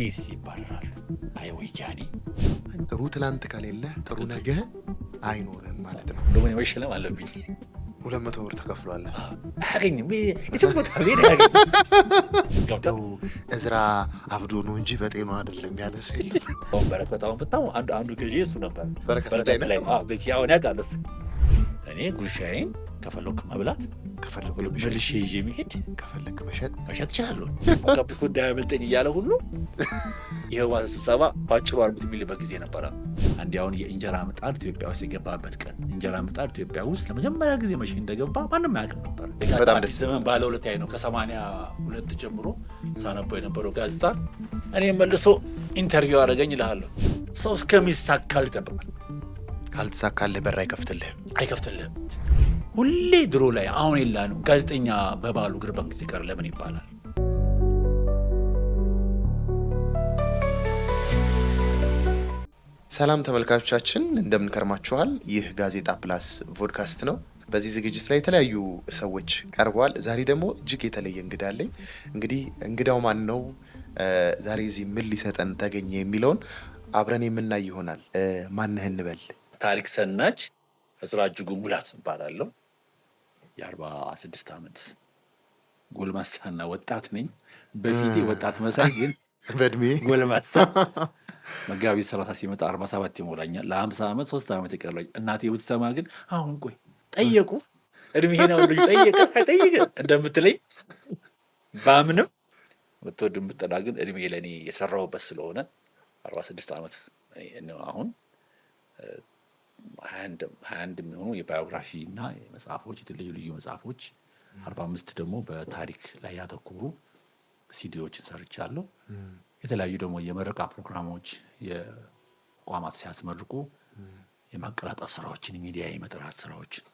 እንዴት ይባላል? አይ ወይ ጃኒ ጥሩ ትላንት ከሌለ ጥሩ ነገ አይኖርም ማለት ነው። እንደምን መሸለም አለብኝ። 200 ብር ተከፍሏል። አገኝም የትምቦታ ቤት ያገኝ ገብተው እዝራ አብዶ ነው እንጂ በጤኑ አይደለም ያለ ሰው የለም። በረከታውን በጣም አንዱ ገዢ እሱ ነበር። በረከት ላይ በኪያውን ያውቃል። እኔ ጉርሻዬን ከፈለኩ መብላት ከፈለኩ መልሼ ይዤ መሄድ ከፈለክ መሸጥ እችላለሁ። ከብኩ እንዳያመልጠኝ እያለ ሁሉ የህወሓት ስብሰባ ባጭሩ አርጉት የሚልበት ጊዜ ነበረ። አንድ አሁን የእንጀራ ምጣድ ኢትዮጵያ ውስጥ የገባበት ቀን እንጀራ ምጣድ ኢትዮጵያ ውስጥ ለመጀመሪያ ጊዜ መቼ እንደገባ ማንም አያውቅም ነበር። በጣም ደስ ዘመን ባለ ሁለታይ ነው። ከ82 ጀምሮ ሳነበው የነበረው ጋዜጣ እኔ መልሶ ኢንተርቪው አደረገኝ እልሃለሁ። ሰው እስከሚሳካል ይጠብቃል። ካልተሳካልህ በር አይከፍትልህም። ሁሌ ድሮ ላይ አሁን የላንም። ጋዜጠኛ በባሉ እግር በእንግዲህ ቀር ለምን ይባላል? ሰላም ተመልካቾቻችን እንደምን ከርማችኋል? ይህ ጋዜጣ ፕላስ ፖድካስት ነው። በዚህ ዝግጅት ላይ የተለያዩ ሰዎች ቀርበዋል። ዛሬ ደግሞ እጅግ የተለየ እንግዳ አለኝ። እንግዲህ እንግዳው ማን ነው፣ ዛሬ እዚህ ምን ሊሰጠን ተገኘ የሚለውን አብረን የምናይ ይሆናል። ማንህ እንበል? ታሪክ ሰናጅ እዝራ እጅጉ ሙላት እባላለሁ። የ46 ዓመት ጎልማሳና ወጣት ነኝ። በፊቴ ወጣት መሳይ ግን በእድሜ ጎልማሳ። መጋቢት 30 ሲመጣ 47 ይሞላኛል። ለ50 ዓመት 3 ዓመት የቀረኝ። እናቴ ብትሰማ ግን አሁን ቆይ ጠየቁ እድሜሄን አሁን ልጅ ጠየቀ እንደምትለኝ ባምንም ወጥቶ ድምጠዳ ግን እድሜ ለእኔ የሰራሁበት ስለሆነ 46 ዓመት ነው አሁን 21 የሚሆኑ የባዮግራፊ እና መጽሐፎች፣ ልዩ ልዩ መጽሐፎች፣ 45 ደግሞ በታሪክ ላይ ያተኮሩ ሲዲዎችን ሰርቻለሁ። የተለያዩ ደግሞ የመረቃ ፕሮግራሞች፣ የተቋማት ሲያስመርቁ የማቀላጠፍ ስራዎችን፣ ሚዲያ የመጥራት ስራዎችን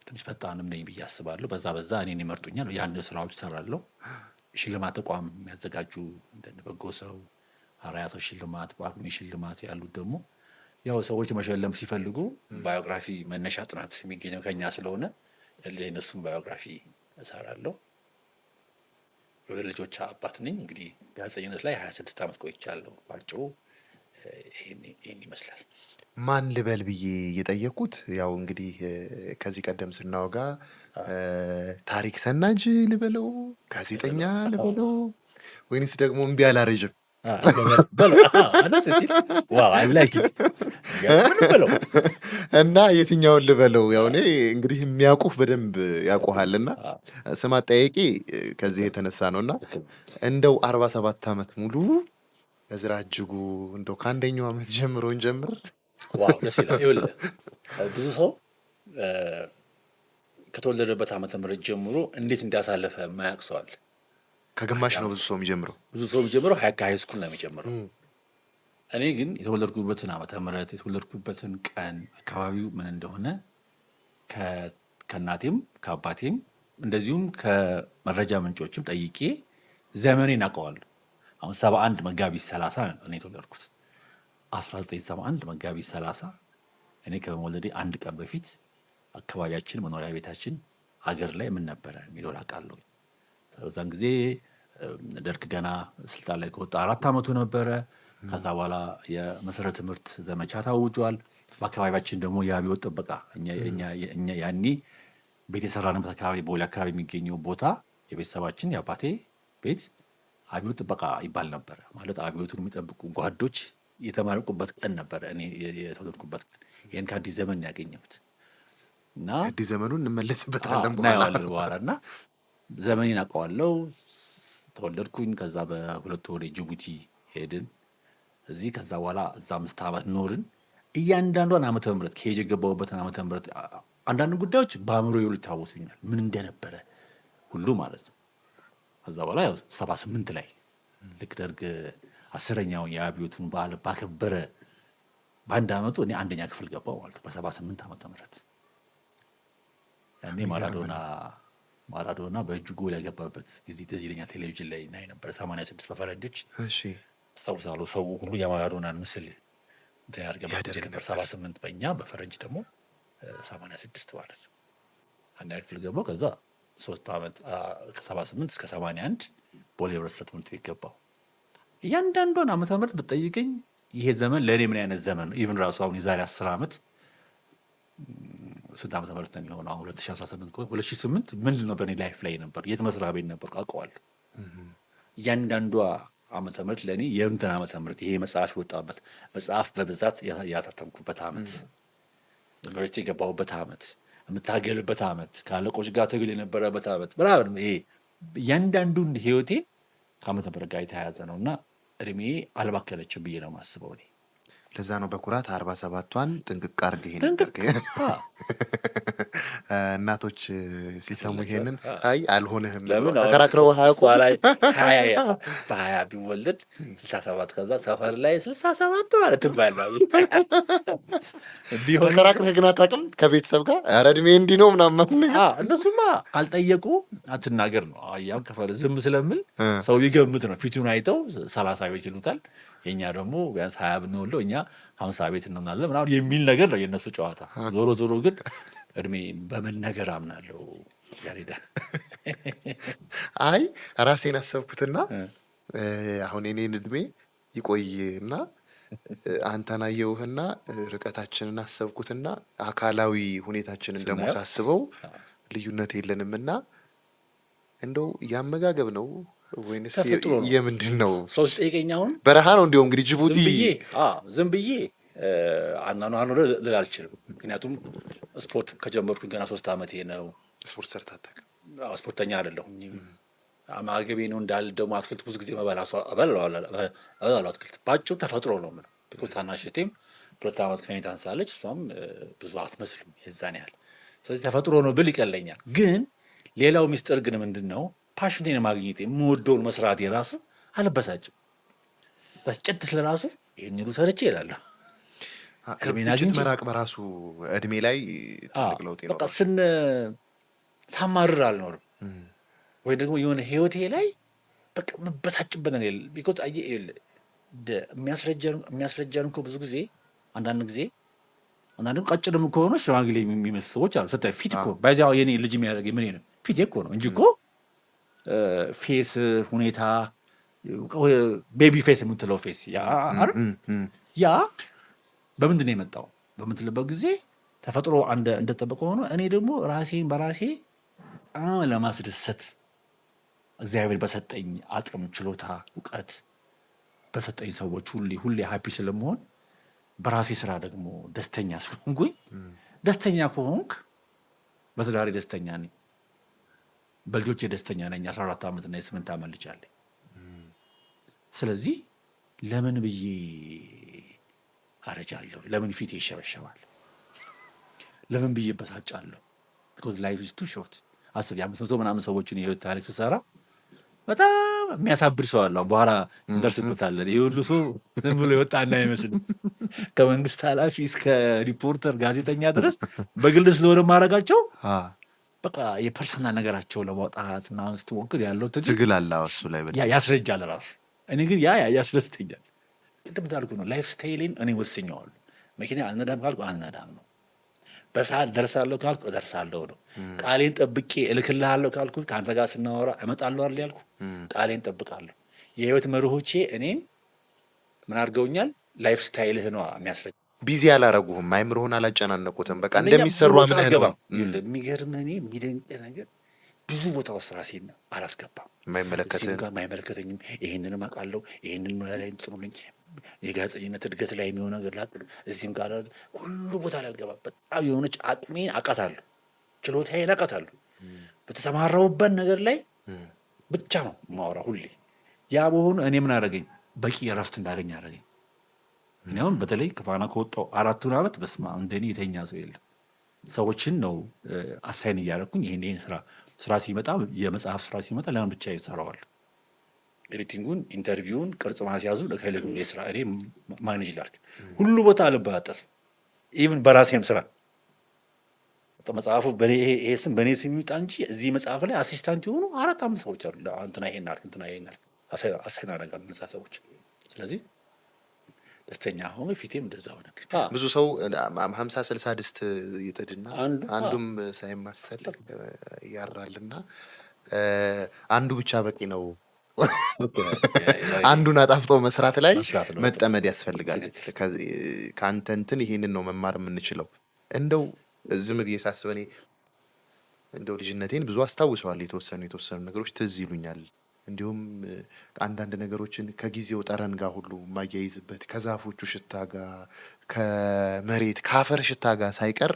ትንሽ ፈጣንም ነኝ ብዬ አስባለሁ። በዛ እኔን ይመርጡኛል። ያን ስራዎች እሰራለሁ። ሽልማት ተቋም የሚያዘጋጁ እንደ በጎ ሰው፣ አርአያ ሰው ሽልማት፣ ጳጉሜ ሽልማት ያሉት ደግሞ ያው ሰዎች መሸለም ሲፈልጉ ባዮግራፊ መነሻ ጥናት የሚገኘው ከኛ ስለሆነ የእነሱን ባዮግራፊ እሰራለሁ። የሁለት ልጆች አባት ነኝ። እንግዲህ ጋዜጠኝነት ላይ 26 ዓመት ቆይቻለሁ። ባጭሩ ይህን ይመስላል። ማን ልበል ብዬ እየጠየኩት ያው እንግዲህ ከዚህ ቀደም ስናወጋ ታሪክ ሰናጅ ልበለው፣ ጋዜጠኛ ልበለው ወይንስ ደግሞ እምቢ አላረጅም እና የትኛውን ልበለው? ያው እኔ እንግዲህ የሚያውቁህ በደንብ ያውቁሃልና ስም አጠያየቂ ከዚህ የተነሳ ነው። እና እንደው 47 ዓመት ሙሉ እዝራ እጅጉ እንደው ከአንደኛው ዓመት ጀምሮ እንጀምር። ደስ ይላል። ይኸውልህ ብዙ ሰው ከተወለደበት ዓመተ ምህረት ጀምሮ እንዴት እንዳሳለፈ የማያውቅ ሰው አለ። ከግማሽ ነው ብዙ ሰው የሚጀምረው ከሃይ ስኩል ነው የሚጀምረው። እኔ ግን የተወለድኩበትን ዓመተ ምህረት የተወለድኩበትን ቀን አካባቢው ምን እንደሆነ ከእናቴም ከአባቴም እንደዚሁም ከመረጃ ምንጮችም ጠይቄ ዘመኔን አውቀዋለሁ። አሁን 71 መጋቢት 30 እኔ የተወለድኩት 1971 መጋቢት 30 እኔ ከመወለዴ አንድ ቀን በፊት አካባቢያችን መኖሪያ ቤታችን ሀገር ላይ ምን ነበረ የሚለውን አውቃለሁ። በዛን ጊዜ ደርግ ገና ስልጣን ላይ ከወጣ 4 ዓመቱ ነበረ። ከዛ በኋላ የመሰረተ ትምህርት ዘመቻ ታውጇል። በአካባቢያችን ደግሞ የአብዮት ጥበቃ እኛ ያኔ ቤት የሰራንበት አካባቢ ቦሌ አካባቢ የሚገኘው ቦታ የቤተሰባችን የአባቴ ቤት አብዮት ጥበቃ ይባል ነበረ። ማለት አብዮቱን የሚጠብቁ ጓዶች የተማረቁበት ቀን ነበረ እኔ የተወለድኩበት ቀን። ይህን ከአዲስ ዘመን ያገኘሁት እና አዲስ ዘመኑን እንመለስበታለን በኋላ እና ዘመኔን አውቀዋለሁ። ተወለድኩኝ። ከዛ በ2 ወር ጅቡቲ ሄድን እዚህ። ከዛ በኋላ እዛ 5 ዓመት ኖርን። እያንዳንዷን ዓመተ ምህረት ከሄጅ የገባሁበትን ዓመተ ምህረት አንዳንድ ጉዳዮች በአእምሮዬ ይታወሱኛል፣ ምን እንደነበረ ሁሉ ማለት ነው። ከዛ በኋላ ያው 78 ላይ ልክ ደርግ 10ኛውን የአብዮቱን በዓል ባከበረ በአንድ ዓመቱ እኔ 1ኛ ክፍል ገባሁ ማለት ነው። በ78 ዓመተ ምህረት ያኔ ማራዶና በእጁ ጎል ያገባበት ጊዜ ትዝ ይለኛል። ቴሌቪዥን ላይ እናይ ነበር 86 በፈረንጆች አስታውሳለሁ። ሰው ሁሉ የማራዶናን ምስል እንትን ያደርገበት ጊዜ ነበር 78 በእኛ፣ በፈረንጅ ደግሞ 86 ማለት ነው። 1ኛ ክፍል ገባሁ። ከዛ 3 ዓመት ከ78 እስከ 81 ቦሌ ህብረተሰብ ትምህርት ቤት ገባሁ። እያንዳንዷን ዓመተ ምህረት ብትጠይቀኝ ይሄ ዘመን ለእኔ ምን አይነት ዘመን ነው? ኢቭን ራሱ አሁን የዛሬ 10 ዓመት ስንት ዓመተ ምህረት ነው የሚሆነው? አሁን 2018 ከሆነ 2008 ምንድን ነው በእኔ ላይፍ ላይ ነበር? የት መስሪያ ቤት ነበር? አውቀዋለሁ። እያንዳንዷ ዓመተ ምህረት ለእኔ የእንትን ዓመተ ምህረት ይሄ መጽሐፍ የወጣበት መጽሐፍ በብዛት ያሳተምኩበት ዓመት፣ ዩኒቨርሲቲ የገባሁበት ዓመት፣ የምታገልበት ዓመት፣ ከአለቆች ጋር ትግል የነበረበት ዓመት ምናምን ይሄ እያንዳንዱን ህይወቴን ከዓመተ ምህረት ጋር የተያያዘ ነው እና እድሜ አልባከለችም ብዬ ነው የማስበው እኔ። ለዛ ነው በኩራት 47ቷን ጥንቅቅ አድርገህ እናቶች ሲሰሙ ይሄንን አይ አልሆነህም ተከራክረው በሀያ ቢወለድ 67 ከዛ ሰፈር ላይ 67 ማለት ትባላለህ። ተከራክረህ ግን አታውቅም ከቤተሰብ ጋር ኧረ እድሜ እንዲህ ነው ምናምን። እነሱማ ካልጠየቁ አትናገር ነው። ያው ከፈለ ዝም ስለምል ሰው ቢገምት ነው። ፊቱን አይተው 30 ቤት ይሉታል። የኛ ደግሞ ቢያንስ 20 ብንወልደው እኛ 50 ቤት እንሆናለን ምናምን የሚል ነገር ነው የእነሱ ጨዋታ። ዞሮ ዞሮ ግን እድሜ በመነገር አምናለሁ። ያሬዳ አይ ራሴን አሰብኩትና አሁን የኔን እድሜ ይቆይና አንተን አየሁህና ርቀታችንን አሰብኩትና አካላዊ ሁኔታችንን ደግሞ ሳስበው ልዩነት የለንምና እንደው ያመጋገብ ነው ወይንስ የምንድን ነው? ሰው ሲጠይቀኝ አሁን በረሃ ነው እንዲያው እንግዲህ ጅቡቲ ዝም ብዬ አኗኗር ልል አልችልም። ምክንያቱም ስፖርት ከጀመርኩኝ ገና 3 ዓመቴ ነው። ስፖርት ሰርተህ አታውቅም? ስፖርተኛ አይደለሁም። አማገቤ ነው እንዳል ደግሞ አትክልት ብዙ ጊዜ እበላለሁ። አትክልት ባጭው ተፈጥሮ ነው ምን ቢኮዝ ታናሽቴም 2 ዓመት ከኔ ታንሳለች። እሷም ብዙ አትመስልም የዛን ያህል። ስለዚህ ተፈጥሮ ነው ብል ይቀለኛል። ግን ሌላው ሚስጥር ግን ምንድን ነው? ፓሽኔን ማግኘት የምወደውን መስራት የራሱ አልበሳጭም። በስጨት ስለራሱ ይህን ሁሉ ሰርቼ እላለሁ። ከብስጭት መራቅ በራሱ እድሜ ላይ ትልቅ ለውጥ ነው። በቃ ሳማርር አልኖርም ወይ ደግሞ የሆነ ህይወቴ ላይ በቃ የምበሳጭበት ነገር የለም። ቢኮዝ የሚያስረጃን እኮ ብዙ ጊዜ አንዳንድ ቀጭንም ከሆነ ሽማግሌ የሚመስሉ ሰዎች አሉ። ስታይ ፊት እኮ በዚያ የኔ ልጅ የሚያደርግ ምን ነው ፊቴ እኮ ነው እንጂ እኮ ፌስ ሁኔታ ቤቢ ፌስ የምትለው ፌስ ያ በምንድን ነው የመጣው በምትልበት ጊዜ ተፈጥሮ እንደጠበቀ ሆኖ እኔ ደግሞ ራሴን በራሴ ለማስደሰት እግዚአብሔር በሰጠኝ አቅም፣ ችሎታ፣ እውቀት በሰጠኝ ሰዎች ሁሌ ሀፒ ስለመሆን በራሴ ስራ ደግሞ ደስተኛ ስለሆንኩኝ ደስተኛ ከሆንክ በትዳሬ ደስተኛ ነኝ፣ በልጆቼ ደስተኛ ነኝ። 14 ዓመትና የ8 ዓመት ልጅ አለኝ። ስለዚህ ለምን ብዬ አረጃለሁ? ለምን ፊቴ ይሸበሸባል? ለምን ብዬ በሳጫለሁ? ቢኮዝ ላይፍ ኢዝ ቱ ሾርት። አስብ የ500 ምናምን ሰዎችን የህይወት ታሪክ ስሰራ በጣም የሚያሳብድ ሰው አለ። በኋላ እንደርስበታለን። ይህ ሁሉ ሰው ዝም ብሎ የወጣ እንዳይመስልም ከመንግስት ኃላፊ እስከ ሪፖርተር፣ ጋዜጠኛ ድረስ በግል ስለሆነ ማድረጋቸው በቃ የፐርሰናል ነገራቸው ለማውጣት ምናምን ስትሞክር ያለው ትግል አለ እሱ ላይ ያስረጃል ራሱ። እኔ ግን ያስደስተኛል። ቅድም እንዳልኩ ነው ላይፍ ስታይሌን እኔ ወስኘዋለሁ። መኪና አልነዳም ካልኩ አልነዳም ነው። በሰዓት ደርሳለሁ ካልኩ እደርሳለሁ ነው። ቃሌን ጠብቄ እልክልሃለሁ ካልኩ ከአንተ ጋር ስናወራ እመጣለሁ አይደል ያልኩ፣ ቃሌን ጠብቃለሁ። የህይወት መርሆቼ እኔን ምን አድርገውኛል? ላይፍ ስታይልህ ነው የሚያስረጅ። ቢዚ አላረጉህም፣ አይምሮህን አላጨናነቁትም። በቃ እንደሚሰሩ አምነህ ነው። የሚገርምህ እኔ የሚደንቅ ነገር ብዙ ቦታ ውስጥ ራሴን አላስገባም። የማይመለከተኝም ይህንንም አውቃለሁ፣ ይህንን ላይ ጥሩልኝ፣ የጋዜጠኝነት እድገት ላይ የሚሆን ነገር ላቅዱ፣ እዚህም ጋር ሁሉ ቦታ ላይ አልገባም። በጣም የሆነች አቅሜን አውቃታለሁ፣ ችሎታዬን አውቃታለሁ። በተሰማራሁበት ነገር ላይ ብቻ ነው የማወራ ሁሌ። ያ በሆኑ እኔ ምን አደረገኝ? በቂ እረፍት እንዳገኝ አደረገኝ። እኔ አሁን በተለይ ከፋና ከወጣሁ 4 ዓመት በስመ አብ እንደኔ የተኛ ሰው የለም። ሰዎችን ነው አሳይን እያደረኩኝ ይሄን ስራ ሲመጣ የመጽሐፍ ስራ ሲመጣ ለምን ብቻ ይሰራዋል? ኤዲቲንጉን፣ ኢንተርቪውን፣ ቅርጽ ማስያዙ ለከለሉ የስራ እኔ ማኔጅ ላድርግ ሁሉ ቦታ አልበጣጠስም። ኢቭን በራሴም ስራ መጽሐፉ ይሄ ስም በእኔ ስም ይውጣ እንጂ እዚህ መጽሐፍ ላይ አሲስታንት የሆኑ 4-5 ሰዎች አሉ። እንትና ይሄን አድርግ፣ እንትና ይሄን አድርግ አሳይን አደርጋለሁ እነዛ ሰዎች። ስለዚህ ደስተኛ ሆነ፣ ፊቴም እንደዛ ሆነ። ብዙ ሰው 50-60 ድስት ይጥድና አንዱም ሳይማሰል ያራልና አንዱ ብቻ በቂ ነው አንዱን አጣፍጦ መስራት ላይ መጠመድ ያስፈልጋል። ከአንተ እንትን ይሄንን ነው መማር የምንችለው። እንደው ዝም ብዬ ሳስብ እኔ እንደው ልጅነቴን ብዙ አስታውሰዋል። የተወሰኑ ነገሮች ትዝ ይሉኛል። እንዲሁም አንዳንድ ነገሮችን ከጊዜው ጠረን ጋር ሁሉ የማያይዝበት ከዛፎቹ ሽታ ጋር ከመሬት ከአፈር ሽታ ጋር ሳይቀር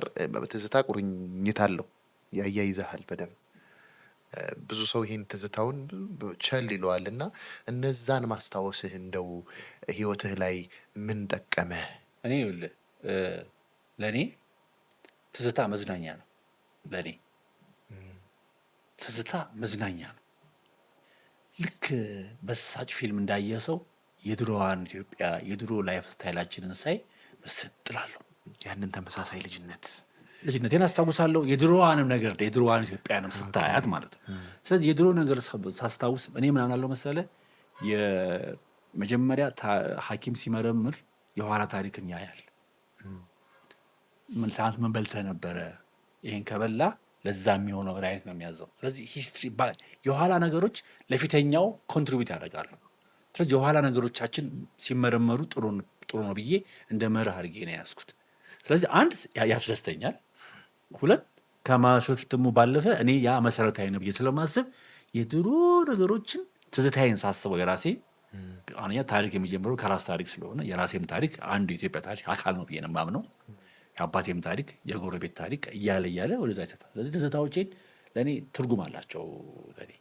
ትዝታ ቁርኝት አለው፣ ያያይዝሃል በደንብ። ብዙ ሰው ይሄን ትዝታውን ቸል ይለዋል እና እነዛን ማስታወስህ እንደው ህይወትህ ላይ ምን ጠቀመ? እኔ ይኸውልህ ለእኔ ትዝታ መዝናኛ ነው። ለእኔ ትዝታ መዝናኛ ነው። ልክ በሳጭ ፊልም እንዳየ ሰው የድሮዋን ኢትዮጵያ የድሮ ላይፍ ስታይላችንን ሳይ ምስጥ እላለሁ። ያንን ተመሳሳይ ልጅነቴን አስታውሳለሁ። የድሮዋንም ነገር የድሮዋን ኢትዮጵያንም ስታያት ማለት ነው። ስለዚህ የድሮ ነገር ሳስታውስ እኔ ምን አምናለሁ መሰለህ፣ የመጀመሪያ ሐኪም ሲመረምር የኋላ ታሪክን ያያል። ምን ሰዓት ምን በልተህ ነበረ፣ ይህን ከበላ ለዛ የሚሆነው መድኃኒት ነው የሚያዘው። ስለዚህ ሂስትሪ የኋላ ነገሮች ለፊተኛው ኮንትሪቢዩት ያደርጋሉ። ስለዚህ የኋላ ነገሮቻችን ሲመረመሩ ጥሩ ነው ብዬ እንደ መርህ አድርጌ ነው የያዝኩት። ስለዚህ አንድ ያስደስተኛል፣ ሁለት ከማስረት ደግሞ ባለፈ እኔ ያ መሰረታዊ ነው ብዬ ስለማስብ የድሮ ነገሮችን ትዝታዬን ሳስበው የራሴ አንደኛ ታሪክ የሚጀምረው ከራስ ታሪክ ስለሆነ የራሴም ታሪክ አንዱ የኢትዮጵያ ታሪክ አካል ነው ብዬ ነው የማምነው። የአባቴም ታሪክ የጎረቤት ታሪክ እያለ ወደዛ ይሰፋል። ስለዚህ ትዝታዎቼን ለእኔ ትርጉም አላቸው። ለእኔ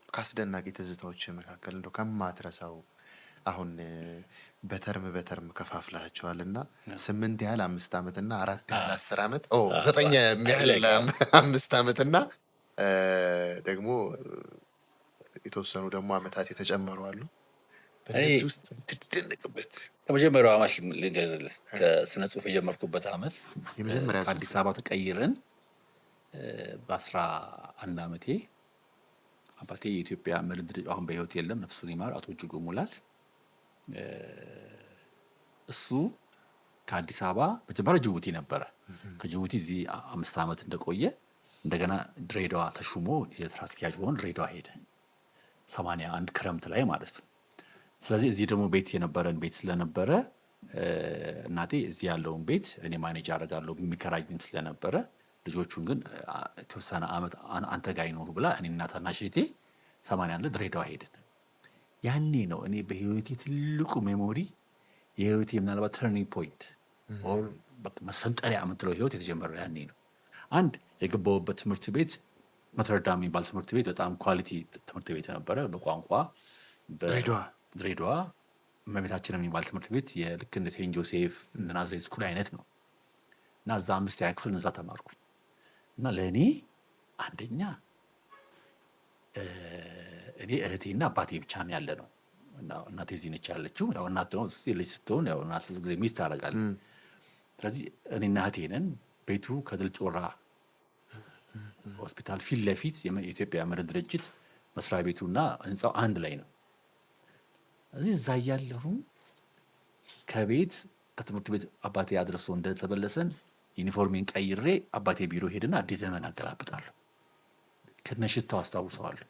ከአስደናቂ ትዝታዎች መካከል እንደው ከማትረሳው አሁን በተርም ከፋፍላቸዋል እና 8 ያህል 5 ዓመት እና 4 ያህል 10 ዓመት 9 ያህል 5 ዓመት እና ደግሞ የተወሰኑ ደግሞ ዓመታት የተጨመሩ አሉ። በዚህ ውስጥ ትደነቅበት ከመጀመሪያው ዓመት ልንገርልህ፣ ከስነ ጽሁፍ የጀመርኩበት ዓመት ከአዲስ አበባ ተቀይረን በ11 ዓመቴ አባቴ የኢትዮጵያ መድን አሁን በህይወት የለም፣ ነፍሱን ይማር፣ አቶ እጅጉ ሙላት እሱ ከአዲስ አበባ መጀመሪያ ጅቡቲ ነበረ። ከጅቡቲ እዚህ 5 ዓመት እንደቆየ እንደገና ድሬዳዋ ተሹሞ የስራ አስኪያጅ ሆኖ ድሬዳዋ ሄደ 81 ክረምት ላይ ማለት ነው። ስለዚህ እዚህ ደግሞ ቤት የነበረን ቤት ስለነበረ እናቴ እዚህ ያለውን ቤት እኔ ማኔጅ አደርጋለሁ የሚከራይኝ ስለነበረ ልጆቹን ግን የተወሰነ ዓመት አንተ ጋር ይኖሩ ብላ እኔና ታናሽ እህቴ 81 ድሬዳዋ ሄድን። ያኔ ነው እኔ በህይወቴ ትልቁ ሜሞሪ የህይወቴ ምናልባት ተርኒንግ ፖይንት ኦር መሰንጠሪያ የምትለው ህይወት የተጀመረው ያኔ ነው። አንድ የገባሁበት ትምህርት ቤት ኖተርዳም የሚባል ትምህርት ቤት በጣም ኳሊቲ ትምህርት ቤት ነበረ። በቋንቋ ድሬዳዋ እመቤታችን የሚባል ትምህርት ቤት ልክ እንደ ሴንት ጆሴፍ እንደ ናዝሬት ስኩል አይነት ነው እና እዛ 5ኛ ክፍል እዛ ተማርኩ እና ለእኔ አንደኛ እኔ እህቴና አባቴ ብቻ ነው ያለ ነው። እናቴ እዚህ ነች ያለችው። ያው እናት ደግሞ ልጅ ስትሆን ያው እናት ጊዜ ሚስት ታደርጋለህ። ስለዚህ እኔና እህቴ ነን። ቤቱ ከድል ጮራ ሆስፒታል ፊት ለፊት የኢትዮጵያ መድን ድርጅት መስሪያ ቤቱና ህንፃው አንድ ላይ ነው። እዚህ እዛ እያለሁ ከቤት ከትምህርት ቤት አባቴ አድርሶ እንደተመለሰን ዩኒፎርሜን ቀይሬ አባቴ ቢሮ ሄድና አዲስ ዘመን አገላብጣለሁ። ከነሽታው አስታውሰዋለሁ።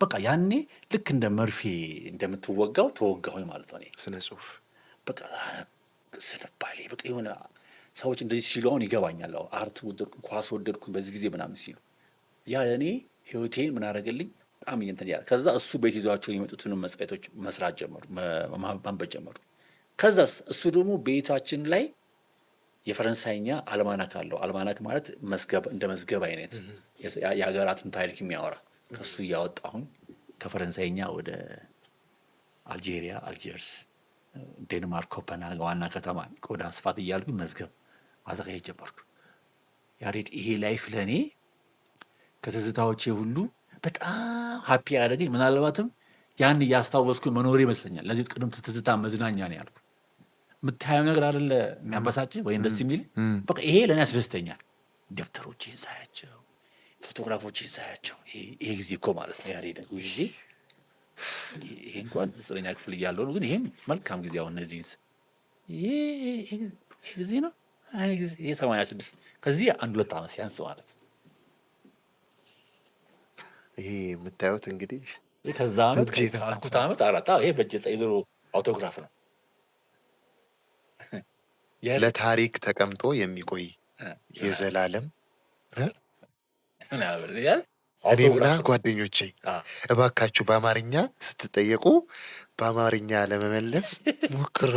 በቃ ያኔ ልክ እንደ መርፌ እንደምትወጋው ተወጋሁኝ ማለት ነው። ስነ ጽሁፍ በቃ ስንባሌ በቃ የሆነ ሰዎች እንደዚህ ሲሉ አሁን ይገባኛል። አርት ወደድኩ፣ ኳስ ወደድኩ በዚህ ጊዜ ምናምን ሲሉ ያ እኔ ህይወቴን ምን አደረገልኝ በጣም እንትን ያለ። ከዛ እሱ ቤት ይዟቸው የሚመጡትን መጽሔቶች መስራት ጀመሩ፣ ማንበብ ጀመሩ። ከዛ እሱ ደግሞ ቤታችን ላይ የፈረንሳይኛ አልማናክ አለው። አልማናክ ማለት መዝገብ እንደ መዝገብ አይነት የሀገራትን ታሪክ የሚያወራ ከሱ እያወጣሁኝ ከፈረንሳይኛ ወደ አልጄሪያ፣ አልጀርስ፣ ዴንማርክ፣ ኮፐንሃገን ዋና ከተማ ቆዳ ስፋት እያልኩኝ መዝገብ ማዘጋጀት ጀመርኩ። ያሬድ ይሄ ላይፍ ለእኔ ከትዝታዎቼ ሁሉ በጣም ሀፒ ያደረገኝ ምናልባትም ያን እያስታወስኩ መኖር ይመስለኛል። ለዚህ ቅድም ትዝታ መዝናኛ ነው ያልኩ። የምታየው ነገር አይደለ የሚያበሳጭ ወይም ደስ የሚል በቃ ይሄ ለእኔ ያስደስተኛል። ደብተሮቼን ሳያቸው፣ ፎቶግራፎቼን ሳያቸው ይሄ ጊዜ እኮ ማለት ነው ያሬድ ጊዜ ይሄ እንኳን 9ኛ ክፍል እያለሁ ነው፣ ግን ይሄም መልካም ጊዜ አሁን እነዚህን ይሄ ጊዜ ነው። ይሄ 86 ከዚህ 1-2 ዓመት ሲያንስ ማለት ነው። ይሄ የምታዩት እንግዲህ ከዛ ዓመት ካልኩት ዓመት አራት ይሄ በእጅ የድሮ አውቶግራፍ ነው። ለታሪክ ተቀምጦ የሚቆይ የዘላለም እኔና ጓደኞቼ እባካችሁ በአማርኛ ስትጠየቁ በአማርኛ ለመመለስ ሞክሩ።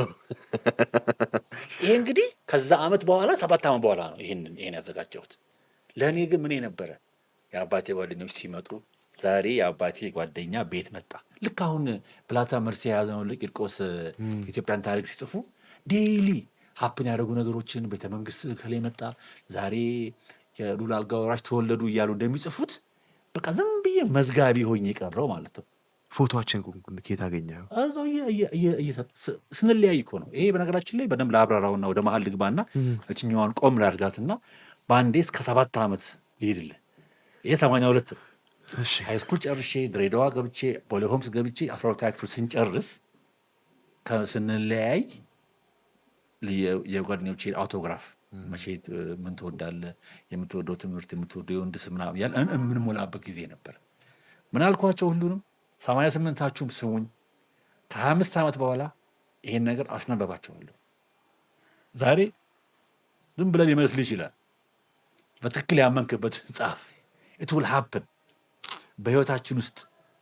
ይሄ እንግዲህ ከዛ ዓመት በኋላ 7 ዓመት በኋላ ነው ይሄን ያዘጋጀሁት። ለእኔ ግን ምን ነበረ የአባቴ ጓደኞች ሲመጡ ዛሬ የአባቴ ጓደኛ ቤት መጣ። ልክ አሁን ፕላታ መርሲ የያዘውን ቂርቆስ ኢትዮጵያን ታሪክ ሲጽፉ ዴይሊ ሀፕን ያደረጉ ነገሮችን ቤተ መንግስት ከላይ መጣ፣ ዛሬ የሉላ አልጋ ወራሽ ተወለዱ እያሉ እንደሚጽፉት በቃ ዝም ብዬ መዝጋቢ ሆኜ የቀረው ማለት ነው። ፎቶችን ከየት አገኘኸው? ስንለያይ እኮ ነው። ይሄ በነገራችን ላይ በደንብ ለአብራራውና ወደ መሀል ልግባና እችኛዋን ቆም ላድርጋትና በአንዴ እስከ 7 ዓመት ሊሄድልን። ይሄ 82 ሃይስኩል ጨርሼ ድሬዳዋ ገብቼ ቦሌ ሆምስ ገብቼ 12ኛ ክፍል ስንጨርስ ስንለያይ የጓደኞቼ አውቶግራፍ መቼት ምን ትወዳለህ፣ የምትወደው ትምህርት፣ የምትወደው የወንድ ስም ምናምን ያለ የምንሞላበት ጊዜ ነበር። ምን አልኳቸው? ሁሉንም 88ታችሁም ስሙኝ፣ ከ25 ዓመት በኋላ ይሄን ነገር አስነበባቸዋለሁ። ዛሬ ዝም ብለን ሊመስል ይችላል። በትክክል ያመንክበት ጻፍ። ኢት ዊል ሃፕን። በህይወታችን ውስጥ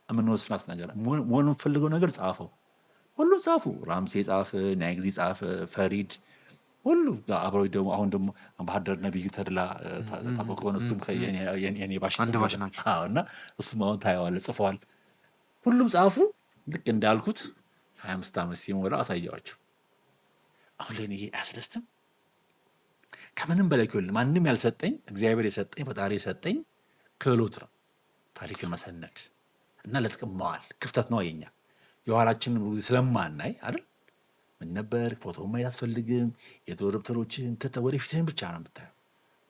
የምንወስናት ነገር መሆን የምፈልገው ነገር ጻፈው። ሁሉም ጻፉ። ራምሴ ጻፈ፣ ናይግዚ ጻፈ፣ ፈሪድ ሁሉ አብረው ደግሞ አሁን ደግሞ አምባሳደር ነቢዩ ተድላ ታወቀ ሆነ። እሱም የኔ ባሽ ናቸው እና እሱም አሁን ታየዋለህ ጽፈዋል። ሁሉም ጻፉ። ልክ እንዳልኩት 25 ዓመት ሲሞላ አሳየዋቸው። አሁን ለእኔ ይሄ አያስደስትም? ከምንም በላይ ማንም ያልሰጠኝ እግዚአብሔር የሰጠኝ ፈጣሪ የሰጠኝ ክህሎት ነው። ታሪክን መሰነድ እና ለጥቅም መዋል ክፍተት ነው የኛ የኋላችንን ስለማናይ አይደል? ምን ነበር ፎቶ ማየት አትፈልግም። የድሮ ደብተሮችን ትተህ ወደፊትህን ብቻ ነው የምታየው።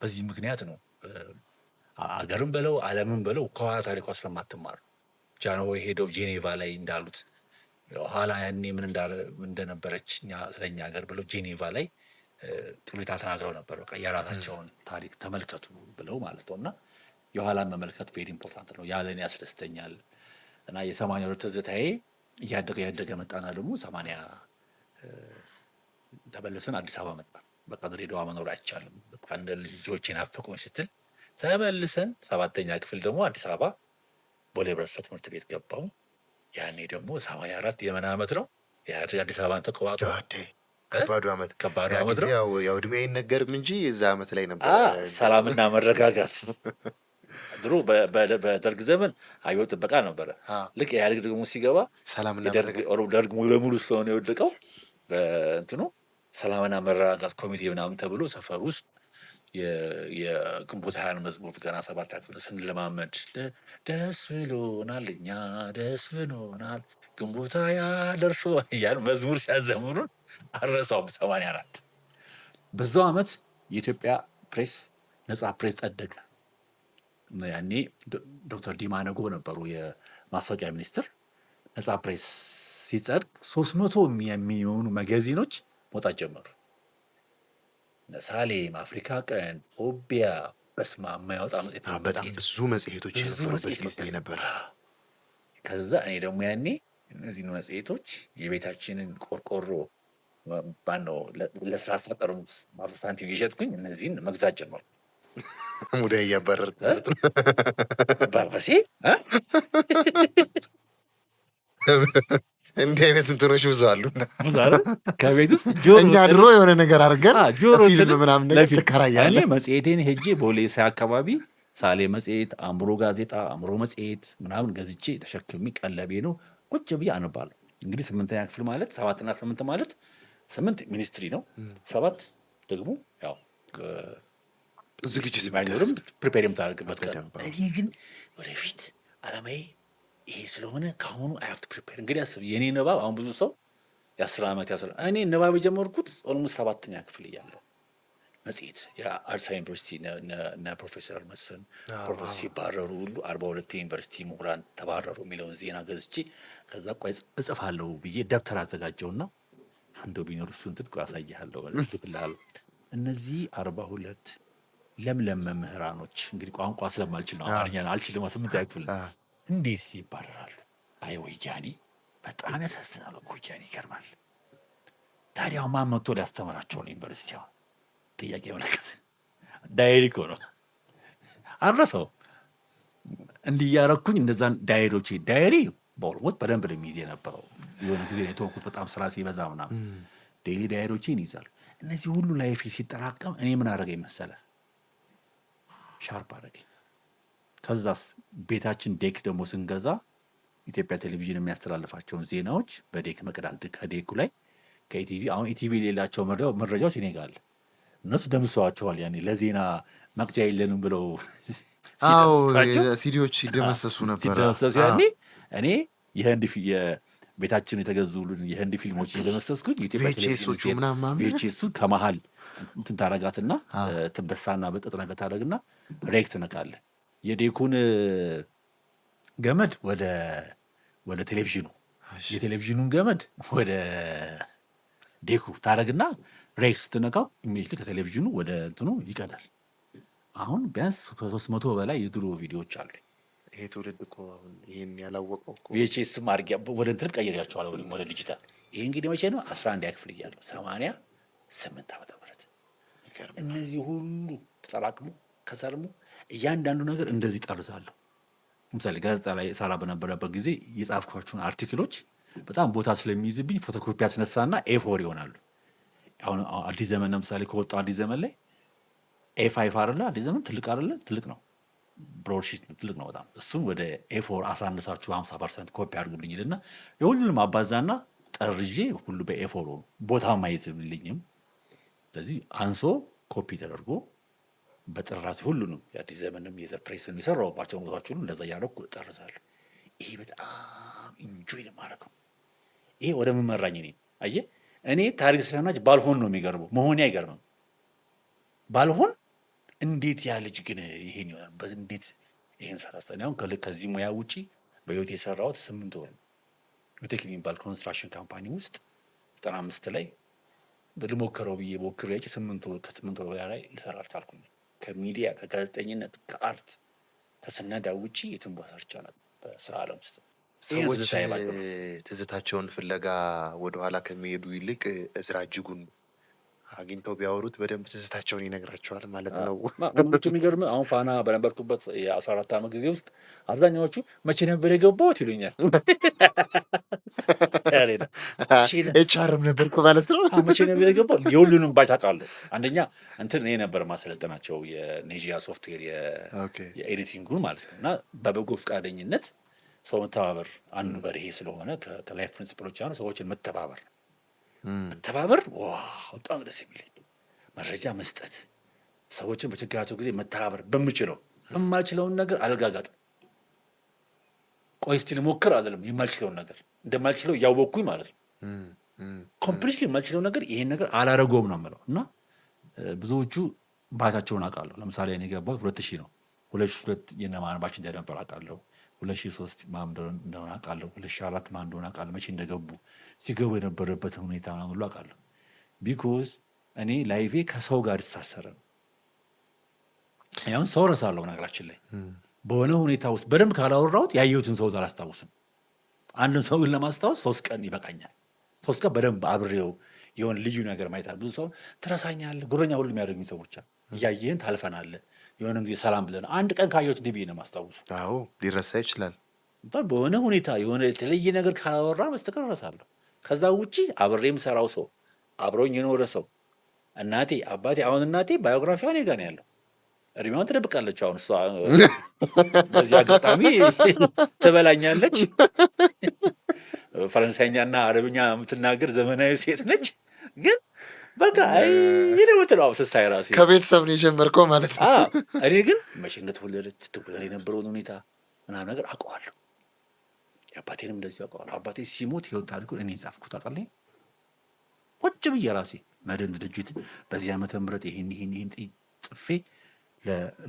በዚህ ምክንያት ነው አገርም በለው ዓለምን በለው ከኋላ ታሪኳ ስለማትማር ጃንሆይ ሄደው ጄኔቫ ላይ እንዳሉት ኋላ ያኔ ምን እንደነበረች ስለኛ ሀገር ብለው ጄኔቫ ላይ ቅሬታ ተናግረው ነበር። በቃ የራሳቸውን ታሪክ ተመልከቱ ብለው ማለት ነው። እና የኋላን መመልከት ቬሪ ኢምፖርታንት ነው። ያለኔ ያስደስተኛል። እና የ82 ትዝታዬ እያደገ መጣና ደግሞ 80 ተመልሰን አዲስ አበባ መጣ። በቃ ድሬዳዋ መኖር አይቻልም፣ በቃ እንደ ልጆቼን ናፈቁኝ ስትል ተመልሰን 7ኛ ክፍል ደግሞ አዲስ አበባ ቦሌ ህብረተሰብ ትምህርት ቤት ገባው። ያኔ ደግሞ 84 የምን ዓመት ነው የአዲስ አበባን ተቆዋጡ ከባዱ ዓመት ነው። ያው ዕድሜ አይነገርም እንጂ የዛ ዓመት ላይ ነበር ሰላምና መረጋጋት። ድሮ በደርግ ዘመን አብዮት ጥበቃ ነበረ። ልክ ኢህአዴግ ደግሞ ሲገባ ደርግ ሙሉ ለሙሉ ስለሆነ የወደቀው በእንትኑ ሰላምና መረጋጋት ኮሚቴ ምናምን ተብሎ ሰፈር ውስጥ የግንቦት ሃያን መዝሙር ገና 7 ክፍል ስንለማመድ ደስ ብሎናል እኛ ደስ ብሎናል ግንቦት ሃያ ደርሶ እያል መዝሙር ሲያዘምሩን አልረሳውም። 84 በዛው ዓመት የኢትዮጵያ ፕሬስ ነጻ ፕሬስ ጸደቀ። ያኔ ዶክተር ዲማ ነጎ ነበሩ የማስታወቂያ ሚኒስትር። ነጻ ፕሬስ ሲጸድቅ 300 የሚሆኑ መጋዚኖች መውጣት ጀመሩ። ሳሌም፣ አፍሪካ ቀን፣ ኦቢያ በስማ የማያወጣ በጣም ብዙ መጽሔቶች የነበሩበት ጊዜ ነበር። ከዛ እኔ ደግሞ ያኔ እነዚህን መጽሔቶች የቤታችንን ቆርቆሮ ባነው ለስላሳ ጠርሙስ ማፍረስ ሳንቲም እየሸጥኩኝ እነዚህን መግዛት ጀመሩ። ሙዳይ እያባረርክ ማለት ነው። በራሴ እንዲህ አይነት እንትኖች ብዙ አሉ። ከቤት ውስጥ እኛ ድሮ የሆነ ነገር አድርገን ፊልም ምናምን ነገር ትከራያለህ። መጽሔቴን ሄጄ ቦሌ ሳይ አካባቢ ሳሌ መጽሔት፣ አእምሮ ጋዜጣ፣ አእምሮ መጽሔት ምናምን ገዝቼ ተሸክሜ ቀለቤ ነው ቁጭ ብዬ አነባለሁ። እንግዲህ 8ኛ ክፍል ማለት 7 እና 8 ማለት 8 ሚኒስትሪ ነው፣ 7 ደግሞ ያው ዝግጅት ባይኖርም ፕሪፔር የምታደርግበት ቀን። እኔ ግን ወደፊት አላማዬ ይሄ ስለሆነ ከአሁኑ አይ ሃቭ ቱ ፕሪፔር። እንግዲህ አስብ የእኔ ንባብ አሁን ብዙ ሰው የ10 ዓመት እኔ ንባብ የጀመርኩት ኦልሞስት 7ኛ ክፍል እያለሁ መጽሔት የአዲስ አበባ ዩኒቨርሲቲ እነ ፕሮፌሰር መስፍን ፕሮፌሰር ሲባረሩ ሁሉ 42 ዩኒቨርሲቲ ምሁራን ተባረሩ የሚለውን ዜና ገዝቼ ከዛ ቆይ እጽፋለሁ ብዬ ደብተር አዘጋጀውና አንዱ ቢኖር እሱን ትልቁ ያሳይሃለሁ ብላለሁ። እነዚህ 42 ለምለም መምህራኖች እንግዲህ ቋንቋ ስለማልችል ነው አማርኛ አልችልም። 8ኛ ክፍል እንዴት ይባረራሉ? አይ ወያኔ በጣም ያሳዝናል እኮ ወያኔ ይገርማል። ታዲያ ማን መጥቶ ሊያስተምራቸው ነው? ዩኒቨርሲቲ አሁን ጥያቄ መለከት ዳይሪ እኮ ነው አረሰው እንዲህ እያረኩኝ እነዛን ዳይሪዎች ዳይሪ በኦልሞስት በደንብ ነው የሚይዝ የነበረው። የሆነ ጊዜ የተወኩት በጣም ስራ ሲበዛ ምናምን ዴይሊ ዳይሪዎችን ይይዛሉ። እነዚህ ሁሉ ላይፌ ሲጠራቀም እኔ ምን አደረገኝ መሰለ? ሻርፕ አደረገኝ። ከዛስ ቤታችን ዴክ ደግሞ ስንገዛ ኢትዮጵያ ቴሌቪዥን የሚያስተላልፋቸውን ዜናዎች በዴክ መቅዳት ከዴኩ ላይ ከኢቲቪ አሁን ኢቲቪ የሌላቸው መረጃዎች እኔ ጋር አለ። እነሱ ደምሰዋቸዋል። ያኔ ለዜና መቅጃ የለንም ብለው ሲዲዎች ሲደመሰሱ ነበር። ያኔ እኔ የህንድ ቤታችን የተገዙልን የህንድ ፊልሞች የደመሰስኩኝ ቪኤችኤሱ ከመሀል እንትን ታረጋትና ትበሳና በጥጥ ነገር ታደረግና ሬክ ትነካለህ። የዴኩን ገመድ ወደ ቴሌቪዥኑ፣ የቴሌቪዥኑን ገመድ ወደ ዴኩ ታረግና ሬክ ስትነካው ኢሜጅሊ ከቴሌቪዥኑ ወደ እንትኑ ይቀዳል። አሁን ቢያንስ ከ300 በላይ የድሮ ቪዲዮዎች አሉ። ይሄ ትውልድ እኮ አሁን ይሄን ያላወቀው እኮ ቪኤችኤስ ማርጊያ ወደ እንትን ቀይሬያቸዋለሁ ወደ ዲጂታል። ይሄ እንግዲህ መቼ ነው? 11 ክፍል እያለሁ 88 ዓመተ ምህረት። እነዚህ ሁሉ ተጠራቅሞ ከዛ ደግሞ እያንዳንዱ ነገር እንደዚህ ጠርዛለሁ። ለምሳሌ ጋዜጣ ላይ ሰራ በነበረበት ጊዜ የጻፍኳቸውን አርቲክሎች በጣም ቦታ ስለሚይዝብኝ ፎቶኮፒ አስነሳና ኤ4 ይሆናሉ። አሁን አዲስ ዘመን ለምሳሌ ከወጣው አዲስ ዘመን ላይ ኤ5 አይደለ? አዲስ ዘመን ትልቅ አይደለ? ትልቅ ነው። ብሮድሺት ትልቅ ነው በጣም። እሱን ወደ ኤ4 አሳንሳችሁ 50% ኮፒ አድርጉልኝ ይልና የሁሉንም አባዛና ጠርዤ ሁሉ በኤ4 ሆኑ። ቦታም አይዝልኝም። ስለዚህ አንሶ ኮፒ ተደርጎ በጥራዝ ሁሉንም የአዲስ ዘመንም የዘር ፕሬስን የሰራሁባቸው ቦታዎች ሁሉ እንደዛ እያደረኩ እጠርዛለሁ። ይሄ በጣም ኢንጆይ ነው የማደርገው። ይሄ ወደ መመራኝ እኔ አየህ፣ እኔ ታሪክ ስለናች ባልሆን ነው የሚገርመው። መሆኔ አይገርምም። ባልሆን እንዴት ያ ልጅ ግን ይሄን ይሆናል? እንዴት ይሄን ሳታስተን አሁን ከዚህ ሙያ ውጪ በህይወት የሰራሁት 8 ወር ነው። ዩቴክ የሚባል ኮንስትራክሽን ካምፓኒ ውስጥ 95 ላይ ልሞክረው ብዬ ሞክሬ ከ8 ወር በላይ ልሰራ አልቻልኩኝ። ከሚዲያ ከጋዜጠኝነት ከአርት ከስነዳ ውጪ የትም ቦታ ሰርቻለሁ በስራ ዓለም ውስጥ። ሰዎች ትዝታቸውን ፍለጋ ወደኋላ ከሚሄዱ ይልቅ እዝራ እጅጉን አግኝተው ቢያወሩት በደንብ ትዝታቸውን ይነግራቸዋል ማለት ነው። የሚገርም አሁን ፋና በነበርኩበት የ14 ዓመት ጊዜ ውስጥ አብዛኛዎቹ መቼ ነበር የገባሁት ይሉኛል። ኤችአርም ነበርኩ ማለት ነው። መቼ ነበር የገባሁት? የሁሉንም ባች አውቃለሁ። አንደኛ እንትን እኔ ነበር ማሰለጠናቸው የኔጂያ ሶፍትዌር የኤዲቲንጉን ማለት ነው። እና በበጎ ፈቃደኝነት ሰው መተባበር አንዱ በርሄ ስለሆነ ከላይፍ ፕሪንሲፕሎች ያሉ ሰዎችን መተባበር በጣም ደስ የሚለኝ መረጃ መስጠት፣ ሰዎችን በችግራቸው ጊዜ መተባበር፣ በምችለው የማልችለውን ነገር አልጋጋጥ። ቆይ እስቲ ልሞክር አይደለም፣ የማልችለውን ነገር እንደማልችለው እያወቅኩኝ ማለት ነው። ኮምፕሊትሊ የማልችለውን ነገር ይሄን ነገር አላረገውም ነው የምለው። እና ብዙዎቹ ባህታቸውን አውቃለሁ። ለምሳሌ እኔ የገባሁት 2000 ነው። 2002 የነማን ባች እንደነበር አውቃለሁ። 2003 ማን እንደሆነ አውቃለሁ። 2004 ማን እንደሆነ አውቃለሁ። መቼ እንደገቡ ሲገቡ የነበረበትን ሁኔታ ሁሉ አውቃለሁ። ቢኮዝ እኔ ላይፌ ከሰው ጋር የተሳሰረ ነው። አሁን ሰው ረሳለሁ። ነገራችን ላይ በሆነ ሁኔታ ውስጥ በደንብ ካላወራሁት ያየሁትን ሰው አላስታውስም። አንድን ሰው ግን ለማስታወስ 3 ቀን ይበቃኛል። 3 ቀን በደንብ አብሬው የሆነ ልዩ ነገር ማየት አለ። ብዙ ሰው ትረሳኛለህ፣ ጉረኛ ሁሉ የሚያደርጉኝ ሰዎች አሉ። እያየህን ታልፈናለህ። የሆነ ጊዜ ሰላም ብለን አንድ ቀን ካየሁት ድቤ ነው ማስታወሱ። አዎ ሊረሳ ይችላል። በሆነ ሁኔታ የሆነ የተለየ ነገር ካላወራ በስተቀር እረሳለሁ። ከዛ ውጪ አብሬም ሰራው ሰው አብሮኝ የኖረ ሰው እናቴ፣ አባቴ። አሁን እናቴ ባዮግራፊዋ እኔ ጋር ነው ያለው። እድሜዋን ትደብቃለች። አሁን እሷ በዚህ አጋጣሚ ትበላኛለች። ፈረንሳይኛና አረብኛ የምትናገር ዘመናዊ ሴት ነች። ግን በቃ ይነውትለው ስሳይ ራሱ ከቤተሰብ ነው የጀመርከው ማለት ነው። እኔ ግን መቼ እንደተወለደች ስትወለድ የነበረውን ሁኔታ ምናምን ነገር አውቀዋለሁ። የአባቴንም እንደዚሁ አውቀዋለሁ። አባቴ ሲሞት ህይወት ታሪኩን እኔ ጻፍኩት። አውቃለሁ ቁጭ ብዬ ራሴ መድን ድርጅት በዚህ ዓመተ ምህረት ይሄን ጽፌ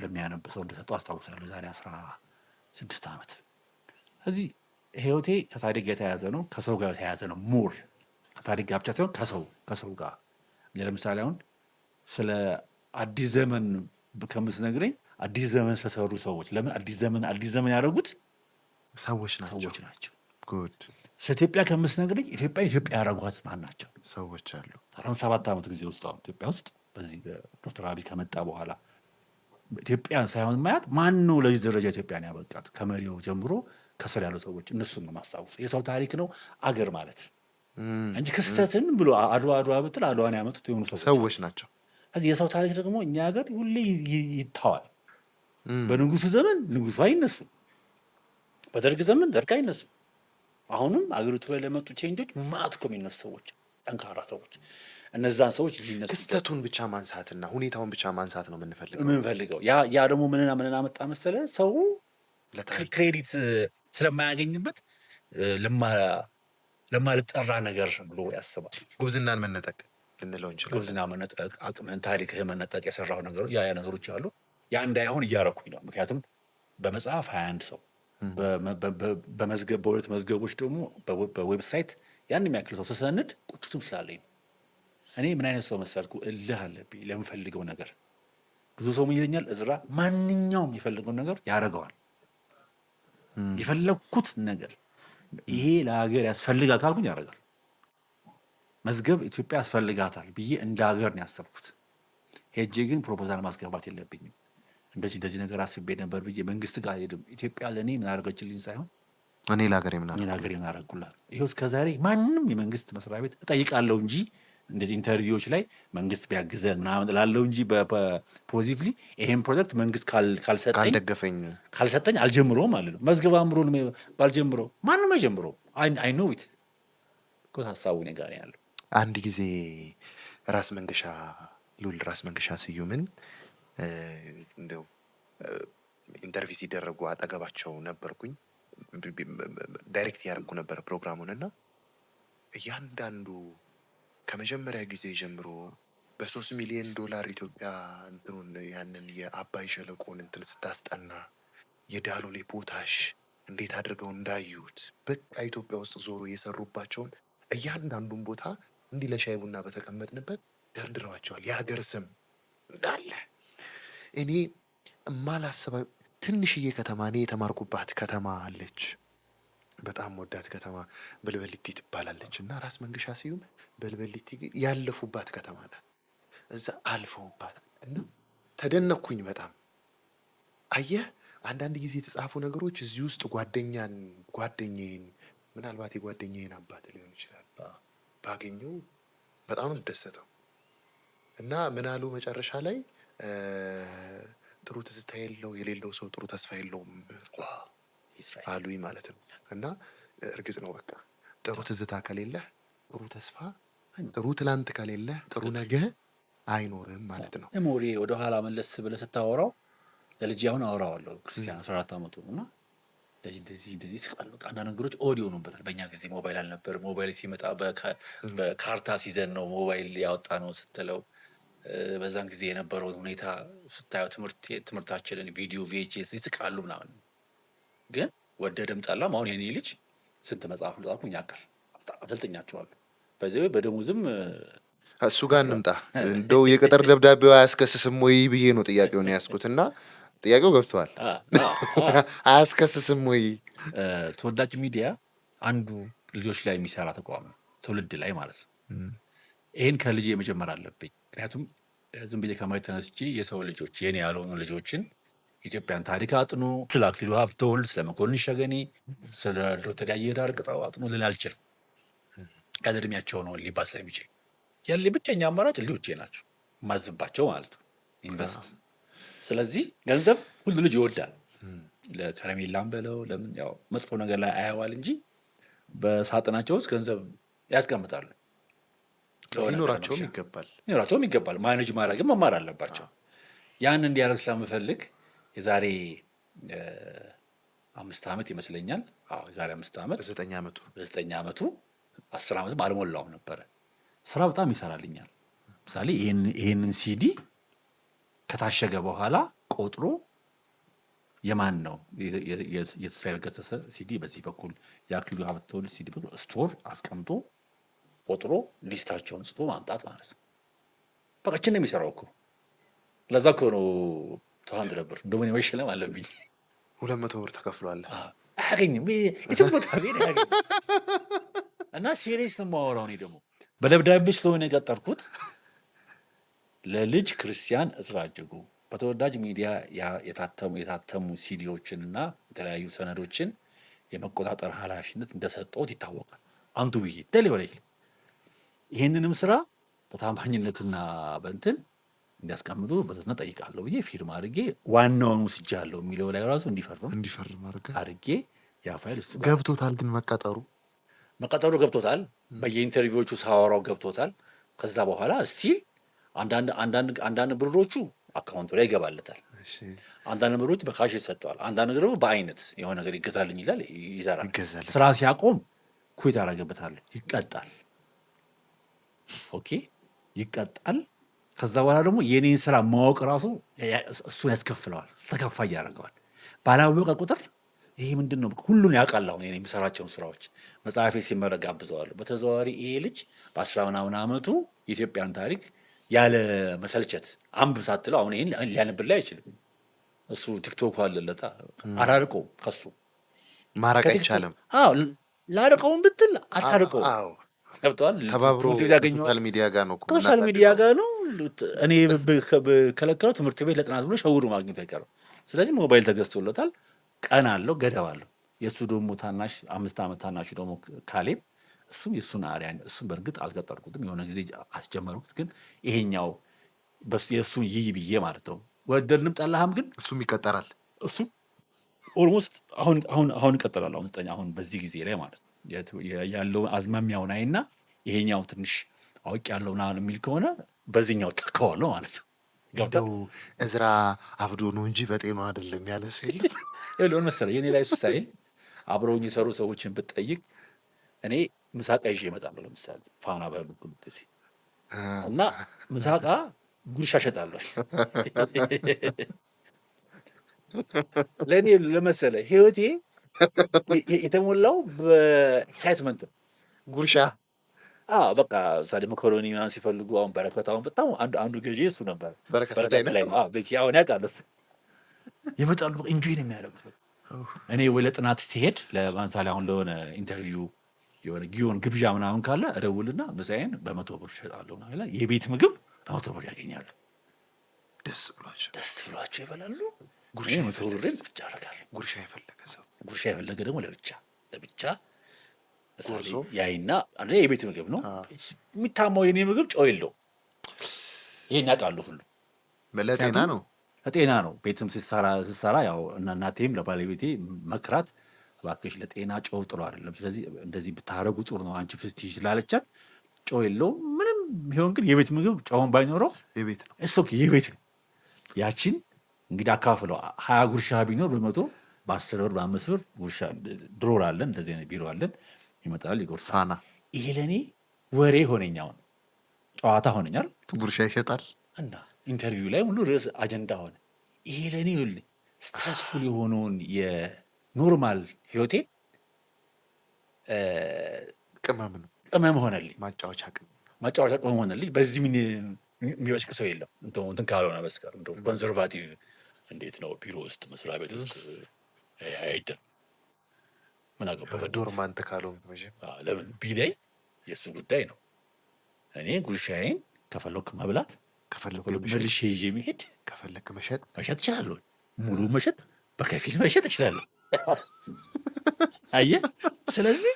ለሚያነብሰው እንደሰጠው አስታውሳለሁ። ዛሬ 16 ዓመት። እዚህ ህይወቴ ከታሪክ ጋር የተያያዘ ነው፣ ከሰው ጋር የተያያዘ ነው። ሞር ከታሪክ ጋር ብቻ ሳይሆን ከሰው ጋር። ለምሳሌ አሁን ስለ አዲስ ዘመን ከምትነግረኝ አዲስ ዘመን ስለሰሩ ሰዎች ለምን አዲስ ዘመን ያደረጉት ሰዎች ናቸው። ጉድ ስለ ኢትዮጵያ ከምትነግረኝ ኢትዮጵያ ያደረጓት ማን ናቸው? ሰዎች አሉ። 7 ዓመት ጊዜ ውስጥ ኢትዮጵያ ውስጥ በዚህ ዶክተር አብይ ከመጣ በኋላ ኢትዮጵያን ሳይሆን ማያት ማን ነው ለዚህ ደረጃ ኢትዮጵያን ያበቃት? ከመሪው ጀምሮ ከስር ያሉ ሰዎች እነሱን ነው ማስታወስ። የሰው ታሪክ ነው አገር ማለት እንጂ ክስተትን ብሎ አድዋ ብትል አድዋን ያመጡት የሆኑ ሰዎች ናቸው። እዚህ የሰው ታሪክ ደግሞ እኛ ሀገር ሁሌ ይታዋል። በንጉሱ ዘመን ንጉሱ አይነሱ፣ በደርግ ዘመን ደርግ አይነሱ። አሁንም አገሪቱ ላይ ለመጡ ቼንጆች ማት እኮ የሚነሱ ሰዎች፣ ጠንካራ ሰዎች፣ እነዛን ሰዎች ሊነሱ ክስተቱን ብቻ ማንሳትና ሁኔታውን ብቻ ማንሳት ነው የምንፈልገው። ያ ደግሞ ምንን አመጣ መሰለ ሰው ክሬዲት ስለማያገኝበት ለማልጠራ ነገር ብሎ ያስባል። ጉብዝናን መነጠቅ ልንለው እንችላለን። ጉብዝና መነጠቅ፣ አቅምህን ታሪክህ መነጠቅ፣ የሰራው ነገሮች ያ ነገሮች አሉ። ያ እንዳይሆን እያረኩኝ ነው። ምክንያቱም በመጽሐፍ 21 ሰው በሁለት መዝገቦች ደግሞ በዌብሳይት ያን የሚያክል ሰው ስሰንድ ቁጭቱም ስላለኝ ነው። እኔ ምን አይነት ሰው መሰልኩ? እልህ አለብኝ ለምፈልገው ነገር። ብዙ ሰው ምን ይለኛል? እዝራ ማንኛውም የፈለገውን ነገር ያደርገዋል። የፈለግኩት ነገር ይሄ ለሀገር ያስፈልጋል ካልኩኝ ያደርጋል። መዝገብ ኢትዮጵያ ያስፈልጋታል ብዬ እንደ ሀገር ነው ያሰብኩት። ሄጄ ግን ፕሮፖዛል ማስገባት የለብኝም እንደዚህ ነገር አስቤ ነበር ብዬ መንግስት ጋር ሄድም ኢትዮጵያ ለእኔ ምን አደረገችልኝ ሳይሆን እኔ ለሀገሬ ምን አደረጉላት። ይኸው እስከዛሬ ማንም የመንግስት መስሪያ ቤት እጠይቃለሁ እንጂ እንደዚህ ኢንተርቪዎች ላይ መንግስት ቢያግዘን ምናምን እላለሁ እንጂ በፖዚቲቭሊ ይሄን ፕሮጀክት መንግስት ካልሰጠኝ አልጀምረውም ማለት ነው። መዝገብ አምሮ ባልጀምረው ማንም አይጀምረው። አይ ኖ ዊት እኮ ሀሳቡ እኔ ጋር ያለው። አንድ ጊዜ ራስ መንገሻ ስዩምን እንደው ኢንተርቪው ሲደረጉ አጠገባቸው ነበርኩኝ። ዳይሬክት ያደርጉ ነበር ፕሮግራሙን እና እያንዳንዱ ከመጀመሪያ ጊዜ ጀምሮ $3 ሚሊዮን ኢትዮጵያ እንትኑን ያንን የአባይ ሸለቆን እንትን ስታስጠና የዳሎሌ ፖታሽ እንዴት አድርገው እንዳዩት በቃ ኢትዮጵያ ውስጥ ዞሮ የሰሩባቸውን እያንዳንዱን ቦታ እንዲህ ለሻይ ቡና በተቀመጥንበት ደርድረዋቸዋል። የሀገር ስም እንዳለ እኔ ማላስበው ትንሽዬ ከተማ እኔ የተማርኩባት ከተማ አለች። በጣም ወዳት ከተማ በልበሊቲ ትባላለች እና ራስ መንገሻ ስዩም በልበሊቲ ያለፉባት ከተማ ናት። እዛ አልፈውባት እና ተደነኩኝ በጣም። አየህ አንዳንድ ጊዜ የተጻፉ ነገሮች እዚህ ውስጥ ጓደኛዬን ምናልባት የጓደኛዬን አባት ሊሆን ይችላል ባገኘው በጣም ደሰተው እና ምን አሉ መጨረሻ ላይ ጥሩ ትዝታ የሌለው ሰው ጥሩ ተስፋ የለውም አሉኝ ማለት ነው። እና እርግጥ ነው በቃ ጥሩ ትዝታ ከሌለህ ጥሩ ተስፋ፣ ጥሩ ትላንት ከሌለህ ጥሩ ነገ አይኖርም ማለት ነው። ሜሞሪ ወደኋላ መለስ ብለህ ስታወራው ለልጅ አሁን አወራዋለሁ ክርስቲያን 14 ዓመቱ እና እንደዚህ ስቃል በቃ አንዳንድ ነገሮች ኦዲዮ ሆኑበታል። በእኛ ጊዜ ሞባይል አልነበር። ሞባይል ሲመጣ በካርታ ሲዘን ነው ሞባይል ያወጣ ነው ስትለው በዛን ጊዜ የነበረውን ሁኔታ ስታየው ትምህርታችንን ቪዲዮ VHS ይስቃሉ ምናምን። ግን ወደደም ጠላም አሁን የኔ ልጅ ስንት መጽሐፍ ጻፉኝ ያውቃል። አሰልጥኛቸዋለሁ። በዚህ በደሞዝም እሱ ጋር እንምጣ። እንደው የቅጥር ደብዳቤው አያስከስስም ወይ ብዬ ነው ጥያቄውን ያስኩትና ጥያቄው ገብቷል። አያስከስስም ወይ? ተወዳጅ ሚዲያ አንዱ ልጆች ላይ የሚሰራ ተቋም ነው፣ ትውልድ ላይ ማለት ነው። ይህን ከልጅ የመጀመር አለብኝ። ምክንያቱም ዝም ብዬ ከማየት ተነስቼ የሰው ልጆች የኔ ያልሆኑ ልጆችን ኢትዮጵያን ታሪክ አጥኑ፣ ስለ አክሊሉ ሀብተወልድ፣ ስለ መኮንን ሸገኔ፣ ስለ ዶክተር ያየዳር ቅጣው አጥኑ ልል አልችልም። ያለ እድሜያቸው ነው ሊባል ስለሚችል ያለ ብቸኛ አማራጭ ልጆቼ ናቸው ማዝባቸው ማለት ነው። ኢንቨስት ስለዚህ ገንዘብ ሁሉ ልጅ ይወዳል። ለከረሜላም በለው ለምን ያው መጥፎ ነገር ላይ አያዋል እንጂ በሳጥናቸው ውስጥ ገንዘብ ያስቀምጣሉ። ሊኖራቸውም ይገባል። ማኔጅ ማድረግም መማር አለባቸው። ያን እንዲያደርግ ስለምፈልግ የዛሬ 5 ዓመት ይመስለኛል። የዛሬ 5 ዓመት 9 ዓመቱ 10 ዓመትም አልሞላውም ነበረ። ስራ በጣም ይሰራልኛል። ምሳሌ ይሄንን ሲዲ ከታሸገ በኋላ ቆጥሮ የማን ነው የተስፋዬ ገሰሰ ሲዲ በዚህ በኩል የአክሊሉ ሀብተወልድ ሲዲ ብሎ ስቶር አስቀምጦ ቆጥሮ ሊስታቸውን ጽፎ ማምጣት ማለት ነው። በቃ እችን ነው የሚሰራው እኮ ለዛ እኮ ነው 200 ብር ደግሞ እኔ መሸለም አለብኝ። 200 ብር ተከፍሏል። አያገኝም የትም ቦታ ቤት አያገኝም። እና ሲሪየስ ነው የማወራው። እኔ ደግሞ በደብዳቤ ስለሆነ የቀጠርኩት ለልጅ ክርስቲያን እዝራ እጅጉ በተወዳጅ ሚዲያ የታተሙ ሲዲዎችን እና የተለያዩ ሰነዶችን የመቆጣጠር ኃላፊነት እንደሰጠሁት ይታወቃል። አንቱ ብዬ ደሊቨሪ ይህንንም ስራ በታማኝነትና በእንትን እንዲያስቀምጡ በትህትና ጠይቃለሁ ብዬ ፊርማ አድርጌ ዋናውን ወስጃለሁ የሚለው ላይ ራሱ እንዲፈርም አድርጌ ያ ፋይል እሱ ገብቶታል። ግን መቀጠሩ ገብቶታል። በየኢንተርቪዎቹ ሳወራው ገብቶታል። ከዛ በኋላ ስቲል አንዳንድ ብሮቹ አካውንቱ ላይ ይገባለታል። አንዳንድ ብሮች በካሽ ይሰጠዋል። አንዳንድ ደግሞ በአይነት የሆነ ነገር ይገዛልኝ ይላል፣ ይዘራል። ስራ ሲያቆም ኩት ያደርግበታል፣ ይቀጣል። ኦኬ ይቀጣል። ከዛ በኋላ ደግሞ የኔን ስራ ማወቅ ራሱ እሱን ያስከፍለዋል፣ ተከፋይ ያደርገዋል። ባላወቀ ቁጥር ይሄ ምንድን ነው ሁሉን ያውቃል። አሁን የሚሰራቸውን ስራዎች መጽሐፌ ሲመረቅ ጋብዘዋለሁ። በተዘዋዋሪ ይሄ ልጅ በ10 ምናምን ዓመቱ የኢትዮጵያን ታሪክ ያለ መሰልቸት አንብብ ሳትለው አሁን ይሄን ሊያነብልህ አይችልም። እሱ ቲክቶክ አለለታ አላርቀው ከሱ ማራቅ አይቻልም። ላርቀውን ብትል አታርቀው። ገብቷል። ተባብሮ ሶሻል ሚዲያ ጋር ነው ሶሻል ሚዲያ ጋር ነው። እኔ ከለከለው ትምህርት ቤት ለጥናት ብሎ ሸውዶ ማግኘት አይቀርም። ስለዚህ ሞባይል ተገዝቶለታል። ቀን አለው፣ ገደብ አለው። የእሱ ደግሞ ታናሽ 5 ዓመት ታናሹ ደግሞ ካሌብ እሱም የእሱን አሪያ እሱም በእርግጥ አልቀጠርኩትም፣ የሆነ ጊዜ አስጀመርኩት። ግን ይሄኛው የእሱን ይይ ብዬ ማለት ነው። ወደድንም ጠላህም ግን እሱም ይቀጠራል። እሱ ኦልሞስት አሁን ይቀጠራል። አሁን በዚህ ጊዜ ላይ ማለት ነው ያለውን አዝማሚያውን አይና ይሄኛው ትንሽ አውቅ ያለው ምናምን የሚል ከሆነ በዚህኛው ታከዋለሁ ማለት ነው። ገብተው እዝራ አብዶ ነው እንጂ በጤና አይደለም ያለ ሰው የለም። ይኸውልህ መሰለህ የኔ ላይ ስታይል አብረውኝ የሰሩ ሰዎችን ብትጠይቅ እኔ ምሳቃ ይዤ እመጣለሁ። ለምሳሌ ፋና በምግብ ጊዜ እና ምሳቃ ጉርሻ እሸጣለሁ። ለእኔ ለመሰለህ ህይወቴ የተሞላው በኤክሳይትመንት ጉርሻ በቃ ምሳሌ መኮሮኒ ምናምን ሲፈልጉ አሁን በረከት አሁን በጣም አንዱ ገዢ እሱ ነበር። በረከት ላይ አሁን ያውቃለሁ ይመጣሉ። ኢንጆይ ነው የሚያደርጉት። እኔ ወይ ለጥናት ሲሄድ ለምሳሌ አሁን ለሆነ ኢንተርቪው የሆነ ጊዮን ግብዣ ምናምን ካለ እደውልና ምሳዬን በ100 ብር እሸጣለሁ ማለት የቤት ምግብ በ100 ብር ያገኛሉ። ደስ ብሏቸው ይበላሉ። ጉርሻ 100 ብር ብቻ ያደርጋል። ጉርሻ የፈለገ ደግሞ ለብቻ ጎርሶ ያይና አንዴ የቤት ምግብ ነው የሚታማው። የኔ ምግብ ጨው የለው። ይሄን ያውቃሉ ሁሉ። ለጤና ነው። ቤትም ስትሰራ ያው እናቴም ለባለቤቴ መክራት እባክሽ ለጤና ጨው ጥሩ አይደለም፣ ስለዚህ እንደዚህ ብታረጉ ጥሩ ነው አንቺ ስትይ ስላለቻት ጨው የለውም ምንም ቢሆን ግን የቤት ምግብ ጨውን ባይኖረው የቤት ነው። እሱ የቤት ነው። ያቺን እንግዲህ አካፍለው 20 ጉርሻ ቢኖር በ100 በ10 ብር በ5 ብር ጉርሻ ድሮ አለን፣ እንደዚህ አይነት ቢሮ አለን። ይመጣል ይጎርሳል። ይሄ ለእኔ ወሬ ሆነኛው ጨዋታ ሆነኛል። ጉርሻ ይሸጣል እና ኢንተርቪው ላይ ሁሉ ርዕስ አጀንዳ ሆነ። ይሄ ለእኔ ስትረስፉል የሆነውን የኖርማል ህይወቴ ቅመም ሆነልኝ፣ ማጫወቻ ቅመም ሆነልኝ። በዚህ ምን የሚበጭቅ ሰው የለም እንትን ካልሆነ በስቀር ኮንሰርቫቲቭ እንዴት ነው ቢሮ ውስጥ መስሪያ ቤት ውስጥ አይደለም። ምን አገባህ ዶርማንት ካልሆንክ ለምን ቢለኝ የእሱ ጉዳይ ነው። እኔ ጉርሻዬን ከፈለኩ መብላት፣ ከፈለኩ መልሼ ይዤ መሄድ፣ ከፈለክ መሸጥ እችላለሁ። ሙሉ መሸጥ፣ በከፊል መሸጥ እችላለሁ። አየህ፣ ስለዚህ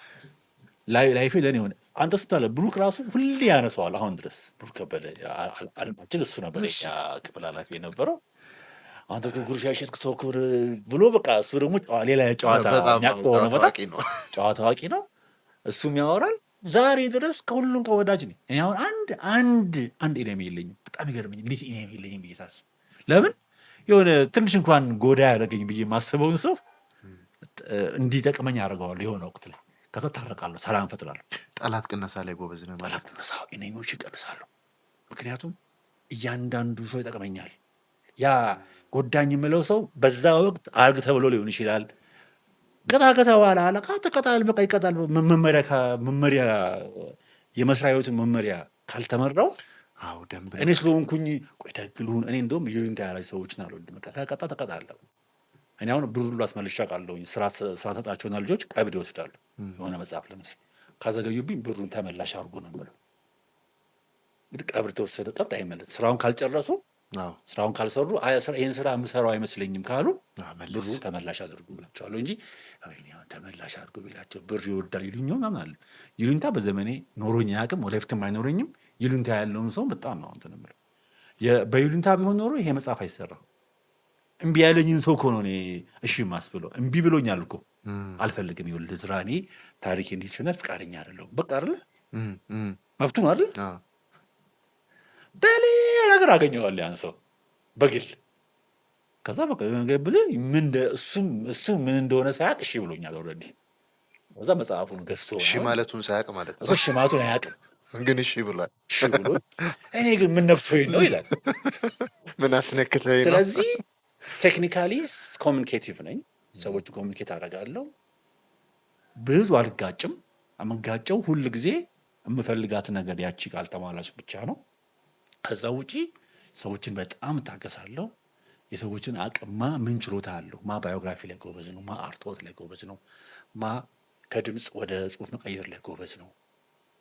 ላይፌ ለእኔ ሆነ። አንተ ስታለ ብሩክ ራሱ ሁሌ ያነሰዋል አሁን ድረስ። ብሩክ ከበደ አለማችን እሱ ነበር ክፍል ኃላፊ የነበረው። አንተ ጉርሻ የሸጥክ ሰው ክብር ብሎ በቃ እሱ ደግሞ ሌላ ጨዋታ የሚያቅሰው ነው። በጣም ጨዋታ አዋቂ ነው። እሱም ያወራል። ዛሬ ድረስ ከሁሉም ከወዳጅ ነኝ። እኔ አሁን አንድ ኢኔሚ የለኝም። በጣም ይገርመኝ እንዴት ኢኔሚ የለኝም ብዬ ሳስብ፣ ለምን የሆነ ትንሽ እንኳን ጎዳ ያደረገኝ ብዬ የማስበውን ሰው እንዲጠቅመኝ ያደርገዋለሁ የሆነ ወቅት ላይ። ከዛ ታረቃለሁ፣ ሰላም ፈጥራለሁ። ጠላት ቅነሳ ላይ ጎበዝ ነው። ጠላት ቅነሳ ኢኔሚዎች ይቀንሳሉ። ምክንያቱም እያንዳንዱ ሰው ይጠቅመኛል። ያ ጎዳኝ የምለው ሰው በዛ ወቅት አርግ ተብሎ ሊሆን ይችላል። ቀጣ ከተባለ አለቃ ተቀጣል፣ በቃ ይቀጣል። መመሪያ የመስሪያ ቤቱን መመሪያ ካልተመራው አዎ ደንብ እኔ ስለሆንኩኝ ቆይ ደግሉን እኔ እንደውም ይሉኝታ ያላቸው ሰዎችን አልወድም። ከቀጣ ተቀጣለሁ። እኔ አሁን ብሩ ሁሉ አስመልሼ አውቃለሁኝ። ስራ ሰጣቸውና ልጆች ቀብድ ይወስዳሉ። የሆነ መጽሐፍ ለምሳሌ ካዘገዩብኝ ብሩን ተመላሽ አድርጎ ነው የምለው። እንግዲህ ቀብድ ተወሰደ ቀብድ አይመለስ። ስራውን ካልጨረሱ ስራውን ካልሰሩ ይህን ስራ የምሰራው አይመስለኝም ካሉ ብሩ ተመላሽ አድርጉ ብላቸዋለሁ እንጂ ተመላሽ አድርጉ ቢላቸው ብር ይወዳል ይሉኝ ምናምን አለ። ይሉኝታ በዘመኔ ኖሮኝ አያውቅም፣ ወደፊትም አይኖረኝም። ይሉኝታ ያለውን ሰው በጣም ነው እንትን የምለው። በይሉኝታ ቢሆን ኖሮ ይሄ መጽሐፍ አይሰራም። እምቢ ያለኝን ሰው እኮ ነው እኔ እሺ የማስብለው። እምቢ ብሎኛል እኮ አልፈልግም፣ ይኸውልህ ዝራ እኔ ታሪክ እንዲሸነፍ ፍቃደኛ አይደለሁም። በቃ አይደለ መብቱ ነው አይደል? በሌላ ነገር አገኘዋለሁ ያን ሰው በግል። ከዛ በቃ ብልህ እሱ ምን እንደሆነ ሳያውቅ እሺ ብሎኛል ኦልሬዲ። ከዛ መጽሐፉን ገዝቶ እሺ ማለቱን ሳያውቅ ማለት ነው። እሺ ማለቱን አያውቅም ግን እሺ ብሏል። እሺ ብሎ እኔ ግን ምን ነብቶኝ ነው ይላል። ምን አስነክተኝ ነው? ስለዚህ ቴክኒካሊ ኮሚኒኬቲቭ ነኝ። ሰዎች ኮሚኒኬት አደርጋለሁ። ብዙ አልጋጭም። የምጋጨው ሁል ጊዜ የምፈልጋት ነገር ያቺ ካልተሟላች ብቻ ነው። ከዛ ውጪ ሰዎችን በጣም እታገሳለሁ። የሰዎችን አቅም ምን ችሎታ አለው፣ ባዮግራፊ ላይ ጎበዝ ነው፣ አርትዖት ላይ ጎበዝ ነው፣ ከድምፅ ወደ ጽሁፍ መቀየር ላይ ጎበዝ ነው።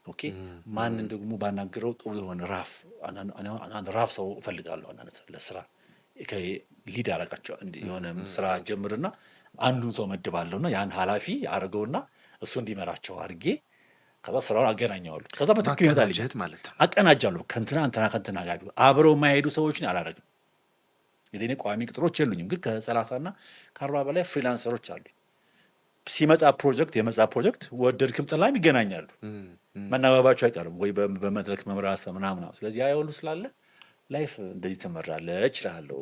ኦኬ ማንን ደግሞ ባናገረው ጥሩ የሆነ ራፍ ሰው እፈልጋለሁ። ለስራ ሊድ አረጋቸው የሆነ ስራ ጀምርና አንዱን ሰው መድባለሁና ያን ኃላፊ አድርገውና እሱ እንዲመራቸው አድርጌ ከዛ ስራውን አገናኘዋለሁ። ከዛ በትክክል ይመጣል ማለት ነው። አቀናጃለሁ። ከንትና ጋር አብረው የማይሄዱ ሰዎችን አላረግም። እንግዲህ እኔ ቋሚ ቅጥሮች የሉኝም፣ ግን ከ30 እና ከ40 በላይ ፍሪላንሰሮች አሉ። ሲመጣ ፕሮጀክት የመጽሐፍ ፕሮጀክት ወደድክም ጠላም ይገናኛሉ። መናበባቸው አይቀርም ወይ በመድረክ መምራት ምናምን። ስለዚህ ያ ሁሉ ስላለ ላይፍ እንደዚህ ትመራለች እችላለሁ።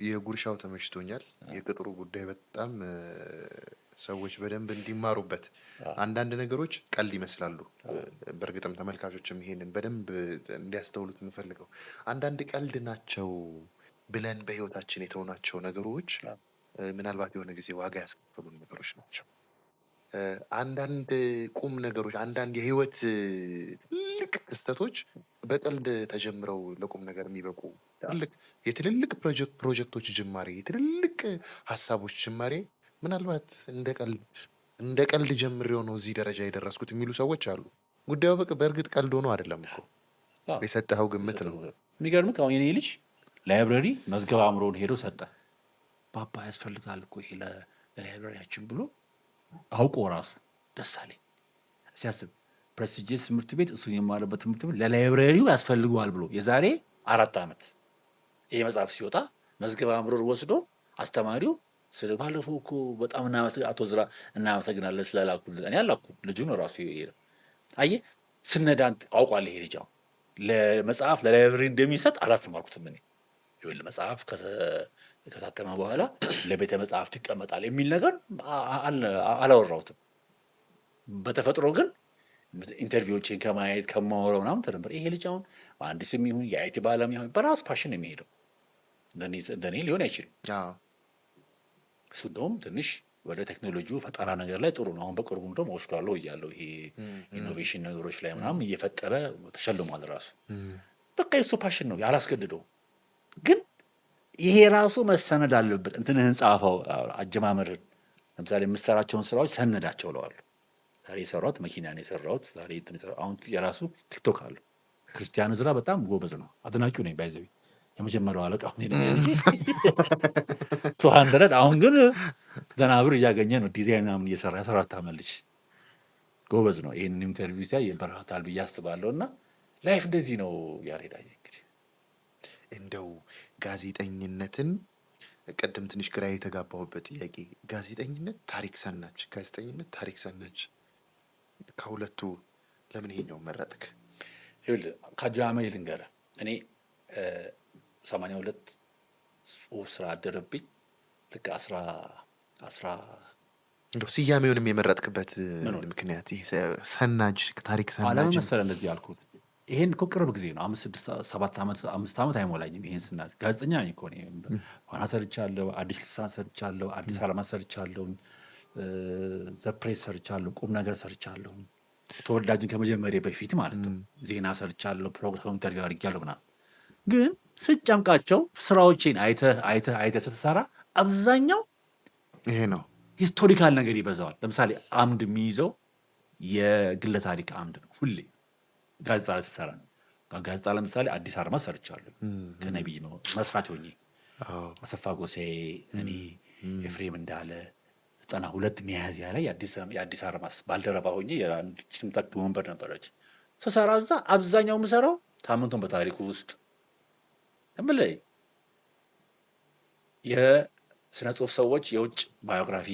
የጉርሻው ተመችቶኛል። የቅጥሩ ጉዳይ በጣም ሰዎች በደንብ እንዲማሩበት። አንዳንድ ነገሮች ቀልድ ይመስላሉ። በእርግጥም ተመልካቾችም ይሄንን በደንብ እንዲያስተውሉት የምፈልገው አንዳንድ ቀልድ ናቸው ብለን በህይወታችን የተውናቸው ነገሮች ምናልባት የሆነ ጊዜ ዋጋ ያስከፈሉን ነገሮች ናቸው። አንዳንድ ቁም ነገሮች፣ አንዳንድ የህይወት ትልቅ ክስተቶች በቀልድ ተጀምረው ለቁም ነገር የሚበቁ የትልልቅ ፕሮጀክቶች ጅማሬ፣ የትልልቅ ሀሳቦች ጅማሬ ምናልባት እንደ ቀልድ ጀምሬው ነው እዚህ ደረጃ የደረስኩት የሚሉ ሰዎች አሉ። ጉዳዩ በእርግጥ ቀልድ ሆኖ አይደለም እኮ የሰጠኸው ግምት ነው። የሚገርምህ አሁን የኔ ልጅ ላይብረሪ መዝገብ አእምሮውን ሄዶ ሰጠ። ባባ ያስፈልጋል እኮ ይሄ ለላይብረሪያችን ብሎ አውቆ ራሱ ደስ አለኝ ሲያስብ። ፕሬስቲጂየስ ትምህርት ቤት እሱን የማለበት ትምህርት ቤት ለላይብረሪው ያስፈልገዋል ብሎ የዛሬ 4 ዓመት ይሄ መጽሐፍ ሲወጣ መዝገብ አእምሮን ወስዶ አስተማሪው ባለፈው እኮ በጣም አቶ ዝራ እናመሰግናለን ስለላኩልን። እኔ አላኩም፣ ልጁ ነው ራሱ ይሄ። አየህ ስነዳን አውቋል ይሄ ልጅ አሁን ለመጽሐፍ ለላይብረሪ እንደሚሰጥ አላስተማርኩትም። እኔ ይኸውልህ መጽሐፍ ከታተመ በኋላ ለቤተ መጽሐፍት ይቀመጣል የሚል ነገር አላወራሁትም። በተፈጥሮ ግን ኢንተርቪዎችን ከማየት ከማወራው ምናምን ተነበር። ይሄ ልጅ አሁን መሀንዲስም ይሁን የአይቲ ባለሙያ ይሁን በራሱ ፓሽን የሚሄደው እንደኔ ሊሆን አይችልም። እሱ እንደውም ትንሽ ወደ ቴክኖሎጂው ፈጠራ ነገር ላይ ጥሩ ነው። አሁን በቅርቡ እንደውም ወስዷለሁ እያለሁ ይሄ ኢኖቬሽን ነገሮች ላይ ምናምን እየፈጠረ ተሸልሟል ራሱ። በቃ የሱ ፓሽን ነው ያላስገድደው። ግን ይሄ ራሱ መሰነድ አለበት። እንትንህን ጻፈው፣ አጀማመርህን ለምሳሌ የምትሰራቸውን ስራዎች ሰነዳቸው እለዋለሁ። ዛሬ የሰራሁት መኪና ነው የሰራሁት ዛሬ አሁን የራሱ ቲክቶክ አለው። ክርስቲያን ዝራ በጣም ጎበዝ ነው፣ አድናቂው ነኝ። ባይዘዊ የመጀመሪያው አለቃ ቱሃንድረድ አሁን ግን ዘና ብር እያገኘ ነው። ዲዛይን ምናምን እየሰራ 14 ዓመት ልጅ ጎበዝ ነው። ይህንን ኢንተርቪው ሲያይ ይበረታታል ብዬ አስባለሁ። እና ላይፍ እንደዚህ ነው ያሬዳዬ። እንግዲህ እንደው ጋዜጠኝነትን ቀደም ትንሽ ግራ የተጋባሁበት ጥያቄ፣ ጋዜጠኝነት ታሪክ ሰናች፣ ጋዜጠኝነት ታሪክ ሰናች፣ ከሁለቱ ለምን ይሄኛው መረጥክ? ይኸውልህ ከአጀማመሬ ልንገርህ። እኔ 82 ጽሁፍ ስራ አደረብኝ። ልክ 10 እንደው ስያሜውንም የመረጥክበት ምክንያት ይሄ ሰናጅ ታሪክ ሰናጅ አለምን መሰለህ እንደዚህ ያልኩት። ይሄን እኮ ቅርብ ጊዜ ነው፣ 5 ዓመት አይሞላኝም። ይሄን ስናል ጋዜጠኛ ነኝ እኮ እኔ። ዋና ሰርቻለሁ፣ አዲስ ልሳን ሰርቻለሁ፣ አዲስ አለማት ሰርቻለሁ፣ ዘፕሬስ ሰርቻለሁ፣ ቁም ነገር ሰርቻለሁ። ተወዳጅን ከመጀመሪያ በፊት ማለት ነው። ዜና ሰርቻለሁ፣ ፕሮግራም ኢንተርቪው አድርጌያለሁ ምናምን። ግን ስጨምቃቸው ስራዎቼን አይተህ ስትሰራ አብዛኛው ይሄ ነው ሂስቶሪካል ነገር ይበዛዋል። ለምሳሌ አምድ የሚይዘው የግለ ታሪክ አምድ ነው። ሁሌ ጋዜጣ ላይ ስትሰራ ነው። ጋዜጣ ለምሳሌ አዲስ አድማስ ሰርቻለሁ ከነቢይ መስራች ሆኜ አሰፋ ጎሴ፣ እኔ ኤፍሬም እንዳለ 92 ሚያዝያ ላይ የአዲስ አድማስ ባልደረባ ሆኜ የአንድችም ጠቅ ወንበር ነበረች ስሰራ እዛ አብዛኛው የምሰራው ሳምንቱን በታሪኩ ውስጥ እምልህ የስነ ጽሁፍ ሰዎች የውጭ ባዮግራፊ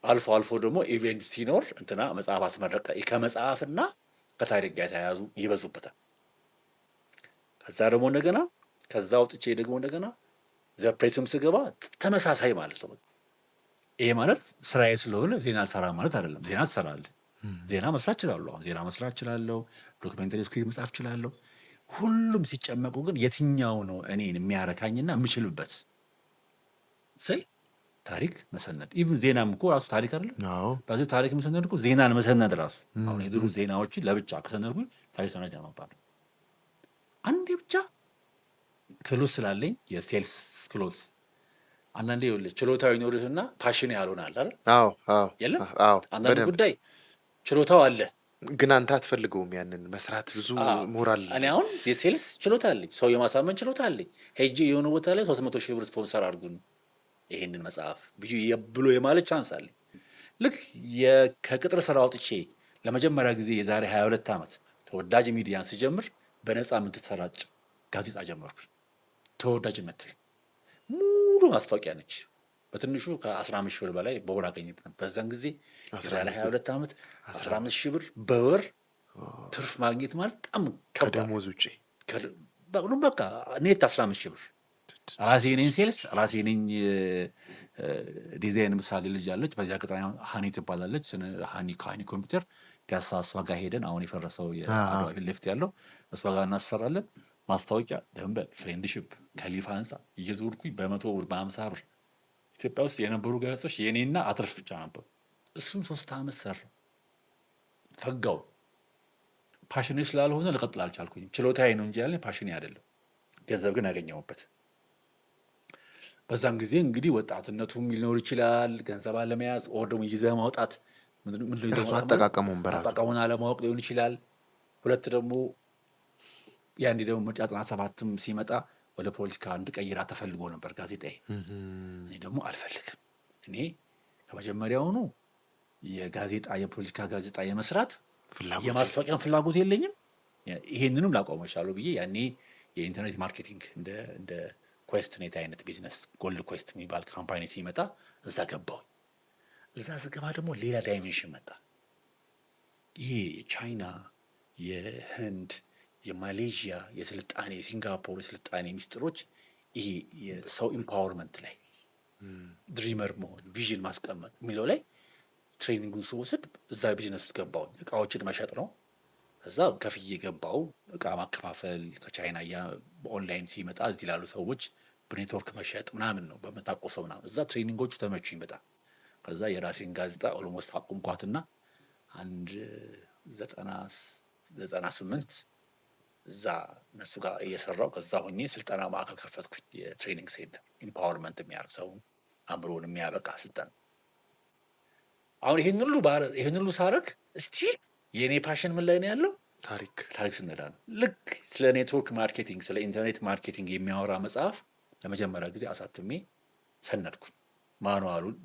አልፎ አልፎ ደግሞ ኢቬንት ሲኖር እንትና መጽሐፍ አስመረቀ ከመጽሐፍና ከታሪክ ጋር የተያያዙ ይበዙበታል። ከዛ ደግሞ እንደገና ከዛ ወጥቼ ደግሞ እንደገና ዘፕሬስም ስገባ ተመሳሳይ ማለት ነው። ይሄ ማለት ስራዬ ስለሆነ ዜና አልሰራ ማለት አይደለም። ዜና ትሰራለህ። ዜና መስራት እችላለሁ። አሁን ዜና መስራት እችላለሁ። ዶክመንተሪ ስክሪፕት መጻፍ እችላለሁ። ሁሉም ሲጨመቁ ግን የትኛው ነው እኔን የሚያረካኝና የምችልበት ስል ታሪክ መሰነድ። ኢቭን ዜናም እኮ ራሱ ታሪክ አይደለም? በዚህ ታሪክ መሰነድ እኮ ዜናን መሰነድ ራሱ አሁን የድሮ ዜናዎችን ለብቻ ከሰነድኩኝ ታሪክ ሰነድ ነው የሚባለው። አንዴ ብቻ ክሎት ስላለኝ የሴልስ ክሎት አንዳንዴ ይኸውልህ ችሎታው ይኖርህና ፓሽን ያልሆናል አይደል? የለም አንዳንድ ጉዳይ ችሎታው አለ ግን አንተ አትፈልገውም ያንን መስራት። ብዙ ሞራል እኔ አሁን የሴልስ ችሎታ አለኝ፣ ሰው የማሳመን ችሎታ አለኝ። ሄጄ የሆነ ቦታ ላይ 300,000 ብር ስፖንሰር አድርጉን ይሄንን መጽሐፍ ብሎ የማለት ቻንስ አለኝ። ልክ ከቅጥር ስራ አውጥቼ ለመጀመሪያ ጊዜ የዛሬ 22 ዓመት ተወዳጅ ሚዲያን ስጀምር በነፃ የምትሰራጭ ጋዜጣ ጀመርኩኝ። ተወዳጅ የምትል ሙሉ ማስታወቂያ ነች። በትንሹ ከ15,000 ብር በላይ በወር አገኘት ነበር። በዛን ጊዜ የዛሬ 22 ዓመት 15,000 ብር በወር ትርፍ ማግኘት ማለት በጣም ከደሞዝ ውጭ በቃ ኔት 15,000 ብር። ራሴ ነኝ ሴልስ፣ ራሴ ነኝ ዲዛይን። ምሳሌ ልጅ አለች በዚህ አጋጣሚ ሀኒ ትባላለች። ሀኒ ኮምፒውተር ፒያሳ እሷ ጋር ሄደን አሁን የፈረሰው የአድዋ ፊት ለፊት ያለው እሷ ጋር እናሰራለን። ማስታወቂያ፣ ደንበል፣ ፍሬንድሽፕ፣ ከሊፋ ህንፃ እየዞርኩኝ በ100 ብር በ50 ብር ኢትዮጵያ ውስጥ የነበሩ ጋዜጦች የእኔና አትርፍ ብቻ ነበሩ። እሱም 3 ዓመት ሰራ ፈጋው። ፓሽኔ ስላልሆነ ልቀጥል አልቻልኩኝም። ችሎታዬ ነው እንጂ ያለኝ ፓሽኔ አይደለም። ገንዘብ ግን ያገኘሁበት። በዛን ጊዜ እንግዲህ ወጣትነቱም ሊኖር ይችላል፣ ገንዘብ አለመያዝ ኦር ደግሞ ይዘህ ማውጣት አጠቃቀሙን አለማወቅ ሊሆን ይችላል። ሁለት ደግሞ ያኔ ደግሞ ምርጫ 97ም ሲመጣ ወደ ፖለቲካ እንድቀይራ ተፈልጎ ነበር ጋዜጣዬ። እኔ ደግሞ አልፈልግም። እኔ ከመጀመሪያውኑ የፖለቲካ ጋዜጣ የመስራት የማስታወቂያን ፍላጎት የለኝም። ይሄንንም ላቆመው እችላለሁ ብዬ ያኔ የኢንተርኔት ማርኬቲንግ እንደ ኩዌስትኔት አይነት ቢዝነስ ጎልድ ኩዌስት የሚባል ካምፓኒ ሲመጣ እዛ ገባሁኝ። እዛ ስገባ ደግሞ ሌላ ዳይሜንሽን መጣ። ይሄ የቻይና፣ የህንድ፣ የማሌዥያ የስልጣኔ፣ የሲንጋፖር የስልጣኔ ሚስጥሮች፣ ይሄ የሰው ኢምፓወርመንት ላይ ድሪመር መሆን፣ ቪዥን ማስቀመጥ የሚለው ላይ ትሬኒንጉን ስወስድ እዛ ቢዝነስ ውስጥ ገባሁኝ። እቃዎችን መሸጥ ነው። እዛ ከፍዬ ገባው። እቃ ማከፋፈል ከቻይና በኦንላይን ሲመጣ እዚህ ላሉ ሰዎች በኔትወርክ መሸጥ ምናምን ነው በመታቆሰው ምናምን። እዛ ትሬኒንጎቹ ተመቹኝ በጣም። ከዛ የራሴን ጋዜጣ ኦልሞስት አቁምኳትና 98 እዛ እነሱ ጋር እየሰራው ከዛ ሆኜ ስልጠና ማዕከል ከፈትኩኝ። የትሬኒንግ ሴንተር ኢምፓወርመንት የሚያደርግ ሰውን አእምሮን የሚያበቃ ስልጠና። አሁን ይህን ሁሉ ሳረግ ስቲል የእኔ ፓሽን ምን ላይ ነው ያለው? ታሪክ ስነዳ ነው። ልክ ስለ ኔትወርክ ማርኬቲንግ፣ ስለ ኢንተርኔት ማርኬቲንግ የሚያወራ መጽሐፍ ለመጀመሪያ ጊዜ አሳትሜ ሰነድኩኝ።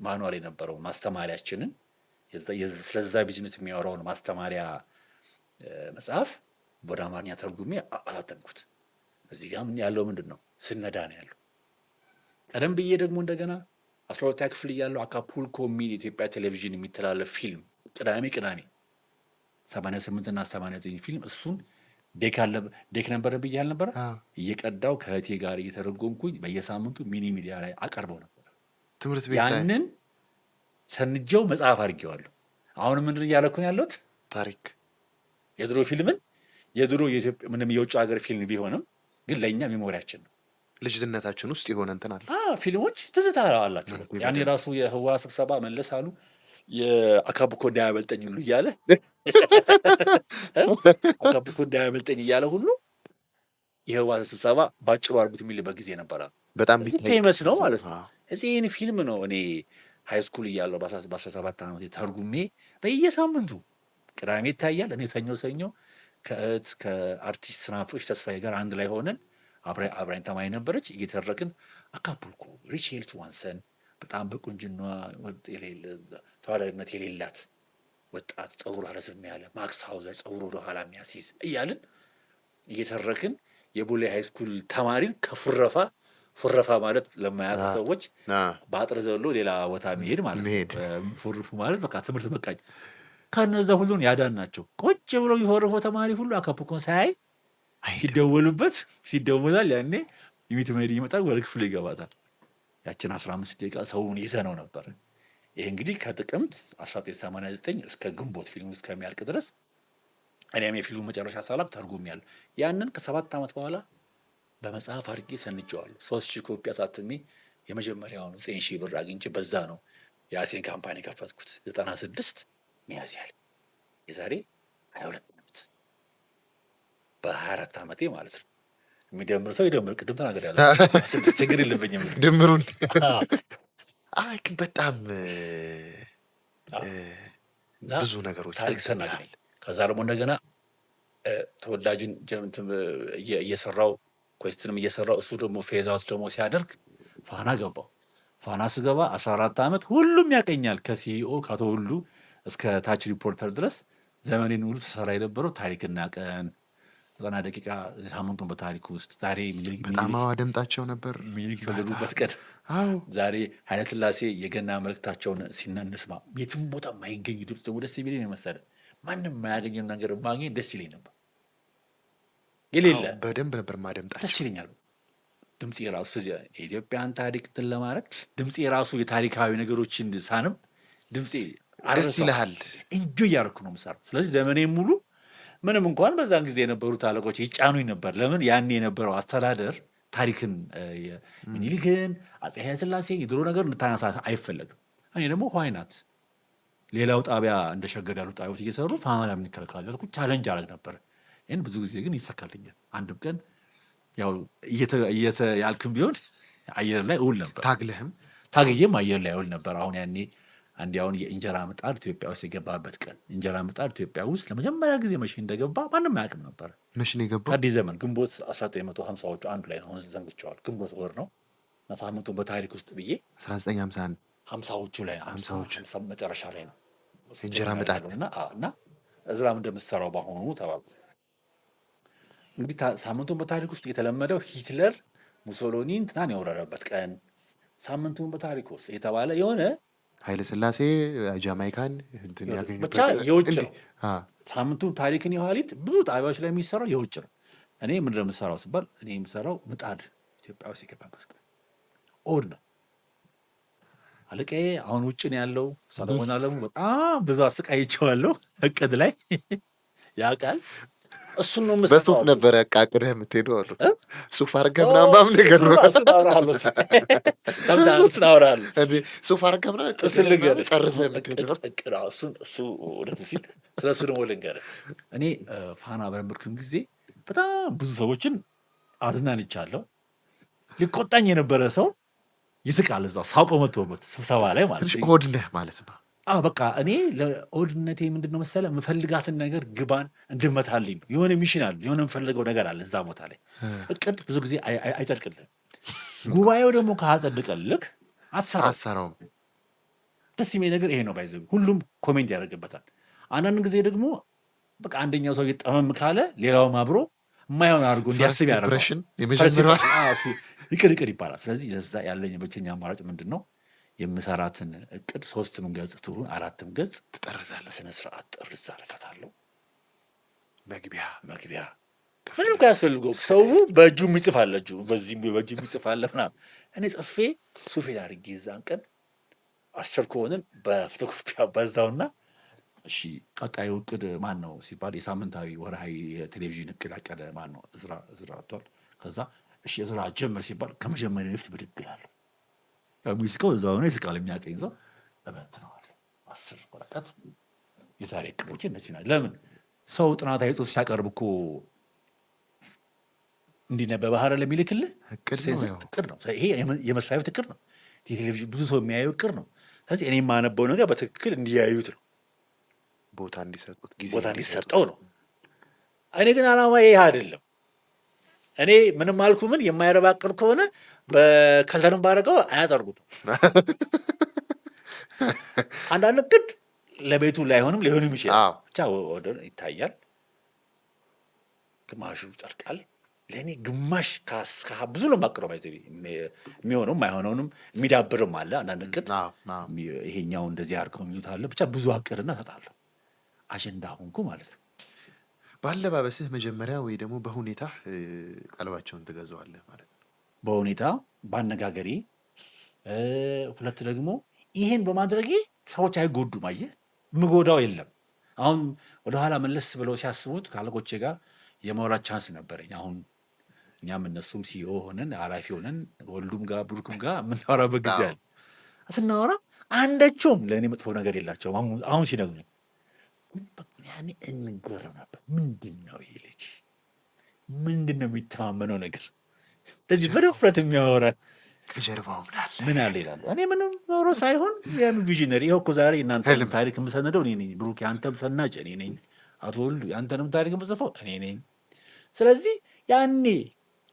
ማኑዋል የነበረውን ማስተማሪያችንን ስለዛ ቢዝነስ የሚያወራውን ማስተማሪያ መጽሐፍ ወደ አማርኛ ተርጉሜ አሳተምኩት። እዚህ ጋር ያለው ምንድን ነው? ስነዳ ነው ያለው። ቀደም ብዬ ደግሞ እንደገና 12ኛ ክፍል እያለሁ አካፑልኮ የሚል የኢትዮጵያ ቴሌቪዥን የሚተላለፍ ፊልም ቅዳሜ 88 እና 89 ፊልም፣ እሱን ዴክ ነበረ ብዬ አልነበረ? እየቀዳው ከእህቴ ጋር እየተረጎምኩኝ በየሳምንቱ ሚኒ ሚዲያ ላይ አቀርበው ነበር ትምህርት ቤት። ያንን ሰንጀው መጽሐፍ አድርጌዋለሁ። አሁንም ምንድን እያደረኩን ያለሁት ታሪክ የድሮ ፊልምን የድሮ የኢትዮጵያ ምንም የውጭ ሀገር ፊልም ቢሆንም ግን ለእኛ ሜሞሪያችን ነው። ልጅነታችን ውስጥ የሆነ እንትን አለ። ፊልሞች ትዝታ አላቸው። ያኔ ራሱ የህዋ ስብሰባ መለስ አሉ የአካቡኮ እንዳያመልጠኝ ሁሉ እያለ አካቡኮ እንዳያመልጠኝ እያለ ሁሉ የህወሓት ስብሰባ ባጭሩ አድርጉት የሚልበት ጊዜ ነበረ። በጣም ፌመስ ነው ማለት ነው። እዚህ ይህን ፊልም ነው እኔ ሃይ ስኩል እያለሁ በ17 ዓመት ተርጉሜ በየሳምንቱ ቅዳሜ ይታያል። እኔ ሰኞ ከአርቲስት ስናፍቅሽ ተስፋዬ ጋር አንድ ላይ ሆነን አብራኝ ተማሪ ነበረች እየተረክን አካፑልኮ ሪቼል ስዋንሰን በጣም በቁንጅና ተዋዳጅነት የሌላት ወጣት ጸጉሯ ረዘም ያለ ማክስ ሃውዘር ጸጉሩ ወደ ኋላ የሚያስይዝ እያልን እየተረክን የቦሌ ሃይስኩል ተማሪን ፉረፋ ማለት ለማያውቁ ሰዎች በአጥር ዘሎ ሌላ ቦታ መሄድ ማለት ነው። ፉርፉ ማለት በቃ ትምህርት በቃኝ። ከነዛ ሁሉን ያዳን ናቸው። ቁጭ ብለው የፎረፈው ተማሪ ሁሉ አካፑልኮን ሳያይ ሲደወላል ያኔ የሚት መሄድ ይመጣል፣ ወደ ክፍሉ ይገባታል። ያችን 15 ደቂቃ ሰውን ይዘነው ነበር። ይሄ እንግዲህ ከጥቅምት 1989 እስከ ግንቦት ፊልሙ እስከሚያልቅ ድረስ እኔም የፊልሙ መጨረሻ ሳላቅ ተርጉሜያለሁ። ያንን ከ7 ዓመት በኋላ በመጽሐፍ አድርጌ ሰንጄዋለሁ። 3000 ኮፒ አሳትሜ የመጀመሪያውን 9000 ብር አግኝቼ በዛ ነው የአሴን ካምፓኒ ከፈትኩት። 96 ሚያዝያ የዛሬ 22 ዓመት በ24 ዓመቴ ማለት ነው። የሚደምር ሰው ይደምር። ቅድም ተናግሬያለሁ። ችግር የለብኝም ድምሩን። ግን በጣም ብዙ ነገሮች ታሪክ ሰናግኝ። ከዛ ደግሞ እንደገና ተወዳጅን እየሰራው ኮስትንም እየሰራው እሱ ደግሞ ፌዛውስ ደግሞ ሲያደርግ ፋና ገባው። ፋና ስገባ 14 ዓመት ሁሉም ያቀኛል። ከሲኢኦ ከአቶ ሁሉ እስከ ታች ሪፖርተር ድረስ ዘመኔን ሙሉ ተሰራ የነበረው ታሪክና ቀን 90 ደቂቃ ሳምንቱን በታሪክ ውስጥ ዛሬ በጣም አደምጣቸው ነበር። ሚኒሊክ የተወለዱበት ቀን ዛሬ ኃይለሥላሴ የገና መልእክታቸውን ሲናንስማ የትም ቦታ የማይገኝ ድምፅ ደግሞ ደስ የሚለኝ መሰለ። ማንም የማያገኘው ነገር ማግኘት ደስ ይለኝ ነበር። የሌለ በደንብ ነበር ማደምጣቸው። ደስ ይለኛል። ድምፅ የራሱ የኢትዮጵያን ታሪክ እንትን ለማድረግ ድምፅ የራሱ የታሪካዊ ነገሮችን ሳንም ድምፅ ደስ ይልሃል። እንጆ እያደረኩ ነው የምሰራው። ስለዚህ ዘመኔን ሙሉ ምንም እንኳን በዛን ጊዜ የነበሩት አለቆች ይጫኑኝ ነበር። ለምን ያኔ የነበረው አስተዳደር ታሪክን ሚኒሊክን አፄ ኃይለሥላሴ የድሮ ነገር እንድታነሳ አይፈለግም። እኔ ደግሞ ዋይናት ሌላው ጣቢያ እንደሸገር ያሉት ጣቢያዎች እየሰሩ ፋና ምን ይከለክላል ያልኩ ቻለንጅ አደረግ ነበር። ይህን ብዙ ጊዜ ግን ይሳካልኛል። አንድም ቀን ያው ያልክም ቢሆን አየር ላይ እውል ነበር። ታግዬም አየር ላይ እውል ነበር። አሁን ያኔ አንዲያውን የእንጀራ ምጣድ ኢትዮጵያ ውስጥ የገባበት ቀን እንጀራ ምጣድ ኢትዮጵያ ውስጥ ለመጀመሪያ ጊዜ መቼ እንደገባ ማንም አያውቅም ነበር። መቼ ነው የገባው? አዲስ ዘመን ግንቦት 1950ዎቹ አንዱ ላይ ነው። ዘንግቼዋል። ግንቦት ወር ነው እና ሳምንቱን በታሪክ ውስጥ ብዬ 1951 50ዎቹ ላይ 50 መጨረሻ ላይ ነው እንጀራ ምጣድ እና እዝራም እንደምትሰራው በአሁኑ ተባሉ። እንግዲህ ሳምንቱን በታሪክ ውስጥ የተለመደው ሂትለር ሙሶሎኒ እንትናን የወረረበት ቀን ሳምንቱን በታሪክ ውስጥ የተባለ የሆነ ኃይለሥላሴ ጃማይካን ብቻ የውጭ ነው። ሳምንቱን ታሪክን የኋሊት ብዙ ጣቢያዎች ላይ የሚሰራው የውጭ ነው። እኔ ምንድን ነው የምሰራው ሲባል እኔ የምሰራው ምጣድ ኢትዮጵያ ውስጥ የገባበት ቀን ኦድ ነው። አለቃዬ አሁን ውጭ ነው ያለው። ሰለሞን አለሙ በጣም ብዙ አስቃይቼዋለሁ። እቅድ ላይ ያውቃል። እሱን ነው የምሰራው። በሱፍ ነበር ያቃቅደህ የምትሄደው አሉ። ሱፍ አድርገህ ምናምን ነገር ነው እሱን አወራለሁ። ሱፍ አድርገህ ምናምን ጨርሰህ የምትሄደው እሱ ወደት ሲል ስለ እሱ ደግሞ ልንገርህ። እኔ ፋና በነበርኩኝ ጊዜ በጣም ብዙ ሰዎችን አዝናንቻለሁ። ሊቆጣኝ የነበረ ሰው ይስቃል። እዛው ሳውቀው መጥቶበት ስብሰባ ላይ ማለት ነው። ኦድ ነህ ማለት ነው። በቃ እኔ ለኦድነቴ ምንድን ነው መሰለህ የምፈልጋትን ነገር ግባን እንድመታልኝ ነው። የሆነ ሚሽን አለ፣ የሆነ የምፈልገው ነገር አለ እዛ ቦታ ላይ። እቅድ ብዙ ጊዜ አይጸድቅልህም። ጉባኤው ደግሞ ካጸድቀልህ አሰራውም። ደስ የሚል ነገር ይሄ ነው። ባይዘ ሁሉም ኮሜንት ያደርግበታል። አንዳንድ ጊዜ ደግሞ በቃ አንደኛው ሰው ጠመም ካለ ሌላውም አብሮ የማይሆን አድርጎ እንዲያስብ ያደርገዋል። ይቅር ይባላል። ስለዚህ ለዛ ያለኝ ብቸኛ አማራጭ ምንድን ነው? የምሰራትን እቅድ 3 ገጽ ትሁን 4 ገጽ ትጠርዛለህ። በስነ ስርዓት ጥርዝ አደርጋታለሁ። መግቢያ ምንም ካያስፈልገው ሰው በእጁ የሚጽፋለ በዚህ በእጁ የሚጽፋለ ምናምን እኔ ጽፌ ሱፌን አድርጌ እዛን ቀን 10 ከሆንን በፎቶኮፒ አባዛውና እሺ ቀጣዩ እቅድ ማን ነው ሲባል የሳምንታዊ ወርሃዊ የቴሌቪዥን እቅድ አቀደ ማን ነው? እዝራ አጥቷል። ከዛ እሺ እዝራ ጀምር ሲባል ከመጀመሪያ በፊት ብድግ እላለሁ። ያው ሙዚቃው እዛው ነው። ይስቃል። የሚያቀኝ ሰው እበትነዋለሁ። 10 ወረቀት የዛሬ እቅዶች እነዚህ ናቸው። ለምን ሰው ጥናታዊ ጽሑፍ ሲያቀርብ እኮ እንዲነበብ ባህር ለሚልክልህ እቅድ ነው። ይሄ የመስሪያ ቤት እቅድ ነው። የቴሌቪዥን ብዙ ሰው የሚያየው እቅድ ነው። ስለዚህ እኔ የማነበው ነገር በትክክል እንዲያዩት ነው፣ ቦታ እንዲሰጡት፣ ጊዜ ቦታ እንዲሰጠው ነው። እኔ ግን ዓላማ ይሄ አይደለም። እኔ ምንም አልኩ ምን የማይረባ እቅድ ከሆነ በከልተንም ባደረገው አያጸድቁትም። አንዳንድ እቅድ ለቤቱ ላይሆንም ሊሆንም ይችላል፣ ብቻ ወደ ይታያል። ግማሹ ይጸድቃል። ለእኔ ግማሽ ብዙ ነው የማቅረው። የሚሆነው የማይሆነውንም የሚዳብርም አለ። አንዳንድ እቅድ ይሄኛው እንደዚህ አድርገው የሚሉት አለ። ብቻ ብዙ አቅድና እሰጣለሁ። አጀንዳ ሆንኩ ማለት ነው። በአለባበስህ መጀመሪያ ወይ ደግሞ በሁኔታ ቀልባቸውን ትገዛዋለህ ማለት ነው። በሁኔታ በአነጋገሬ፣ ሁለት ደግሞ ይሄን በማድረጌ ሰዎች አይጎዱም። አየህ የምጎዳው የለም። አሁን ወደኋላ መለስ ብለው ሲያስቡት ከአለቆቼ ጋር የማውራት ቻንስ ነበረኝ። አሁን እኛም እነሱም ሲኦ ሆነን ኃላፊ ሆነን ወልዱም ጋር ብሩክም ጋር የምናወራበት ጊዜ አለ። ስናወራ አንዳቸውም ለእኔ መጥፎ ነገር የላቸውም። አሁን ሲነግሩኝ ያኔ እንገረም ነበር። ምንድን ነው ይሄ ልጅ ምንድን ነው የሚተማመነው ነገር እንደዚህ በድፍረት የሚያወራል? ከጀርባው ምን አለ ይላሉ። እኔ ምንም ኖሮ ሳይሆን ቪዥነሪ። ይኸው እኮ ዛሬ እናንተ ታሪክ የምሰነደው እኔ ነኝ። ብሩክ የአንተም ሰናጭ እኔ ነኝ። አቶ ወልዱ የአንተንም ታሪክ የምጽፈው እኔ ነኝ። ስለዚህ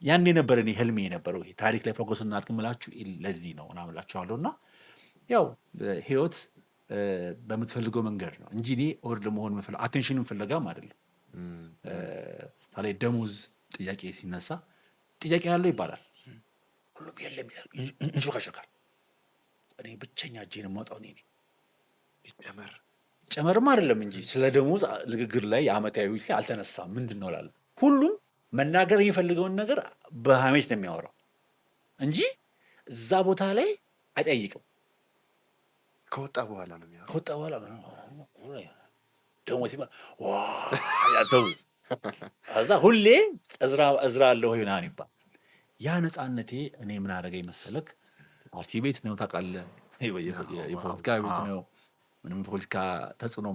ያኔ ነበረ እኔ ህልሜ የነበረው ይሄ ታሪክ ላይ ፎከስ እናድርግ የምላችሁ ለዚህ ነው ምናምን እላችኋለሁ። እና ያው ህይወት በምትፈልገው መንገድ ነው እንጂ እኔ ኦርድ መሆን የምፈልገው አቴንሽንን ፍለጋም አይደለም። ታዲያ ደሞዝ ጥያቄ ሲነሳ ጥያቄ ያለው ይባላል። ሁሉም የለም እንሾካሾካል። እኔ ብቸኛ እጄን የማውጣው እኔ ነኝ። ጨመርም አይደለም እንጂ ስለ ደሞዝ ንግግር ላይ የዓመታዊ ላይ አልተነሳም። ምንድን ነው እላለሁ። ሁሉም መናገር የሚፈልገውን ነገር በሀሜት ነው የሚያወራው እንጂ እዛ ቦታ ላይ አይጠይቅም። ከወጣ በኋላ ነው የሚያወራው። ከወጣ በኋላ ደሞዝ ሲባል ያዘው እዛ ሁሌ እዝራ አለሁ ይሆናል ይባል። ያ ነፃነቴ እኔ ምን አደረገኝ መሰለክ? ፓርቲ ቤት ነው ታውቃለህ፣ የፖለቲካ ቤት ነው። ምንም ፖለቲካ ተጽዕኖ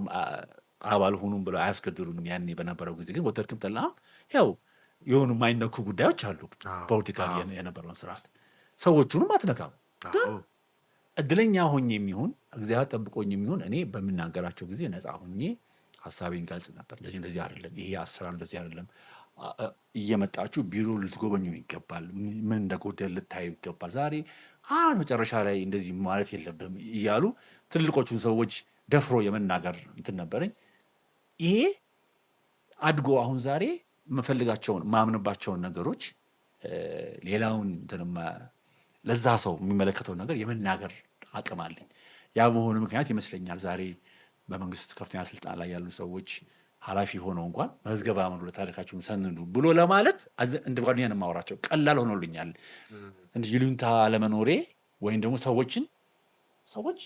አባል ሆኑም ብለው አያስገድዱንም። ያኔ በነበረው ጊዜ ግን ወደድክም ጠላህም ያው የሆኑ የማይነኩ ጉዳዮች አሉ። ፖለቲካ የነበረውን ስርዓት ሰዎቹንም አትነካም። ግን እድለኛ ሆኜ የሚሆን እግዚአብሔር ጠብቆኝ የሚሆን እኔ በምናገራቸው ጊዜ ነፃ ሆኜ ሀሳቤን ገልጽ ነበር። እንደዚህ አይደለም፣ ይሄ አሰራር እንደዚህ አይደለም፣ እየመጣችሁ ቢሮ ልትጎበኙን ይገባል፣ ምን እንደጎደል ልታዩ ይገባል፣ ዛሬ መጨረሻ ላይ እንደዚህ ማለት የለብም እያሉ ትልቆቹን ሰዎች ደፍሮ የመናገር እንትን ነበረኝ። ይሄ አድጎ አሁን ዛሬ የምፈልጋቸውን ማምንባቸውን ነገሮች ሌላውን ለዛ ሰው የሚመለከተውን ነገር የመናገር አቅም አለኝ። ያ በሆኑ ምክንያት ይመስለኛል ዛሬ በመንግስት ከፍተኛ ስልጣን ላይ ያሉ ሰዎች ኃላፊ ሆነው እንኳን መዝገበ አእምሮ ለታሪካቸውን ሰንዱ ብሎ ለማለት እንደ ጓደኛ ነው የማወራቸው። ቀላል ሆኖልኛል እንጂ ይሉኝታ ለመኖሬ ወይም ደግሞ ሰዎች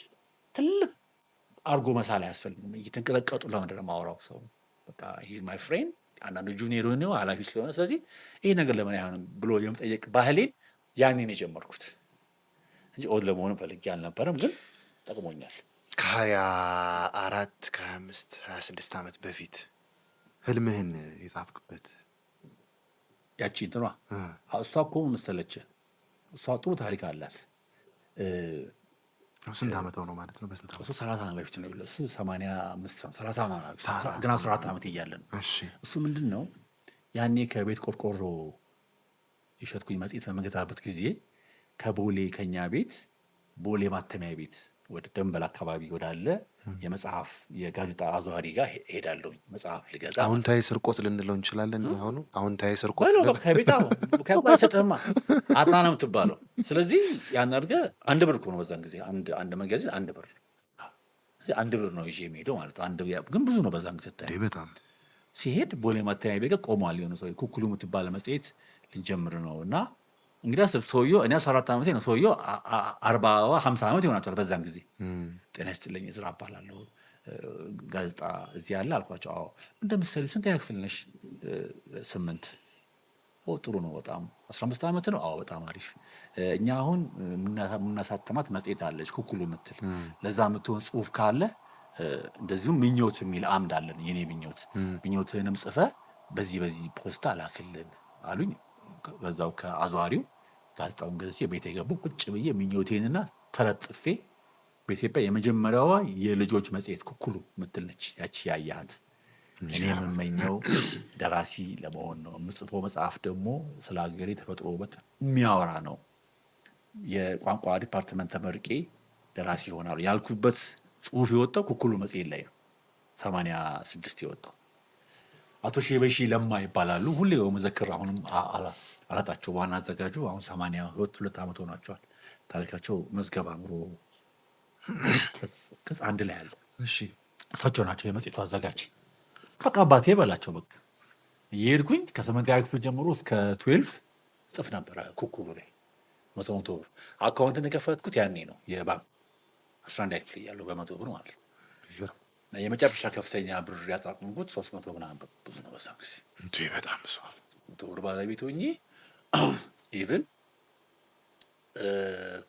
ትልቅ አርጎ መሳል አያስፈልግም። እየተንቀጠቀጡ ለምንድን ነው የማወራው ሰው በቃ ሂዝ ማይ ፍሬንድ፣ አንዳንዱ ጁኒየር ነው ኃላፊ ስለሆነ ስለዚህ ይህ ነገር ለምን አይሆንም ብሎ የመጠየቅ ባህሌን ያኔን የጀመርኩት እንጂ ኦድ ለመሆንም ፈልጌ አልነበረም፣ ግን ጠቅሞኛል። ከ24 ከ25 26 ዓመት በፊት ህልምህን የጻፍክበት ያቺ እንትኗ እሷ እኮ መሰለችህ፣ እሷ ጥሩ ታሪክ አላት። ስንት ዓመት ሆነው ማለት ነው? በስንት ዓመት? እሱ 30 ዓመት በፊት ነው። እሱ 85 30 ዓመት ግን 14 ዓመት እያለ ነው። እሱ ምንድን ነው ያኔ ከቤት ቆርቆሮ የሸጥኩኝ መጽሔት በመገዛበት ጊዜ ከቦሌ ከኛ ቤት ቦሌ ማተሚያ ቤት ወደ ደንበል አካባቢ ወዳለ የመጽሐፍ የጋዜጣ አዘዋሪ ጋር ሄዳለሁ መጽሐፍ ልገዛ። አዎንታዊ ስርቆት ልንለው እንችላለን። አሁኑ አዎንታዊ ስርቆት ከቤት ከሰጥህማ አጣ ነው የምትባለው። ስለዚህ ያን አድርገህ 1 ብር እኮ ነው በዛን ጊዜ አንድ መጋዚን 1 ብር፣ 1 ብር ነው ይዤ የሚሄደው ማለት ግን ብዙ ነው በዛን ጊዜ ስታይ። በጣም ሲሄድ ቦሌ ማተሚያ ቤት ቆሟል። የሆነ ሰው ኩኩሉ የምትባለ መጽሔት ልንጀምር ነው እና እንግዲህ ሰውየው እኔ 14 ዓመቴ ነው፣ ሰውየው 40-50 ዓመት ይሆናቸዋል በዛን ጊዜ። ጤና ይስጥልኝ እዝራ እባላለሁ፣ ጋዜጣ እዚህ ያለ አልኳቸው። አዎ እንደምሳሌ ስንተኛ ክፍል ነሽ? 8። ጥሩ ነው በጣም 15 ዓመት ነው? አዎ በጣም አሪፍ። እኛ አሁን የምናሳተማት መጽሔት አለች ኩኩሉ የምትል ለዛ የምትሆን ጽሁፍ ካለ እንደዚሁም ምኞት የሚል አምድ አለን። የኔ ምኞትህንም ጽፈህ በዚህ ፖስታ ላክልን አሉኝ። በዛው ከአዘዋሪው ጋዜጣውን ገዝቼ ቤት የገቡ ቁጭ ብዬ ምኞቴንና ተረት ጽፌ በኢትዮጵያ የመጀመሪያዋ የልጆች መጽሔት ኩኩሉ ምትል ነች ያቺ ያያት። እኔ የምመኘው ደራሲ ለመሆን ነው። የምጽፈው መጽሐፍ ደግሞ ስለ ሀገሬ ተፈጥሮ ውበት የሚያወራ ነው። የቋንቋ ዲፓርትመንት ተመርቄ ደራሲ ይሆናሉ ያልኩበት ጽሁፍ የወጣው ኩኩሉ መጽሔት ላይ ነው። 86 የወጣው አቶ ሼበሺ ለማ ይባላሉ። ሁሌ በመዘክር አሁንም አላጣቸው። ዋና አዘጋጁ አሁን 82 ዓመት ሆኗቸዋል። ታሪካቸው መዝገብ አእምሮ ቅጽ 1 ላይ ያለው እሳቸው ናቸው የመጽሔቱ አዘጋጅ። በቃ አባቴ በላቸው። በቃ እየሄድኩኝ ከ8ኛ ክፍል ጀምሮ እስከ 12 ጽፍ ነበረ ኩኩሉ ላይ 100 ብር አካውንትን የከፈትኩት ያኔ ነው። የባንክ 11ኛ ክፍል እያለሁ በ100 ብር ማለት ነው። የመጨረሻ ከፍተኛ ብር ያጠራቀምኩት 300 ምናምን ብር። ብዙ ነው በዛ ጊዜ እንዴ! በጣም ብዙ 100 ብር ባለቤት ሆኜ ኢቭን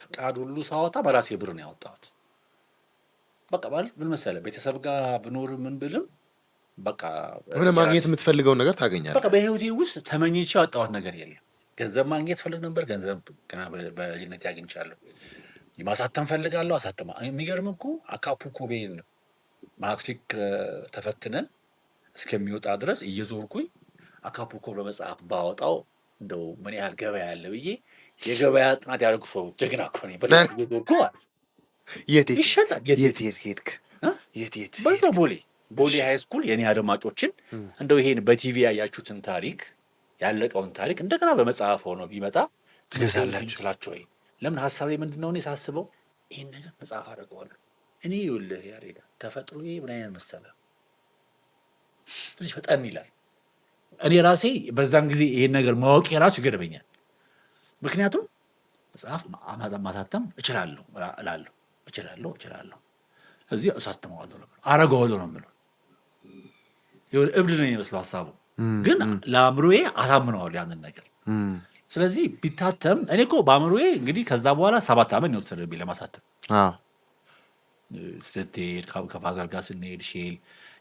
ፍቃድ ሁሉ ሳወጣ በራሴ ብር ነው ያወጣሁት። በቃ ማለት ምን መሰለህ ቤተሰብ ጋር ብኖር ምን ብልም በቃ ሆነ ማግኘት የምትፈልገውን ነገር ታገኛለህ። በቃ በህይወቴ ውስጥ ተመኝቼ ያወጣሁት ነገር የለም። ገንዘብ ማግኘት ፈልግ ነበር። ገንዘብ ገና በልጅነቴ አግኝቻለሁ። ማሳተም ፈልጋለሁ፣ አሳተማ። የሚገርም እኮ አካፑኮ ቤን ማትሪክ ተፈትነን እስከሚወጣ ድረስ እየዞርኩኝ አካፑኮ በመጽሐፍ ባወጣው እንደው ምን ያህል ገበያ ያለ ብዬ የገበያ ጥናት ያደርጉ ሰው ጀግና እኮ ነኝ። በጣም እየዞርኩ ይሸጣል። የት ሄድክ? የት? በዛ ቦሌ ሃይ ስኩል የኔ አድማጮችን እንደው ይሄን በቲቪ ያያችሁትን ታሪክ ያለቀውን ታሪክ እንደገና በመጽሐፍ ሆኖ ቢመጣ ትገዛላችሁ ስላቸው ወይ ለምን ሀሳቤ ምንድነው? እኔ ሳስበው ይሄን ነገር መጽሐፍ አደርገዋለሁ። እኔ ይኸውልህ ያሬዳ ተፈጥሮዬ ምን አይነት መሰለህ ትንሽ ፈጠን ይላል። እኔ ራሴ በዛን ጊዜ ይሄን ነገር ማወቅ የራሱ ይገርመኛል። ምክንያቱም መጽሐፍ ማሳተም እችላለሁ እዚህ እሳተመዋለሁ አረገዋለሁ ነው የምለው። ይኸውልህ እብድ ነው የሚመስለው ሀሳቡ፣ ግን ለአእምሮዬ አሳምነዋለሁ ያንን ነገር። ስለዚህ ቢታተም እኔ እኮ በአእምሮዬ እንግዲህ ከዛ በኋላ 7 ዓመት ነው የወሰደብኝ ለማሳተም። ስትሄድ ከፋዘር ጋር ስንሄድ ሼል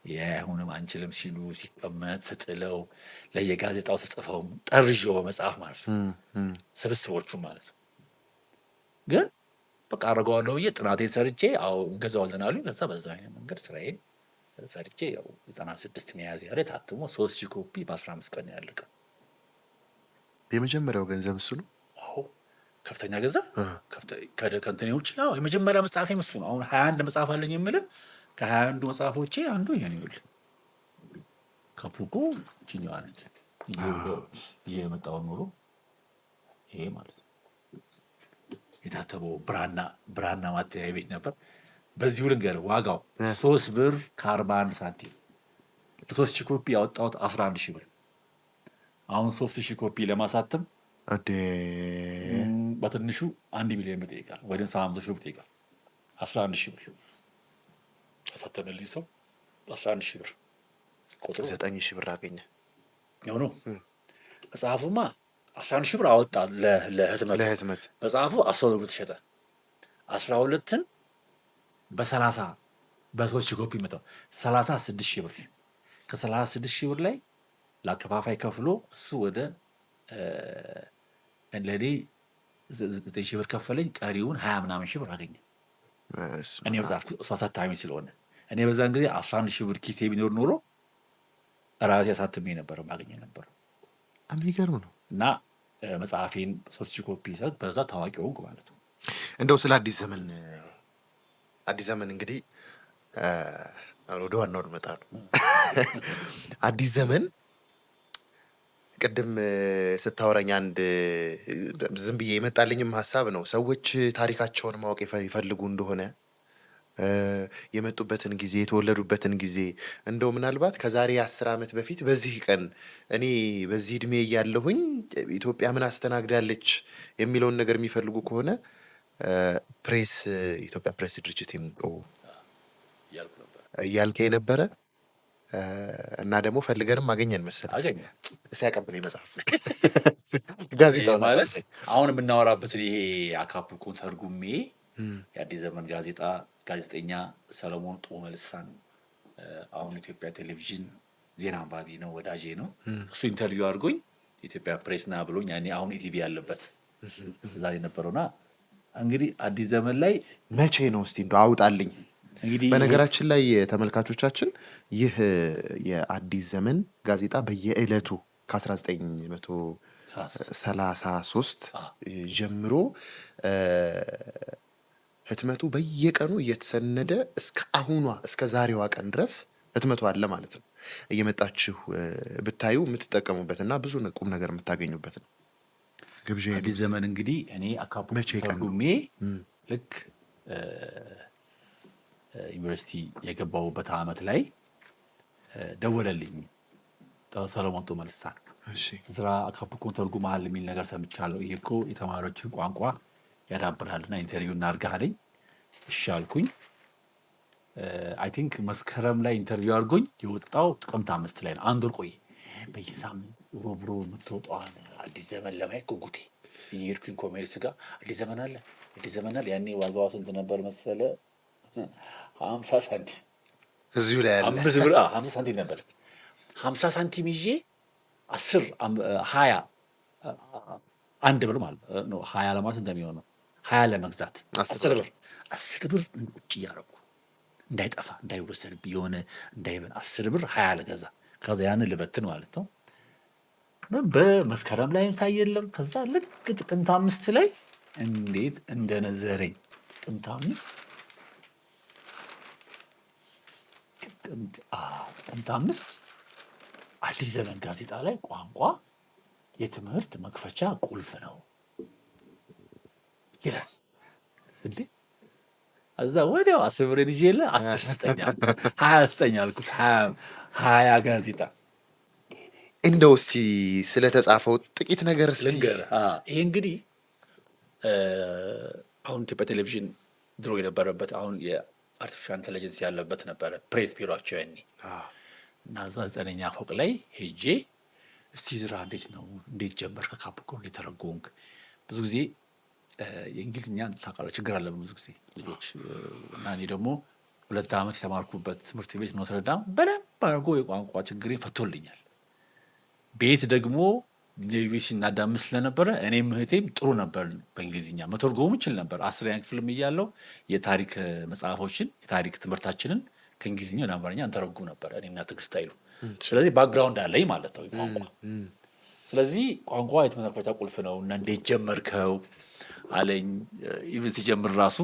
የአሁንም አንችልም ሲሉ ሲቀመጥ ስጥለው ለየጋዜጣው ስጽፈው ጠርዤው በመጽሐፍ ማለት ነው ስብስቦቹ ማለት ነው። ግን በቃ አደርገዋለሁ ብዬ ጥናቴን ሰርቼ እንገዛዋለን አሉኝ። ከዛ በዛ አይነት መንገድ ስራዬን ሰርቼ 96 ሚያዝያ ላይ ታትሞ 3000 ኮፒ በ15 ቀን ያለቀ። የመጀመሪያው ገንዘብ እሱ ነው። ከፍተኛ ገንዘብ ከእንትኔ ውጭ የመጀመሪያ መጽሐፌም እሱ ነው። አሁን 21 መጽሐፍ አለኝ የምልህ ከ21 መጽሐፎቼ አንዱ ይሄ ነው። ካፑኮ ችኛዋ ነች እየመጣው ኖሮ ይሄ ማለት ነው። የታተበው ብራና ማተሚያ ቤት ነበር። በዚሁ ልንገርህ ዋጋው 3 ብር ከ41 ሳንቲም ለ3000 ኮፒ ያወጣሁት 11,000 ብር። አሁን 3000 ኮፒ ለማሳተም በትንሹ 1 ሚሊዮን ብር ይጠይቃል፣ ወይም 700,000 ብር ይጠይቃል። 11,000 ብር ያሳተመልኝ ሰው 11,000 ብር ቁጥሩ 9,000 ብር አገኘ ነው። መጽሐፉማ 11,000 ብር አወጣ ለህትመት። መጽሐፉ 10 ብር ተሸጠ። 12ን በ30 በ3,000 ኮፒ መጣው 36,000 ብር። ከ36,000 ብር ላይ ለአከፋፋይ ከፍሎ እሱ ወደ ለኔ 9,000 ብር ከፈለኝ። ቀሪውን 20 ምናምን ሺህ ብር አገኘ። እኔ መጽሐፍኩ እሱ አሳታሚ ስለሆነ እኔ በዛን ጊዜ 11,000 ብር ኪሴ ቢኖር ኖሮ ራሴ አሳትሜ ነበር ማገኘ ነበር። የሚገርም ነው። እና መጽሐፌን 3,000 ኮፒ ሰጥ በዛ ታዋቂ ሆንኩ ማለት ነው። እንደው ስለ አዲስ ዘመን እንግዲህ ወደ ዋናው ልመጣ ነው። አዲስ ዘመን ቅድም ስታወራኝ አንድ ዝም ብዬ የመጣልኝም ሀሳብ ነው። ሰዎች ታሪካቸውን ማወቅ ይፈልጉ እንደሆነ የመጡበትን ጊዜ የተወለዱበትን ጊዜ እንደው ምናልባት ከዛሬ 10 ዓመት በፊት በዚህ ቀን እኔ በዚህ እድሜ እያለሁኝ ኢትዮጵያ ምን አስተናግዳለች የሚለውን ነገር የሚፈልጉ ከሆነ ኢትዮጵያ ፕሬስ ድርጅት እያልከኝ ነበረ እና ደግሞ ፈልገንም አገኘን መሰለኝ። እስቲ ያቀብለኝ መጽሐፍ ጋዜጣው ማለት አሁን የምናወራበትን ይሄ አካፑኮን ተርጉሜ የአዲስ ዘመን ጋዜጣ ጋዜጠኛ ሰለሞን ጡመልሳን አሁን ኢትዮጵያ ቴሌቪዥን ዜና አንባቢ ነው፣ ወዳጄ ነው። እሱ ኢንተርቪው አድርጎኝ ኢትዮጵያ ፕሬስ ና ብሎኝ ያኔ አሁን ኢቲቪ ያለበት ዛሬ ነበረውና እንግዲህ አዲስ ዘመን ላይ መቼ ነው እስቲ እንደው አውጣልኝ። እንግዲህ በነገራችን ላይ ተመልካቾቻችን ይህ የአዲስ ዘመን ጋዜጣ በየዕለቱ ከ1933 ጀምሮ ህትመቱ በየቀኑ እየተሰነደ እስከ አሁኗ እስከ ዛሬዋ ቀን ድረስ ህትመቱ አለ ማለት ነው። እየመጣችሁ ብታዩ የምትጠቀሙበት እና ብዙ ቁም ነገር የምታገኙበት ነው። ግብዣ አዲስ ዘመን እንግዲህ እኔ አካፑ ተርጉሜ ልክ ዩኒቨርሲቲ የገባሁበት አመት ላይ ደወለልኝ ሰለሞን ጡመልሳን። ስራ አካፑኮን ተርጉመሃል የሚል ነገር ሰምቻለሁ፣ ይሄ እኮ የተማሪዎችን ቋንቋ ያዳብራልና ኢንተርቪው እናድርግህ አለኝ። እሺ አልኩኝ። አይ ቲንክ መስከረም ላይ ኢንተርቪው አድርጎኝ የወጣው ጥቅምት 5 ላይ ነው። አንድ ወር ቆይ። በየሳምንቱ ሮብሮ የምትወጣዋን አዲስ ዘመን ለማየት ጉጉቴ እየሄድኩኝ ኮሜርስ ጋር አዲስ ዘመን አለ አዲስ ዘመን አለ። ያኔ ዋጋዋ ስንት ነበር መሰለ? 50 ሳንቲም እዚሁ ላይ አለ 5 ብር 50 ሳንቲም ነበር። 50 ሳንቲም ይዤ 10 20 1 ብር ማለት ነው። 20 ለማለት እንደሚሆነው 20 ለመግዛት 10 ብር ቁጭ እያደረኩ እንዳይጠፋ እንዳይወሰድብኝ የሆነ እንዳይበን 10 ብር 20 ለገዛ ከዛ ያንን ልበትን ማለት ነው። በመስከረም ላይም ሳይየለም ከዛ ልክ ጥቅምት 5 ላይ እንዴት እንደነዘረኝ ጥቅምት 5 አዲስ ዘመን ጋዜጣ ላይ ቋንቋ የትምህርት መክፈቻ ቁልፍ ነው ይላል እንዴ። እዛ ወዲያው 10 ብር ይዤ የለ 29 አልኩት። 20 ጋዜጣ እንደው እስቲ ስለተጻፈው ጥቂት ነገር ልንገርህ። ይሄ እንግዲህ አሁን ኢትዮጵያ ቴሌቪዥን ድሮ የነበረበት አሁን የአርቲፊሻል ኢንቴሊጀንስ ያለበት ነበረ ፕሬስ ቢሮቸው ያኔ እና እዛ 9ኛ ፎቅ ላይ ሄጄ እስቲ ዝራ እንዴት ነው እንዴት ጀመርክ ከካፑኮ እንዴት ተረጎምክ? ብዙ ጊዜ የእንግሊዝኛ ታውቃለህ ችግር አለ ብዙ ጊዜ ልጆች እና እኔ ደግሞ 2 ዓመት የተማርኩበት ትምህርት ቤት ኖትረዳም በደንብ አድርጎ የቋንቋ ችግሬን ፈቶልኛል። ቤት ደግሞ ቢቢሲ እናዳምጥ ስለነበረ እኔም እህቴም ጥሩ ነበር በእንግሊዝኛ መተርጎም ይችል ነበር። 10ኛ ክፍልም እያለሁ የታሪክ መጽሐፎችን የታሪክ ትምህርታችንን ከእንግሊዝኛ ወደ አማርኛ እንተረጉም ነበር እኔና ትዕግስት ኃይሉ። ስለዚህ ባክግራውንድ አለኝ ማለት ነው ቋንቋ። ስለዚህ ቋንቋ የትምህርት መክፈቻ ቁልፍ ነው እና እንዴት ጀመርከው አለኝ። ኢቭን ሲጀምር ራሱ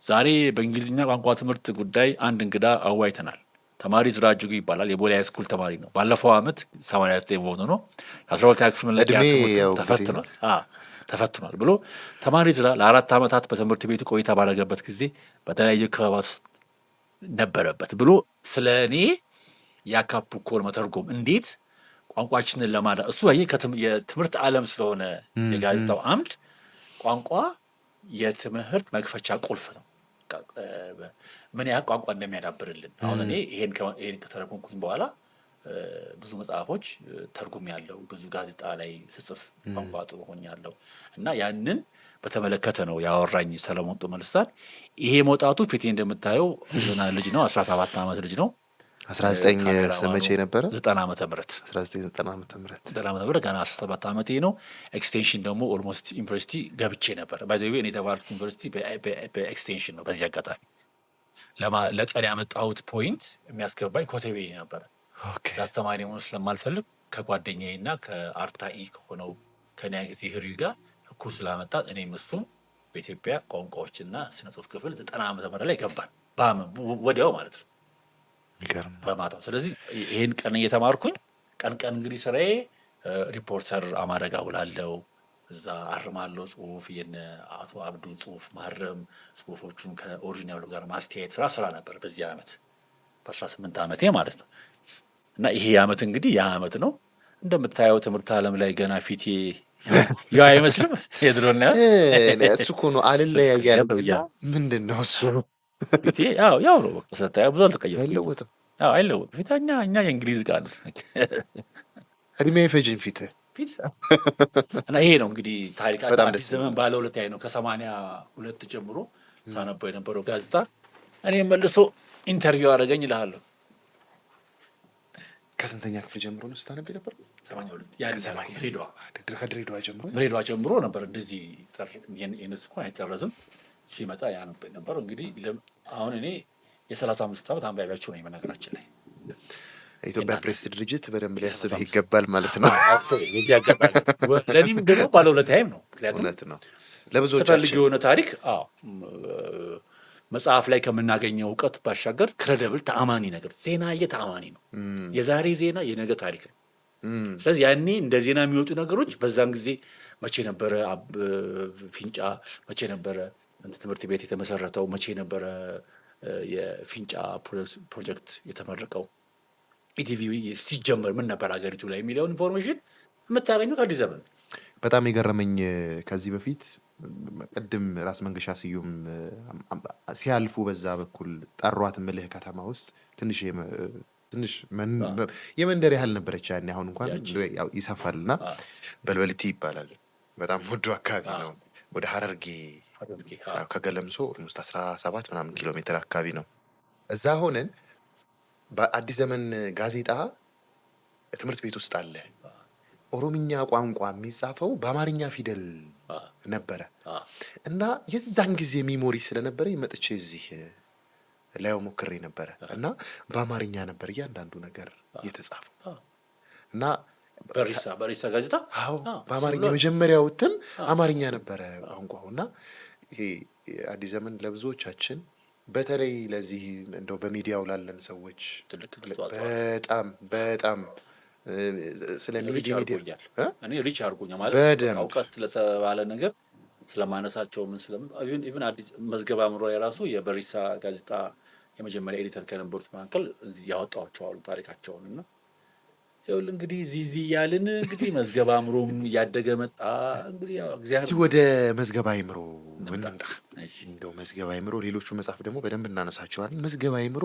ዛሬ በእንግሊዝኛ ቋንቋ ትምህርት ጉዳይ አንድ እንግዳ አዋይተናል። ተማሪ ዝራ እጅጉ ይባላል። የቦሌ ሃይ ስኩል ተማሪ ነው። ባለፈው አመት 89 በሆነ ነው 12ኛ ክፍል መለቂያ ተፈትኗል ብሎ ተማሪ ዝራ ለ4 ዓመታት በትምህርት ቤቱ ቆይታ ባደረገበት ጊዜ በተለያየ ክበባት ነበረበት ብሎ ስለ እኔ የካፑኮን መተርጎም እንዴት ቋንቋችንን ለማዳ እሱ የትምህርት ዓለም ስለሆነ የጋዜጣው አምድ ቋንቋ የትምህርት መክፈቻ ቁልፍ ነው። ምን ያህል ቋንቋ እንደሚያዳብርልን አሁን እኔ ይሄን ከተረጎምኩኝ በኋላ ብዙ መጽሐፎች ተርጉም ያለው ብዙ ጋዜጣ ላይ ስጽፍ ቋንቋ ጥሩ ሆኛለሁ እና ያንን በተመለከተ ነው ያወራኝ ሰለሞን ጡመልሳን። ይሄ መውጣቱ ፊቴ እንደምታየው ልጅ ነው 17 ዓመት ልጅ ነው። 19 መቼ ነበረ? 90 ዓመተ ምህረት 1990 ዓመተ ምህረት ገና 17 ዓመቴ ነው። ኤክስቴንሽን ደግሞ ኦልሞስት ዩኒቨርሲቲ ገብቼ ነበር። ባይዘዌ እኔ የተባልኩት ዩኒቨርሲቲ በኤክስቴንሽን ነው። በዚህ አጋጣሚ ለቀን ያመጣሁት ፖይንት የሚያስገባኝ ኮተቤ ነበረ። አስተማሪ መሆን ስለማልፈልግ ከጓደኛዬ እና ከአርታኢ ከሆነው ከኒያ ጊዜ ህሪ ጋር እኩል ስላመጣት እኔም እሱም በኢትዮጵያ ቋንቋዎችና ስነ ጽሁፍ ክፍል 90 ዓመተ ምህረት ላይ ገባን ወዲያው ማለት ነው በማታው። ስለዚህ ይሄን ቀን እየተማርኩኝ ቀን እንግዲህ ስራዬ ሪፖርተር አማረ ጋር ውላለሁ። እዛ አርማለሁ ጽሁፍ የነ አቶ አብዱ ጽሁፍ ማረም ጽሁፎቹን ከኦሪጂናሉ ጋር ማስተያየት ስራ ነበር በዚህ አመት በ18 ዓመቴ ማለት ነው። እና ይሄ አመት እንግዲህ ያ አመት ነው እንደምታየው ትምህርት ዓለም ላይ ገና ፊቴ ያው አይመስልም የድሮና እሱ እኮ ነው አልለያያለሁ ምንድን ነው እሱ ፊቴ ያው ነው ሰታየው ብዙ አልተቀየረም። አይለወጥም ፊታኛ እኛ የእንግሊዝ ጋር እድሜ አይፈጅም ፊት እና ይሄ ነው እንግዲህ ታሪክ አዲስ ዘመን ባለ ሁለት ነው። ከ82 ጀምሮ ሳነበው የነበረው ጋዜጣ እኔ መልሶ ኢንተርቪው አደረገኝ እልሃለሁ። ከስንተኛ ክፍል ጀምሮ ነው ስታነብ ነበር? 82 ከድሬዳዋ ጀምሮ ጀምሮ ነበር። እንደዚህ የነሱ እንኳን አይጨረስም ሲመጣ ያነብ ነበር። እንግዲህ አሁን እኔ የ35 ዓመት አንባቢያቸው ነኝ። በነገራችን ላይ የኢትዮጵያ ፕሬስ ድርጅት በደንብ ሊያስብህ ይገባል ማለት ነው። ለእኔም ደግሞ ባለውለታዬም ነው። ምክንያቱም እውነት ነው ለብዙዎቻችን ስፈልግ የሆነ ታሪክ መጽሐፍ ላይ ከምናገኘው እውቀት ባሻገር ክሬዲብል ተአማኒ ነገር ዜና ተአማኒ ነው። የዛሬ ዜና የነገ ታሪክ ነው። ስለዚህ ያኔ እንደ ዜና የሚወጡ ነገሮች በዛን ጊዜ መቼ ነበረ ፊንጫ፣ መቼ ነበረ ትምህርት ቤት የተመሰረተው፣ መቼ ነበረ የፊንጫ ፕሮጀክት የተመረቀው፣ ኢቲቪ ሲጀመር ምን ነበር ሀገሪቱ ላይ የሚለውን ኢንፎርሜሽን የምታገኘው ከአዲስ ዘመን። በጣም የገረመኝ ከዚህ በፊት ቅድም ራስ መንገሻ ስዩም ሲያልፉ በዛ በኩል ጠሯት ምልህ ከተማ ውስጥ ትንሽ የመንደር ያህል ነበረች ያኔ። አሁን እንኳን ይሰፋልና በልበልቲ ይባላል። በጣም ወዶ አካባቢ ነው። ወደ ሀረርጌ ከገለምሶ ውስጥ 17 ምናምን ኪሎ ሜትር አካባቢ ነው። እዛ ሆነን በአዲስ ዘመን ጋዜጣ ትምህርት ቤት ውስጥ አለ ኦሮምኛ ቋንቋ የሚጻፈው በአማርኛ ፊደል ነበረ እና የዛን ጊዜ ሚሞሪ ስለነበረ መጥቼ እዚህ ላይው ሞክሬ ነበረ እና በአማርኛ ነበር እያንዳንዱ ነገር የተጻፈው እና በሪሳ ጋዜጣ በአማርኛ የመጀመሪያው እትም አማርኛ ነበረ ቋንቋው እና ይሄ አዲስ ዘመን ለብዙዎቻችን በተለይ ለዚህ እንደው በሚዲያው ላለን ሰዎች በጣም እኔ ሪች አድርጎኛል ማለት እውቀት ለተባለ ነገር ስለማነሳቸው ምን ኢቭን አዲስ መዝገበ አእምሮ የራሱ የበሪሳ ጋዜጣ የመጀመሪያ ኤዲተር ከነበሩት መካከል ያወጣቸው አሉ ታሪካቸውን እና ይኸውልህ እንግዲህ እዚህ እያልን እንግዲህ መዝገበ አእምሮም እያደገ መጣ። እንግዲህ እስቲ ወደ መዝገበ አእምሮ እንምጣ። እንደው መዝገበ አእምሮ ሌሎቹ መጽሐፍ ደግሞ በደንብ እናነሳቸዋለን። መዝገበ አእምሮ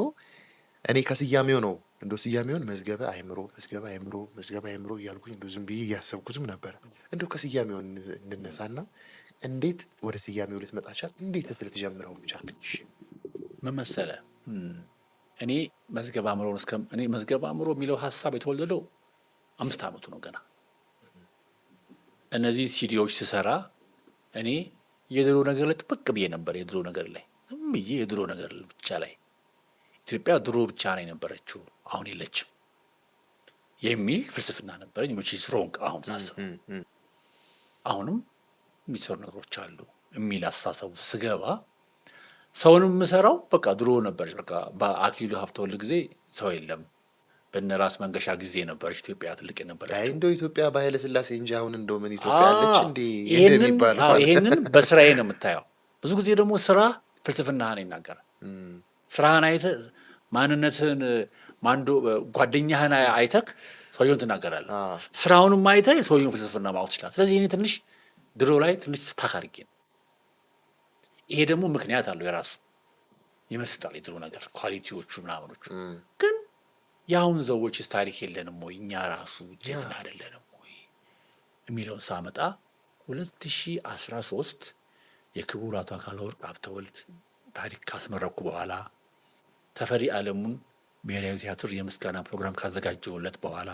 እኔ ከስያሜው ነው እንደው ስያሜውን መዝገበ አእምሮ እያልኩኝ እንደው ዝም ብዬ እያሰብኩትም ነበር። እንደው ከስያሜው እንነሳና እንዴት ወደ ስያሜው ልትመጣ ቻል? እንዴት ልትጀምረው ቻለች? ምን መሰለህ እኔ መዝገበ አእምሮ የሚለው ሀሳብ የተወለደው 5 ዓመቱ ነው ገና። እነዚህ ሲዲዎች ስሰራ እኔ የድሮ ነገር ላይ ጥብቅ ብዬ ነበር። የድሮ ነገር ላይ የድሮ ነገር ብቻ ላይ ኢትዮጵያ ድሮ ብቻ ነው የነበረችው አሁን የለችም የሚል ፍልስፍና ነበረኝ። which is wrong አሁን ሳስብ አሁንም የሚሰሩ ነገሮች አሉ የሚል አስተሳሰቡ ስገባ ሰውንም የምሰራው በቃ ድሮ ነበረች። በቃ በአክሊሉ ሀብተወልድ ጊዜ ሰው የለም። በነራስ መንገሻ ጊዜ ነበረች ኢትዮጵያ ትልቅ የነበረችው። እንደው ኢትዮጵያ በኃይለ ሥላሴ እንጂ አሁን እንደው ምን ኢትዮጵያ አለች እንዴ እንደሚባለው ይሄንን በስራዬ ነው የምታየው። ብዙ ጊዜ ደግሞ ስራ ፍልስፍናህን ይናገራል። ስራህን አይተህ ማንነትህን ጓደኛህን አይተህ ሰውየውን ትናገራለህ። ስራውንም አይተህ የሰውየውን ፍልስፍና ማወቅ ትችላለህ። ስለዚህ እኔ ትንሽ ድሮ ላይ ትንሽ ስታካርጌ ነው። ይሄ ደግሞ ምክንያት አለው የራሱ ይመስጣል። የድሮ ነገር ኳሊቲዎቹ ምናምኖቹ ግን የአሁን ሰዎችስ ታሪክ የለንም ወይ እኛ ራሱ ጀግና አይደለንም ወይ የሚለውን ሳመጣ 2013 የክቡር አቶ አካለወርቅ ሀብተወልድ ታሪክ ካስመረኩ በኋላ ተፈሪ ዓለሙን ብሔራዊ ቲያትር የምስጋና ፕሮግራም ካዘጋጀውለት በኋላ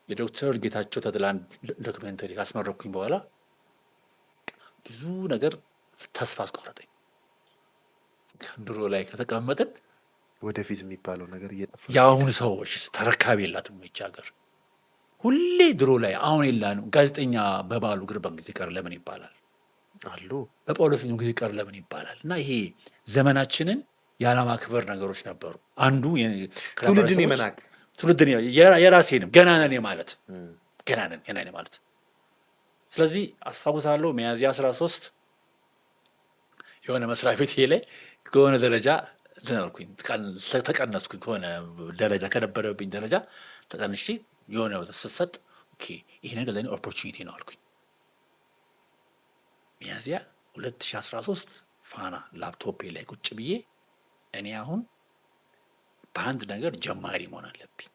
የዶክተር ጌታቸው ተድላን ዶክመንተሪ ካስመረኩኝ በኋላ ብዙ ነገር ተስፋ አስቆረጠኝ። ድሮ ላይ ከተቀመጥን ወደፊት የሚባለው ነገር እየጠፋ የአሁኑ ሰዎች ተረካቢ የላትም ይህች ሀገር። ሁሌ ድሮ ላይ አሁን የላንም። ጋዜጠኛ በባሉ ግርባን ጊዜ ቀር ለምን ይባላል አሉ፣ በጳውሎስኛው ጊዜ ቀር ለምን ይባላል። እና ይሄ ዘመናችንን ያለማክበር ነገሮች ነበሩ። አንዱ ትውልድን የመናቅ ትውልድን የራሴንም ገና ነን ማለት ገና ነን ማለት። ስለዚህ አስታውሳለሁ ሚያዝያ 13 የሆነ መስሪያ ቤት ላይ ከሆነ ደረጃ ትናልኩኝ ተቀነስኩኝ። ከሆነ ደረጃ ከነበረብኝ ደረጃ ተቀንሼ የሆነ ስትሰጥ ይሄ ነገር ለእኔ ኦፖርቹኒቲ ነው አልኩኝ። ሚያዝያ 2013 ፋና ላፕቶፔ ላይ ቁጭ ብዬ እኔ አሁን በአንድ ነገር ጀማሪ መሆን አለብኝ።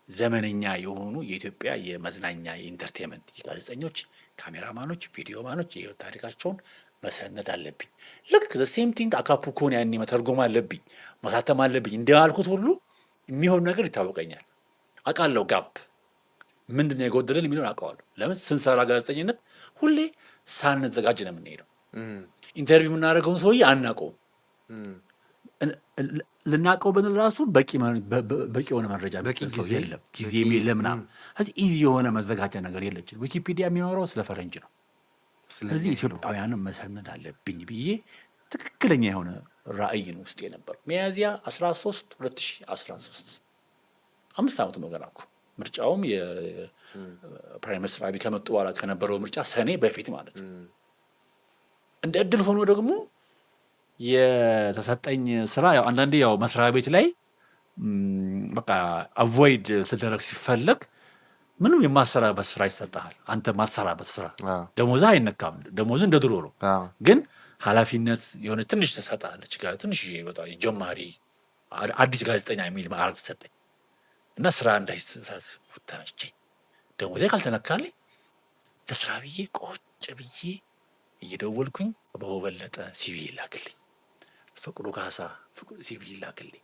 ዘመነኛ የሆኑ የኢትዮጵያ የመዝናኛ የኢንተርቴንመንት ጋዜጠኞች፣ ካሜራማኖች፣ ቪዲዮማኖች የህይወት ታሪካቸውን መሰነድ አለብኝ። ልክ ሴም ቲንግ አካፑኮን ያኔ መተርጎም አለብኝ፣ ማሳተም አለብኝ። እንዳልኩት ሁሉ የሚሆን ነገር ይታወቀኛል። አውቃለሁ ጋፕ ምንድን ነው የጎደለን የሚለውን አውቀዋለሁ። ለምን ስንሰራ ጋዜጠኝነት ሁሌ ሳንዘጋጅ ነው የምንሄደው። ኢንተርቪው የምናደርገውን ሰውዬ አናውቀውም። ልናውቀው ብንል ራሱ በቂ የሆነ መረጃ ሰው የለም፣ ጊዜም የለም ምናምን። ስለዚህ ኢዚ የሆነ መዘጋጃ ነገር የለችም። ዊኪፒዲያ የሚኖረው ስለ ፈረንጅ ነው። ስለዚህ ኢትዮጵያውያንም መሰነድ አለብኝ ብዬ ትክክለኛ የሆነ ራዕይን ውስጥ የነበር ሚያዝያ 13 2013 5 ዓመቱ ነው ገና እኮ። ምርጫውም የፕራይም ሚኒስትር አብይ ከመጡ በኋላ ከነበረው ምርጫ ሰኔ በፊት ማለት ነው። እንደ እድል ሆኖ ደግሞ የተሰጠኝ ስራ ያው አንዳንዴ ያው መስሪያ ቤት ላይ በቃ አቮይድ ስደረግ ሲፈለግ ምንም የማሰራበት ስራ ይሰጣል። አንተ ማሰራበት ስራ ደሞዝ አይነካም። ደሞዝ እንደ ድሮ ነው፣ ግን ኃላፊነት የሆነ ትንሽ ትሰጣለች። ትንሽ በጣም ጀማሪ አዲስ ጋዜጠኛ የሚል ማዕረግ ተሰጠኝ እና ስራ እንዳይሳሳብ ተመቸኝ። ደሞዜ ካልተነካልኝ ለስራ ብዬ ቁጭ ብዬ እየደወልኩኝ በበለጠ ሲቪ ይላክልኝ፣ ፍቅሩ ካሳ ሲቪ ይላክልኝ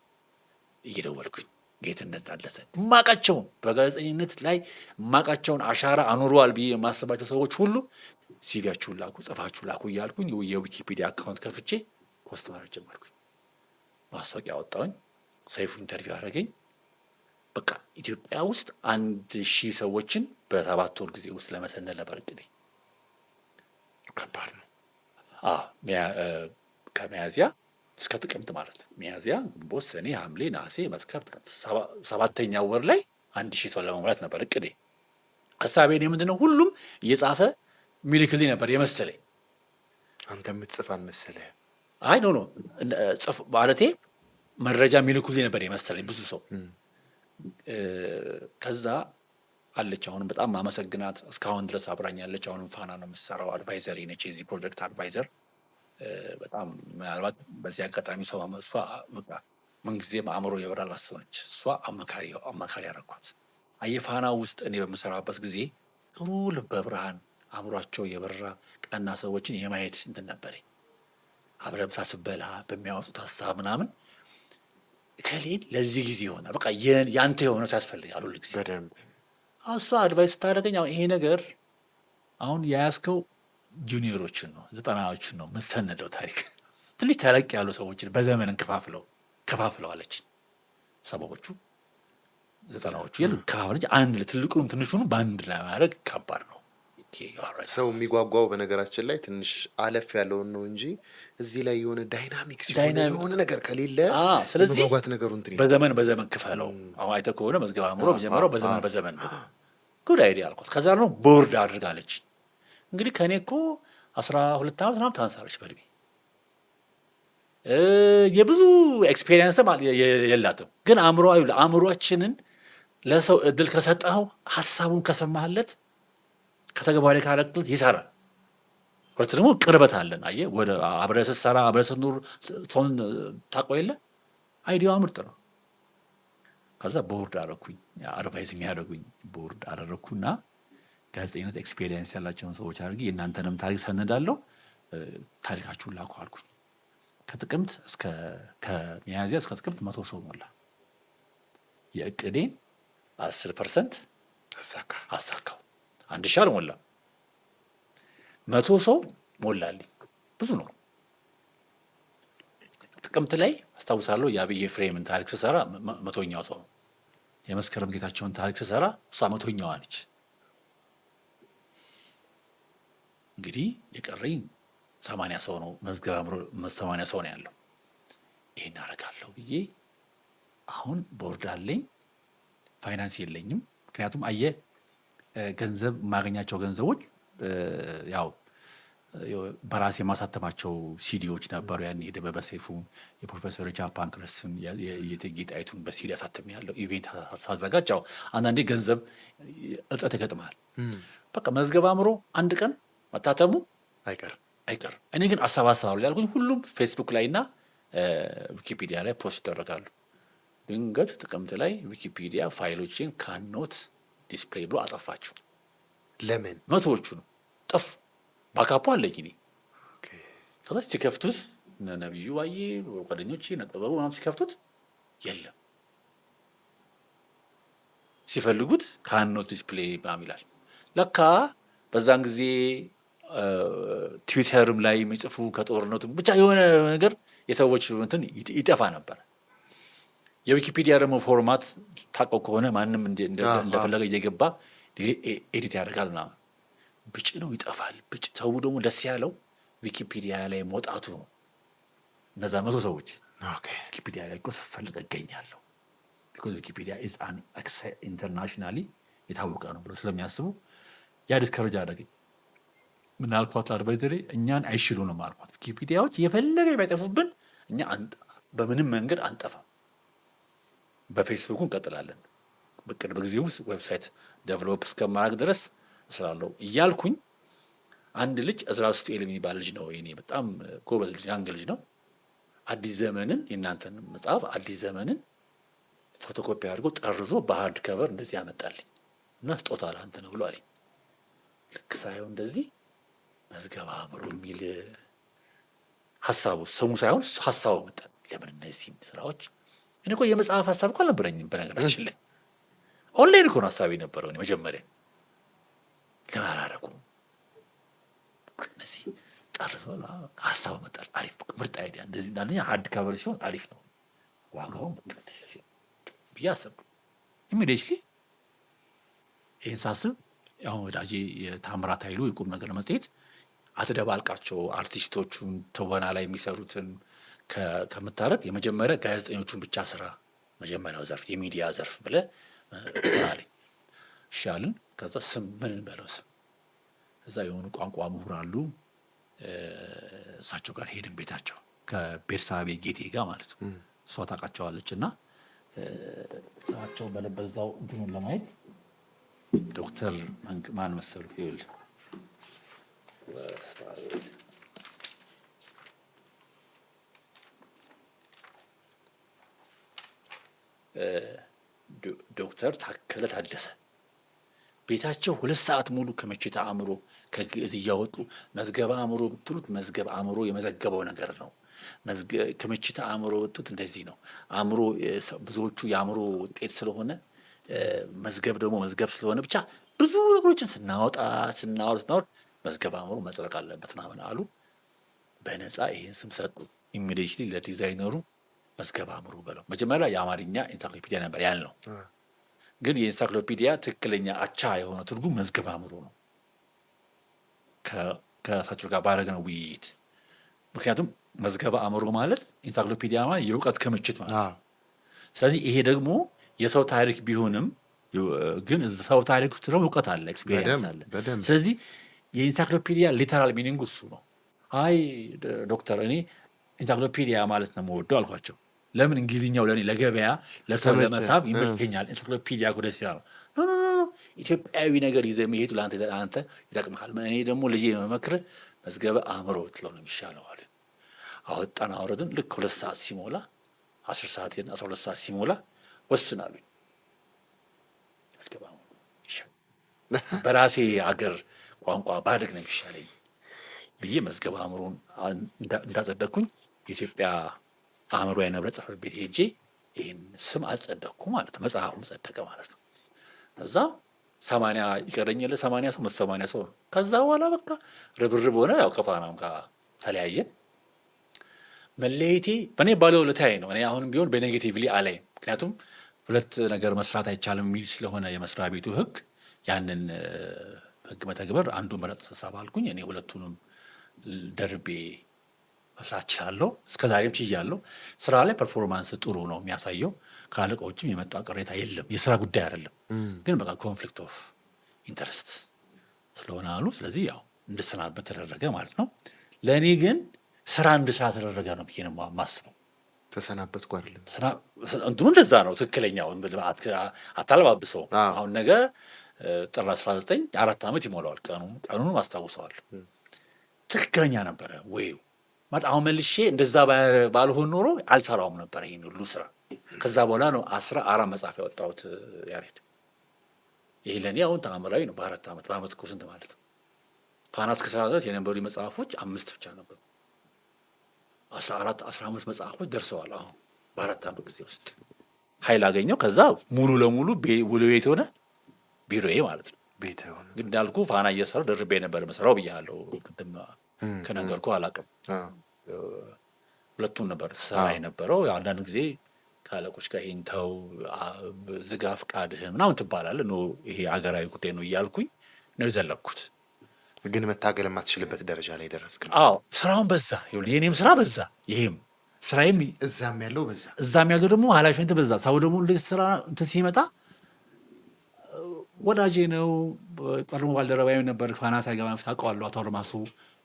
እየደወልኩኝ ጌትነት ታደሰ ማቃቸውን በጋዜጠኝነት ላይ ማቃቸውን አሻራ አኑረዋል ብዬ የማስባቸው ሰዎች ሁሉ ሲቪያችሁን ላኩ፣ ጽፋችሁ ላኩ እያልኩኝ የዊኪፒዲያ አካውንት ከፍቼ ፖስት ማድረግ ጀመርኩኝ። ማስታወቂያ አወጣሁኝ። ሰይፉ ኢንተርቪው አደረገኝ። በቃ ኢትዮጵያ ውስጥ 1000 ሰዎችን በ7 ወር ጊዜ ውስጥ ለመሰነድ ነበር እቅዴ። ከባድ ነው። ከሚያዝያ እስከ ጥቅምት ማለት ሚያዝያ፣ ግንቦት፣ ሰኔ፣ ሐምሌ፣ ነሐሴ፣ መስከረም፣ ጥቅምት 7ኛው ወር ላይ 1000 ሰው ለመሙላት ነበር እቅዴ። ሀሳቤ ምንድን ነው? ሁሉም እየጻፈ ሚልክልኝ ነበር የመሰለኝ። አንተ የምትጽፍ አልመሰለህ? አይ ኖ ጽፍ ማለቴ መረጃ ሚልኩልኝ ነበር የመሰለኝ ብዙ ሰው። ከዛ አለች አሁንም በጣም ማመሰግናት እስካሁን ድረስ አብራኝ ያለች፣ አሁንም ፋና ነው የምትሰራው፣ አድቫይዘር ነች፣ የዚህ ፕሮጀክት አድቫይዘር። በጣም ምናልባት በዚህ አጋጣሚ ሰው እሷ ምንጊዜም አእምሮ የበራላት ሰው ነች። እሷ አማካሪ ያደረኳት። አየፋና ውስጥ እኔ በምሰራበት ጊዜ ጥሩ ልበ ብርሃን አእምሯቸው የበራ ቀና ሰዎችን የማየት እንትን ነበረኝ። አብረን ምሳ ስበላ በሚያወጡት ሀሳብ ምናምን ከሌን ለዚህ ጊዜ ሆነ በቃ ያንተ የሆነ ያስፈልጋል ሁሉ ጊዜ በደንብ እሷ አድቫይስ ስታደርገኝ ይሄ ነገር አሁን የያዝከው ጁኒየሮችን ነው፣ 90ዎችን ነው የምትሰነደው ታሪክ። ትንሽ ተለቅ ያሉ ሰዎችን በዘመን ከፋፍለው አለች። ሰባዎቹ 90ዎቹ የሉ ከፋፍለች አንድ ትልቁንም ትንሹንም በአንድ ለማድረግ ከባድ ነው። ሰው የሚጓጓው በነገራችን ላይ ትንሽ አለፍ ያለውን ነው እንጂ እዚህ ላይ የሆነ ዳይናሚክስ የሆነ ነገር ከሌለ የመጓጓት ነገሩ እንትን በዘመን ክፈለው። አሁን አይተህ ከሆነ መዝገበ አእምሮ መጀመሪያው በዘመን ነው። ጉድ አይዲያ አልኳት። ከዛ ነው ቦርድ አድርጋለች። እንግዲህ ከእኔ እኮ 12 ዓመት ምናምን ታንሳለች በእድሜ። የብዙ ኤክስፔሪየንስም የላትም፣ ግን አእምሯችንን ለሰው እድል ከሰጠኸው ሀሳቡን ከሰማህለት ከተግባሪ ካለክለት ይሰራል። ሁለት ደግሞ ቅርበት አለን። አየህ ወደ አብረህ ስትሰራ አብረህ ስትኖር ሰውን ታውቀው የለ አይዲያዋ ምርጥ ነው። ከዛ ቦርድ አደረኩኝ፣ አድቫይዝ የሚያደርጉኝ ቦርድ አደረኩና ጋዜጠኝነት ኤክስፔሪየንስ ያላቸውን ሰዎች አድርጌ የእናንተንም ታሪክ ሰነዳለሁ፣ ታሪካችሁን ላኩ አልኩኝ። ከሚያዝያ እስከ ጥቅምት 100 ሰው ሞላ። የእቅዴን 10% አሳካው። 1000 አልሞላም፣ 100 ሰው ሞላልኝ። ብዙ ነው። ጥቅምት ላይ አስታውሳለሁ የአብይ ፍሬምን ታሪክ ስሰራ 100ኛው ሰው ነው። የመስከረም ጌታቸውን ታሪክ ስሰራ እሷ 100ኛዋ ነች። እንግዲህ የቀረኝ 80 ሰው ነው። መዝገበ አእምሮ 80 ሰው ነው ያለው። ይሄን አደርጋለሁ ብዬ አሁን ቦርድ አለኝ፣ ፋይናንስ የለኝም። ምክንያቱም አየህ ገንዘብ የማገኛቸው ገንዘቦች ያው በራሴ የማሳተማቸው ሲዲዎች ነበሩ። ያን የደበበ ሰይፉ፣ የፕሮፌሰር ጃፓን ክርስን፣ የእቴጌ ጣይቱን በሲዲ አሳትም ያለው ኢቬንት ሳዘጋጅ ያው አንዳንዴ ገንዘብ እጥረት ይገጥማል። በቃ መዝገበ አእምሮ አንድ ቀን መታተሙ አይቀርም። እኔ ግን አሰባስባለሁ ያልኩኝ ሁሉም ፌስቡክ ላይ እና ዊኪፒዲያ ላይ ፖስት ይደረጋሉ። ድንገት ጥቅምት ላይ ዊኪፒዲያ ፋይሎችን ካኖት ዲስፕሌይ ብሎ አጠፋቸው። ለምን? 100ዎቹ ነው ጠፉ። ባካፑ አለኝ እኔ ከዛ ሲከፍቱት እነ ነብዩ ዋዬ ጓደኞቼ ነጠበቡ ምናምን ሲከፍቱት የለም። ሲፈልጉት ካንኖት ዲስፕሌይ ምናምን ይላል። ለካ በዛን ጊዜ ትዊተርም ላይ የሚጽፉ ከጦርነቱ ብቻ የሆነ ነገር የሰዎች እንትን ይጠፋ ነበር። የዊኪፒዲያ ደግሞ ፎርማት ታውቀው ከሆነ ማንም እንደፈለገ እየገባ ኤዲት ያደርጋል ምናምን ብጭ ነው ይጠፋል። ብጭ ሰው ደግሞ ደስ ያለው ዊኪፒዲያ ላይ መውጣቱ ነው። እነዛ 100 ሰዎች ዊኪፒዲያ ላይ እኮ ስፈልግ እገኛለሁ ቢኮዝ ዊኪፒዲያ ኢዝ አን ኢንተርናሽናሊ የታወቀ ነው ብሎ ስለሚያስቡ ያ ዲስከሬጅ አደረገኝ። ምን አልኳት አድቫይዘሬ እኛን አይሽሉንም አልኳት። ዊኪፒዲያዎች የፈለገ የሚያጠፉብን እኛ በምንም መንገድ አንጠፋም፣ በፌስቡኩ እንቀጥላለን፣ በቅርብ ጊዜ ውስጥ ዌብሳይት ዴቨሎፕ እስከማድረግ ድረስ እስላለሁ እያልኩኝ አንድ ልጅ እዝራ ስጡኤል የሚባል ልጅ ነው የእኔ በጣም ጎበዝ ልጅ ያንግ ልጅ ነው። አዲስ ዘመንን የእናንተን መጽሐፍ አዲስ ዘመንን ፎቶኮፒ አድርጎ ጠርዞ በሀርድ ከቨር እንደዚህ ያመጣልኝ እና ስጦታ ለአንተ ነው ብሎ አለኝ። ልክ ሳየው እንደዚህ መዝገበ አእምሮ የሚል ሀሳቡ ስሙ ሳይሆን ሀሳቡ መጣ። ለምን እነዚህን ስራዎች እኔ እኮ የመጽሐፍ ሀሳብ እኮ አልነበረኝም በነገራችን ላይ ኦንላይን እኮ ነው ሀሳቤ ነበረው እኔ መጀመሪያ። ለምን አላደረጉም እነዚህ ጠርዞ ሀሳቡ መጣል። አሪፍ ምርጥ አይዲያ እንደዚህ እንዳለኝ ሀርድ ከቨር ሲሆን አሪፍ ነው ዋጋው ብዬ አሰብኩ። ኢሚዲየትሊ ይህን ሳስብ ያው ወዳጄ የታምራት ኃይሉ የቁም ነገር መጽሔት አትደባልቃቸው አርቲስቶቹን ትወና ላይ የሚሰሩትን ከምታረግ የመጀመሪያ ጋዜጠኞቹን ብቻ ስራ መጀመሪያው ዘርፍ የሚዲያ ዘርፍ ብለህ ስራ አለኝ። ይሻልን ከዛ ስም ምን በለው ስም እዛ የሆኑ ቋንቋ ምሁር አሉ። እሳቸው ጋር ሄድን ቤታቸው ከቤርሳቤ ጌቴ ጋር ማለት ነው። እሷ ታውቃቸዋለች እና እሳቸው በዛው እንትኑን ለማየት ዶክተር ማን መሰሉ ይኸውልህ ዶክተር ታከለ ታደሰ ቤታቸው 2 ሰዓት ሙሉ ከመቼታ አእምሮ ከግዕዝ እያወጡ መዝገበ አእምሮ ብትሉት መዝገበ አእምሮ የመዘገበው ነገር ነው። ከመቼታ አእምሮ ወጡት እንደዚህ ነው። አእምሮ ብዙዎቹ የአእምሮ ውጤት ስለሆነ መዝገብ ደግሞ መዝገብ ስለሆነ ብቻ ብዙ ነገሮችን ስናወርድ መዝገበ አእምሮ መጽደቅ አለበት ምናምን አሉ። በነፃ ይሄን ስም ሰጡ። ኢሚዲየትሊ ለዲዛይነሩ መዝገበ አእምሮ በለው። መጀመሪያ የአማርኛ ኢንሳይክሎፒዲያ ነበር ያልነው፣ ግን የኢንሳይክሎፒዲያ ትክክለኛ አቻ የሆነ ትርጉም መዝገበ አእምሮ ነው ከእሳቸው ጋር ባደረግነው ውይይት። ምክንያቱም መዝገበ አእምሮ ማለት ኢንሳይክሎፒዲያ ማለት የእውቀት ክምችት ማለት ነው። ስለዚህ ይሄ ደግሞ የሰው ታሪክ ቢሆንም ግን ሰው ታሪክ ውስጥ ደግሞ እውቀት አለ፣ ኤክስፔሪየንስ አለ። ስለዚህ የኢንሳይክሎፒዲያ ሊተራል ሚኒንግ እሱ ነው። አይ ዶክተር እኔ ኢንሳይክሎፒዲያ ማለት ነው የምወደው አልኳቸው። ለምን እንግሊዝኛው ለእኔ ለገበያ ለሰው ለመሳብ ይመቸኛል፣ ኢንሳይክሎፒዲያ እኮ ደስ ይላል። ኢትዮጵያዊ ነገር ይዘህ መሄዱ ለአንተ ይጠቅምሃል። እኔ ደግሞ ልጄ የመመክርህ መዝገበ አእምሮ ትለው ነው የሚሻለው አለ። አወጣን አወረድን። ልክ 2 ሰዓት ሲሞላ 10 ሰዓት 12 ሰዓት ሲሞላ ወስናሉኝ። መዝገበ አእምሮ በራሴ አገር ቋንቋ ባድግ ነው የሚሻለኝ ብዬ መዝገበ አእምሮን እንዳጸደቅኩኝ የኢትዮጵያ አእምሮ ንብረት ጽሕፈት ቤት ሄጄ ይህን ስም አጸደቅኩ ማለት ነው። መጽሐፉም ጸደቀ ማለት ነው። እዛ 80 ይቀረኛል 80 ሰው 80 ሰው ነው። ከዛ በኋላ በቃ ርብርብ ሆነ። ያው ከፋናም ጋር ተለያየን። መለየቴ በእኔ ባለውለታዬ ነው። እኔ አሁንም ቢሆን በኔጌቲቭሊ አላይም። ምክንያቱም 2 ነገር መስራት አይቻልም የሚል ስለሆነ የመስሪያ ቤቱ ሕግ ያንን ሕግ መተግበር አንዱ መረጥ ሀሳብ አልኩኝ። እኔ 2ቱንም ደርቤ መስራት እችላለሁ። እስከዛሬም ችያለሁ። ስራ ላይ ፐርፎርማንስ ጥሩ ነው የሚያሳየው። ከአለቃዎችም የመጣ ቅሬታ የለም። የስራ ጉዳይ አይደለም፣ ግን በቃ ኮንፍሊክት ኦፍ ኢንተረስት ስለሆነ አሉ። ስለዚህ ያው እንድሰናበት ተደረገ ማለት ነው። ለእኔ ግን ስራ እንድሰራ ተደረገ ነው ብዬ ነው የማስበው። ተሰናበትኩ አይደለም እንትኑ እንደዛ ነው ትክክለኛው። አታለባብሰው። አሁን ነገ ጥር 19 4 ዓመት ይሞላዋል። ቀኑንም አስታውሰዋል። ትክክለኛ ነበረ ወይ ማለት አሁን መልሼ እንደዛ ባልሆን ኖሮ አልሰራውም ነበረ ይሄን ሁሉ ስራ። ከዛ በኋላ ነው 14 መጽሐፍ ያወጣሁት ያሬድ። ይሄ ለእኔ አሁን ተአምራዊ ነው። በ4 ዓመት በአመት እኮ ስንት ማለት ነው? ፋና እስከ ሰራ ድረስ የነበሩ መጽሐፎች 5 ብቻ ነበሩ። 14-15 መጽሐፎች ደርሰዋል። አሁን በ4 ዓመት ጊዜ ውስጥ ኃይል አገኘው። ከዛ ሙሉ ለሙሉ ውሎ ቤት ሆነ ቢሮዬ ማለት ነው። ቤት ሆነ ግን እንዳልኩ ፋና እየሰራሁ ደርቤ ነበር የምሰራው ብያለሁ። ቅድም ከነገርኩ አላውቅም። ሁለቱን ነበር ስራ የነበረው። አንዳንድ ጊዜ ከአለቆች ጋር ይሄን ተው ዝጋ ፍቃድህን ምናምን ትባላለህ። ይሄ አገራዊ ጉዳይ ነው እያልኩኝ ነው የዘለኩት። ግን መታገል የማትችልበት ደረጃ ላይ ደረስክ? አዎ ስራውን በዛ። የኔም ስራ በዛ፣ ይሄም ስራዬም እዛም ያለው በዛ፣ እዛም ያለው ደግሞ ኃላፊነት በዛ። ሰው ደግሞ ስራ እንትን ሲመጣ ወዳጄ ነው ቀድሞ ባልደረባዊ ነበር። ፋና ሳይገባ ታውቀዋለሁ። አቶ አድማሱ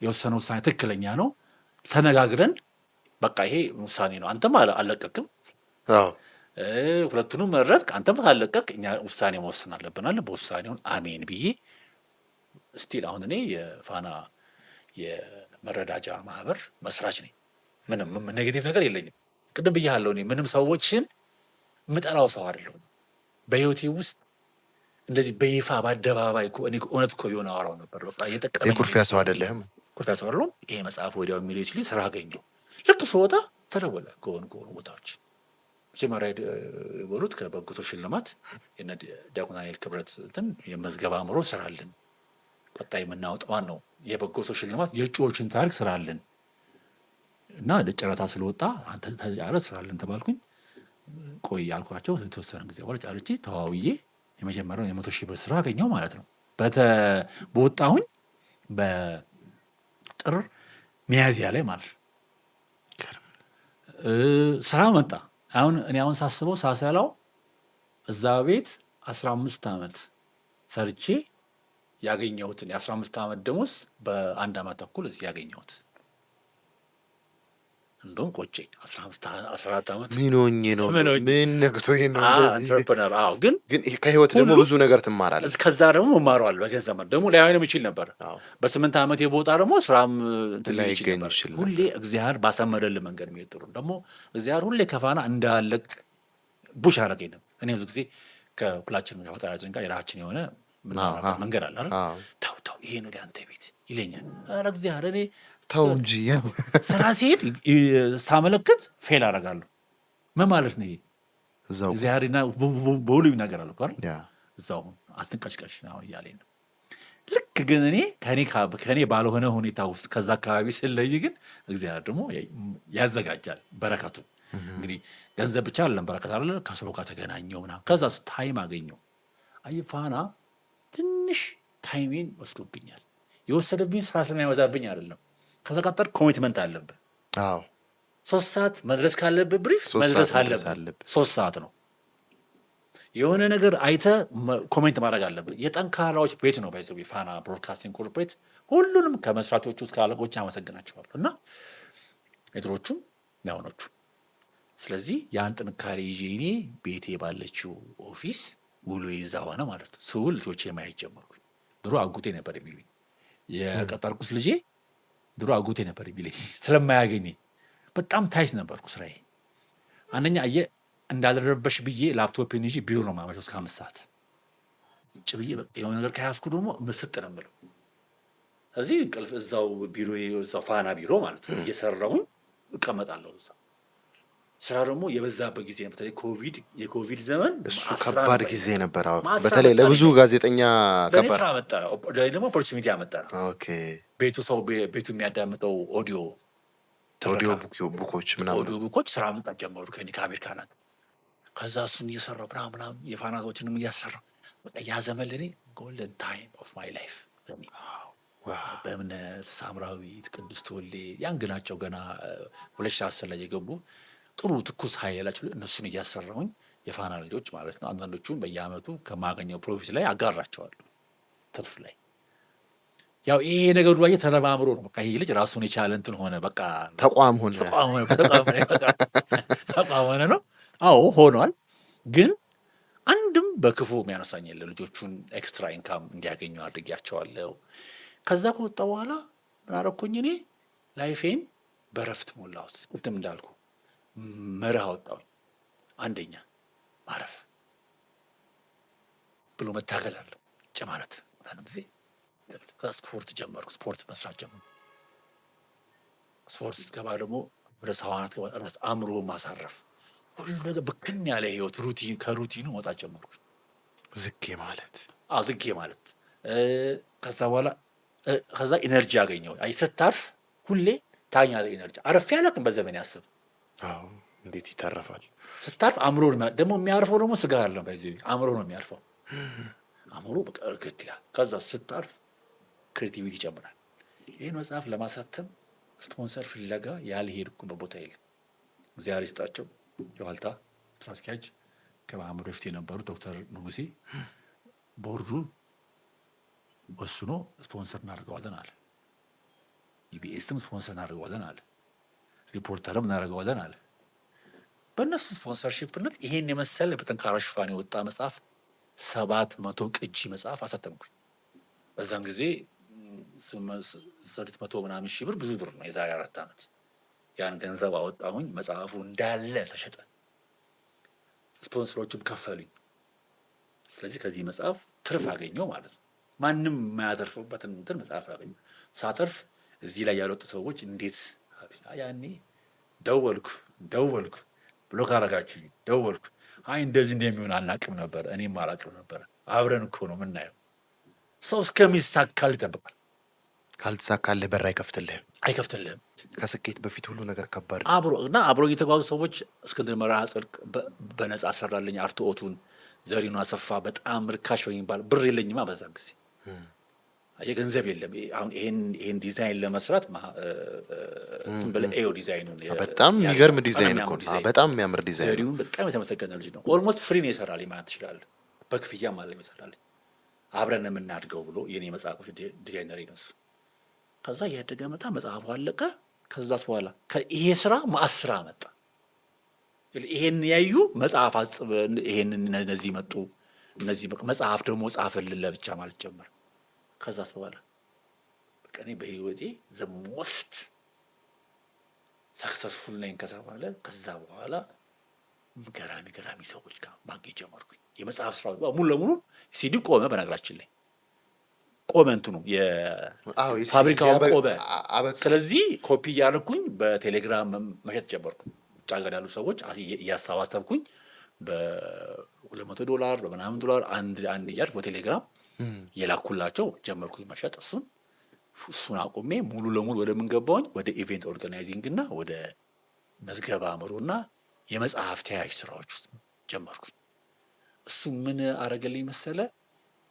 የወሰነ ውሳኔ ትክክለኛ ነው። ተነጋግረን በቃ ይሄ ውሳኔ ነው። አንተም አልለቀቅም፣ ሁለቱንም መረጥክ። አንተም ካልለቀቅ እኛ ውሳኔ መወሰን አለብናል። በውሳኔውን አሜን ብዬ ስቲል አሁን እኔ የፋና የመረዳጃ ማህበር መስራች ነኝ። ምንም ኔጌቲቭ ነገር የለኝም። ቅድም ብያለሁ። እኔ ምንም ሰዎችን ምጠላው ሰው አይደለሁም። በህይወቴ ውስጥ እንደዚህ በይፋ በአደባባይ እኔ እውነት እኮ ቢሆን አወራው ነበር። በቃ የጠቀመኝ የኩርፊያ ሰው አይደለህም። ኩርፊያ ሰው አይደለሁም። ይሄ መጽሐፍ ወዲያው ኢሚዲየትሊ ስራ አገኘሁ። ልክ ስወጣ ተደወለ ከሆኑ ቦታዎች። መጀመሪያ የበሉት ከበጎ ሰው ሽልማት የነ ዲያቆን ዳንኤል ክብረት እንትን የመዝገበ አእምሮ ስራልን ቀጣይ የምናወጣው ነው የበጎ ሰው ሽልማት የእጩዎችን ታሪክ ስራልን እና ጨረታ ስለወጣ አንተ ተጫረስ ስራልን ተባልኩኝ። ቆይ ያልኳቸው የተወሰነ ጊዜ በኋላ ጫርቼ ተዋውዬ የመጀመሪያውን 100,000 ብር ስራ አገኘሁ ማለት ነው። በወጣሁኝ በጥር ሚያዝያ ላይ ማለት ነው ስራ መጣ። እኔ አሁን ሳስበው ሳሰላው እዛ ቤት 15 ዓመት ሰርቼ ያገኘሁትን የ15 ዓመት ደሞዝ በ1 ዓመት ተኩል እዚህ ያገኘሁት። እንደውም ቆጨኝ። 14 ዓመት ምን ሆኜ ነው? ምን ነግቶኝ ነው? ኢንተርፕረነር። ግን ከህይወት ደግሞ ብዙ ነገር ትማራለህ። ከዛ ደግሞ እማረዋለሁ። በገንዘብ ደግሞ ላይሆንም ይችል ነበር። በ8 ዓመት የቦታ ደግሞ ስራም ላይገኝ ይችል። ሁሌ እግዚአብሔር ባሰመረልህ መንገድ የሚሄድ ጥሩ። ደግሞ እግዚአብሔር ሁሌ ከፋና እንዳለቅ ቡሽ አደረገኝ ነበር። እኔ ብዙ ጊዜ ከሁላችንም ከፈጣሪያችን ጋር የራሳችን የሆነ ምናምን መንገድ አለ አይደል? ተው ይሄ ነው ለአንተ ቤት ይለኛል። ኧረ እግዚአብሔር እኔ ተው እንጂ ስራ ሲሄድ ሳመለክት ፌል አደርጋለሁ። ምን ማለት ነው ይሄ? እዛው እግዚአብሔርና በሁሉ ነገር አለ አይደል? እዛው አትንቀጭቀጭ ነው እያለኝ ነው። ልክ ግን እኔ ከኔ ባልሆነ ሁኔታ ውስጥ ከዛ አካባቢ ስለይ ግን እግዚአብሔር ደግሞ ያዘጋጃል በረከቱ። እንግዲህ ገንዘብ ብቻ አይደለም በረከት አለ። ከሰው ጋር ተገናኘው ምናምን። ከዛ ታይም አገኘው። አይ ፋና ትንሽ ታይሜን ወስዶብኛል። የወሰደብኝ ስራ ስለማይበዛብኝ አይደለም። ከዛ ቀጠር ኮሚትመንት አለብህ። 3 ሰዓት መድረስ ካለብህ ብሪፍ መድረስ አለብህ። 3 ሰዓት ነው። የሆነ ነገር አይተህ ኮሜንት ማድረግ አለብህ። የጠንካራዎች ቤት ነው ባይዘው ፋና ብሮድካስቲንግ ኮርፖሬት። ሁሉንም ከመስራቾቹ እስከ አለቆች አመሰግናቸዋለሁ እና የድሮቹም ያሁኖቹ። ስለዚህ ያን ጥንካሬ ይዤ እኔ ቤቴ ባለችው ኦፊስ ውሎ ይዛ ሆነ ማለት ነው። ስውል ልጆቼ ማየት ጀመርኩኝ። ድሮ አጉቴ ነበር የሚሉኝ የቀጠርኩት ልጄ ድሮ አጉቴ ነበር የሚለኝ ስለማያገኝ በጣም ታይት ነበርኩ ስራዬ። አንደኛ እንዳልረበሽ ብዬ ላፕቶፕን ይዤ ቢሮ ነው የማመሸው እስከ 5 ሰዓት ጭ ብዬ በቃ የሆነ ነገር ከያዝኩ ደግሞ ምስጥ ነው የምለው። እዚህ እንቅልፍ እዛው ቢሮ እዛው ፋና ቢሮ ማለት ነው እየሰራሁኝ እቀመጣለሁ። እዛ ስራ ደግሞ የበዛበት ጊዜ ነበር። የኮቪድ ዘመን እሱ ከባድ ጊዜ ነበር። በተለይ ለብዙ ጋዜጠኛ ከባድ ስራ መጣ። ደግሞ ኦፖርቹኒቲ አመጣ። ቤቱ የሚያዳምጠው ኦዲዮ ቡኮች ምናምን ኦዲዮ ቡኮች ስራ መጣት ጀመሩ ከአሜሪካ ናት። ከዛ እሱን እየሰራሁ ምናምን የፋናዎችንም እያሰራሁ በቃ ያ ዘመን ለእኔ ጎልደን ታይም ኦፍ ማይ ላይፍ። በእምነት ሳምራዊት፣ ቅድስት ወሌ ያንግ ናቸው ገና 2010 ላይ የገቡ ጥሩ ትኩስ ኃይል ያላቸው እነሱን እያሰራሁኝ የፋና ልጆች ማለት ነው። አንዳንዶቹን በየአመቱ ከማገኘው ፕሮፊት ላይ አጋራቸዋለሁ ትርፍ ላይ። ያው ይሄ ነገር ዱዋዬ ተለማምሮ ነው በቃ ይሄ ልጅ ራሱን የቻለ እንትን ሆነ። በቃ ተቋም ሆነ ነው። አዎ ሆኗል። ግን አንድም በክፉ የሚያነሳኝ የለ። ልጆቹን ኤክስትራ ኢንካም እንዲያገኙ አድርጊያቸዋለሁ። ከዛ ከወጣ በኋላ ምን አደረኩኝ? እኔ ላይፌን በረፍት ሞላሁት። ቅድም እንዳልኩ መርህ አወጣሁኝ። አንደኛ ማረፍ ብሎ መታገል አለ ማለት አንድ ጊዜ ስፖርት ጀመርኩ። ስፖርት መስራት ጀመርኩ። ስፖርት ስትገባ ደግሞ ወደ ሰዋናት እረፍት፣ አእምሮ ማሳረፍ፣ ሁሉ ነገር ብክን ያለ ህይወት ከሩቲኑ መውጣት ጀመርኩ። ዝጌ ማለት ዝጌ ማለት ከዛ በኋላ ከዛ ኢነርጂ አገኘው። ስታርፍ ሁሌ ታገኛለህ ኢነርጂ። አረፍ ያለቅም በዘመን ያስብ እንዴት ይታረፋል? ስታርፍ አእምሮ ደግሞ የሚያርፈው ደግሞ ስጋ አለ በዚህ አእምሮ ነው የሚያርፈው። አእምሮ በቃ እርግጥ ይላል። ከዛ ስታርፍ ክሬቲቪቲ ይጨምራል። ይህን መጽሐፍ ለማሳተም ስፖንሰር ፍለጋ ያልሄድኩበት ቦታ የለም። እግዚአብሔር ይስጣቸው የዋልታ ስራ አስኪያጅ ከማህመድ በፊት የነበሩ ዶክተር ንጉሴ ቦርዱ ወስኖ ስፖንሰር እናደርገዋለን አለ። ኢቢኤስም ስፖንሰር እናደርገዋለን አለ። ሪፖርተርም እናደርገዋለን አለ። በእነሱ ስፖንሰርሺፕነት ይሄን የመሰለ በጠንካራ ሽፋን የወጣ መጽሐፍ 700 ቅጂ መጽሐፍ አሳተምኩኝ። በዛን ጊዜ 800 ምናምን ሺህ ብር ብዙ ብር ነው። የዛሬ 4 ዓመት ያን ገንዘብ አወጣሁኝ። መጽሐፉ እንዳለ ተሸጠ። ስፖንሰሮችም ከፈሉኝ። ስለዚህ ከዚህ መጽሐፍ ትርፍ አገኘው ማለት ነው። ማንም የማያተርፍበትን እንትን መጽሐፍ አገኘ። ሳተርፍ እዚህ ላይ ያልወጡ ሰዎች እንዴት ያኔ ደወልኩ ብሎክ አደረጋችሁኝ። ደወልኩ እንደዚህ እንደሚሆን አናቅም ነበር፣ እኔም አላቅም ነበር። አብረን እኮ ነው የምናየው። ሰው እስከሚሳካል ይጠብቃል። ካልተሳካልህ በር አይከፍትልህም። ከስኬት በፊት ሁሉ ነገር ከባድ ነው። አብሮ የተጓዙ ሰዎች እስክንድር መርሃ ጽድቅ በነጻ ሰራልኝ። አርትዖቱን ዘሪኑ አሰፋ በጣም ርካሽ በሚባል ብር የለኝማ በዛን ጊዜ የገንዘብ የለም። አሁን ይሄን ዲዛይን ለመስራት ዝም ብለህ ዲዛይኑን በጣም የሚገርም ዲዛይን እኮ ነው። በጣም የሚያምር ዲዛይን። ዘሪሁን በጣም የተመሰገነ ልጅ ነው። ኦልሞስት ፍሪ ነው የሰራልኝ ማለት ትችላለህ። በክፍያ ማለት ነው የሰራልኝ። አብረን የምናድገው ብሎ የኔ መጽሐፎች ዲዛይነር ነው እሱ። ከዛ እያደገ መጣ። መጽሐፉ አለቀ። ከዛስ በኋላ ይሄ ስራ ማስራ መጣ። ይሄን ያዩ መጽሐፍ አጽብ ይሄን እነዚህ መጡ። እነዚህ መጽሐፍ ደግሞ ጻፈልን ለብቻ ማለት ጀመረ። ከዛስ በኋላ በቃ እኔ በህይወቴ ዘሞስት ሰክሰስፉል ነኝ ከተባለ ከዛ በኋላ ገራሚ ሰዎች ጋር ማግኘት ጀመርኩኝ። የመጽሐፍ ስራ ሙሉ ለሙሉ ሲዲ ቆመ። በነገራችን ላይ ቆመ፣ እንትኑ የፋብሪካው ቆመ። ስለዚህ ኮፒ እያደረኩኝ በቴሌግራም መሸጥ ጀመርኩ። ውጭ ሀገር ያሉ ሰዎች እያሰባሰብኩኝ $200 በምናምን ዶላር አንድ እያልኩ በቴሌግራም የላኩላቸው ጀመርኩኝ መሸጥ። እሱን አቁሜ ሙሉ ለሙሉ ወደ ምን ገባሁኝ? ወደ ኢቨንት ኦርጋናይዚንግ እና ወደ መዝገበ አእምሮና የመጽሐፍ ተያያዥ ስራዎች ውስጥ ጀመርኩኝ። እሱ ምን አረገልኝ መሰለ?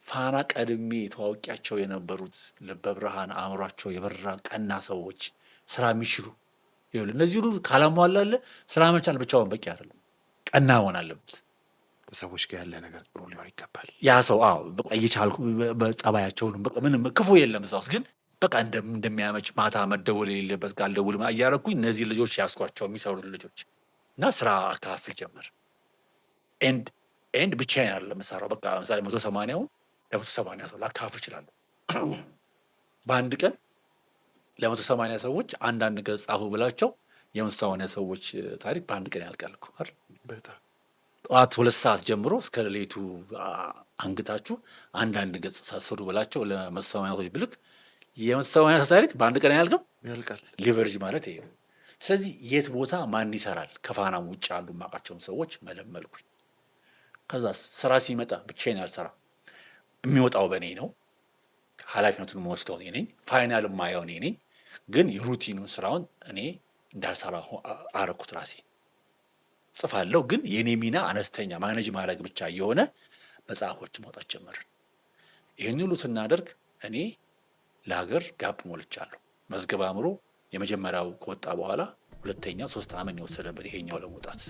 ፋና ቀድሜ ተዋውቂያቸው የነበሩት ልበ ብርሃን አእምሯቸው የበራ ቀና ሰዎች ስራ የሚችሉ ይኸውልህ፣ እነዚህ ሁሉ ካላሟላለ ስራ መቻል ብቻውን በቂ አይደለም። ቀና መሆን አለበት። ሰዎች ጋር ያለ ነገር ጥሩ ሊሆን ይገባል። ያ ሰው በቃ እየቻልኩ በጸባያቸውንም በቃ ምንም ክፉ የለም እዛ ውስጥ፣ ግን በቃ እንደሚያመች ማታ መደወል የሌለበት ጋር ደውል እያደረኩኝ እነዚህ ልጆች ያስኳቸው የሚሰሩት ልጆች እና ስራ አካፍል ጀመር። ኤንድ ብቻዬን አይደለም የምሰራው። በቃ ምሳሌ 180 ለ180 ሰው ላካፍል እችላለሁ። በአንድ ቀን ለ180 ሰዎች አንዳንድ ገጽ ጻፉ ብላቸው የ180 ሰዎች ታሪክ በአንድ ቀን ያልቃል እኮ አይደል? በጣም ጠዋት 2 ሰዓት ጀምሮ እስከ ሌሊቱ አንግታችሁ አንዳንድ ገጽ ሳሰሩ ብላቸው ለ180 ሰዎች ብልክ የ180 ታሪክ በአንድ ቀን ያልቃል። ሊቨርጅ ማለት ይሄ ነው። ስለዚህ የት ቦታ ማን ይሰራል? ከፋናም ውጭ ያሉ የማውቃቸውን ሰዎች መለመልኩኝ። ከዛ ስራ ሲመጣ ብቻዬን አልሰራም። የሚወጣው በእኔ ነው። ኃላፊነቱን መወስደው እኔ ነኝ። ፋይናል የማየው እኔ ነኝ። ግን የሩቲኑን ስራውን እኔ እንዳልሰራ አረኩት። ራሴ ጽፋለሁ፣ ግን የኔ ሚና አነስተኛ ማኔጅ ማድረግ ብቻ የሆነ መጽሐፎች ማውጣት ጀመርን። ይህን ሁሉ ስናደርግ እኔ ለሀገር ጋፕ ሞልቻለሁ። መዝገበ አእምሮ የመጀመሪያው ከወጣ በኋላ 2ኛ 3 ዓመት የወሰደበት ይሄኛው ለመውጣት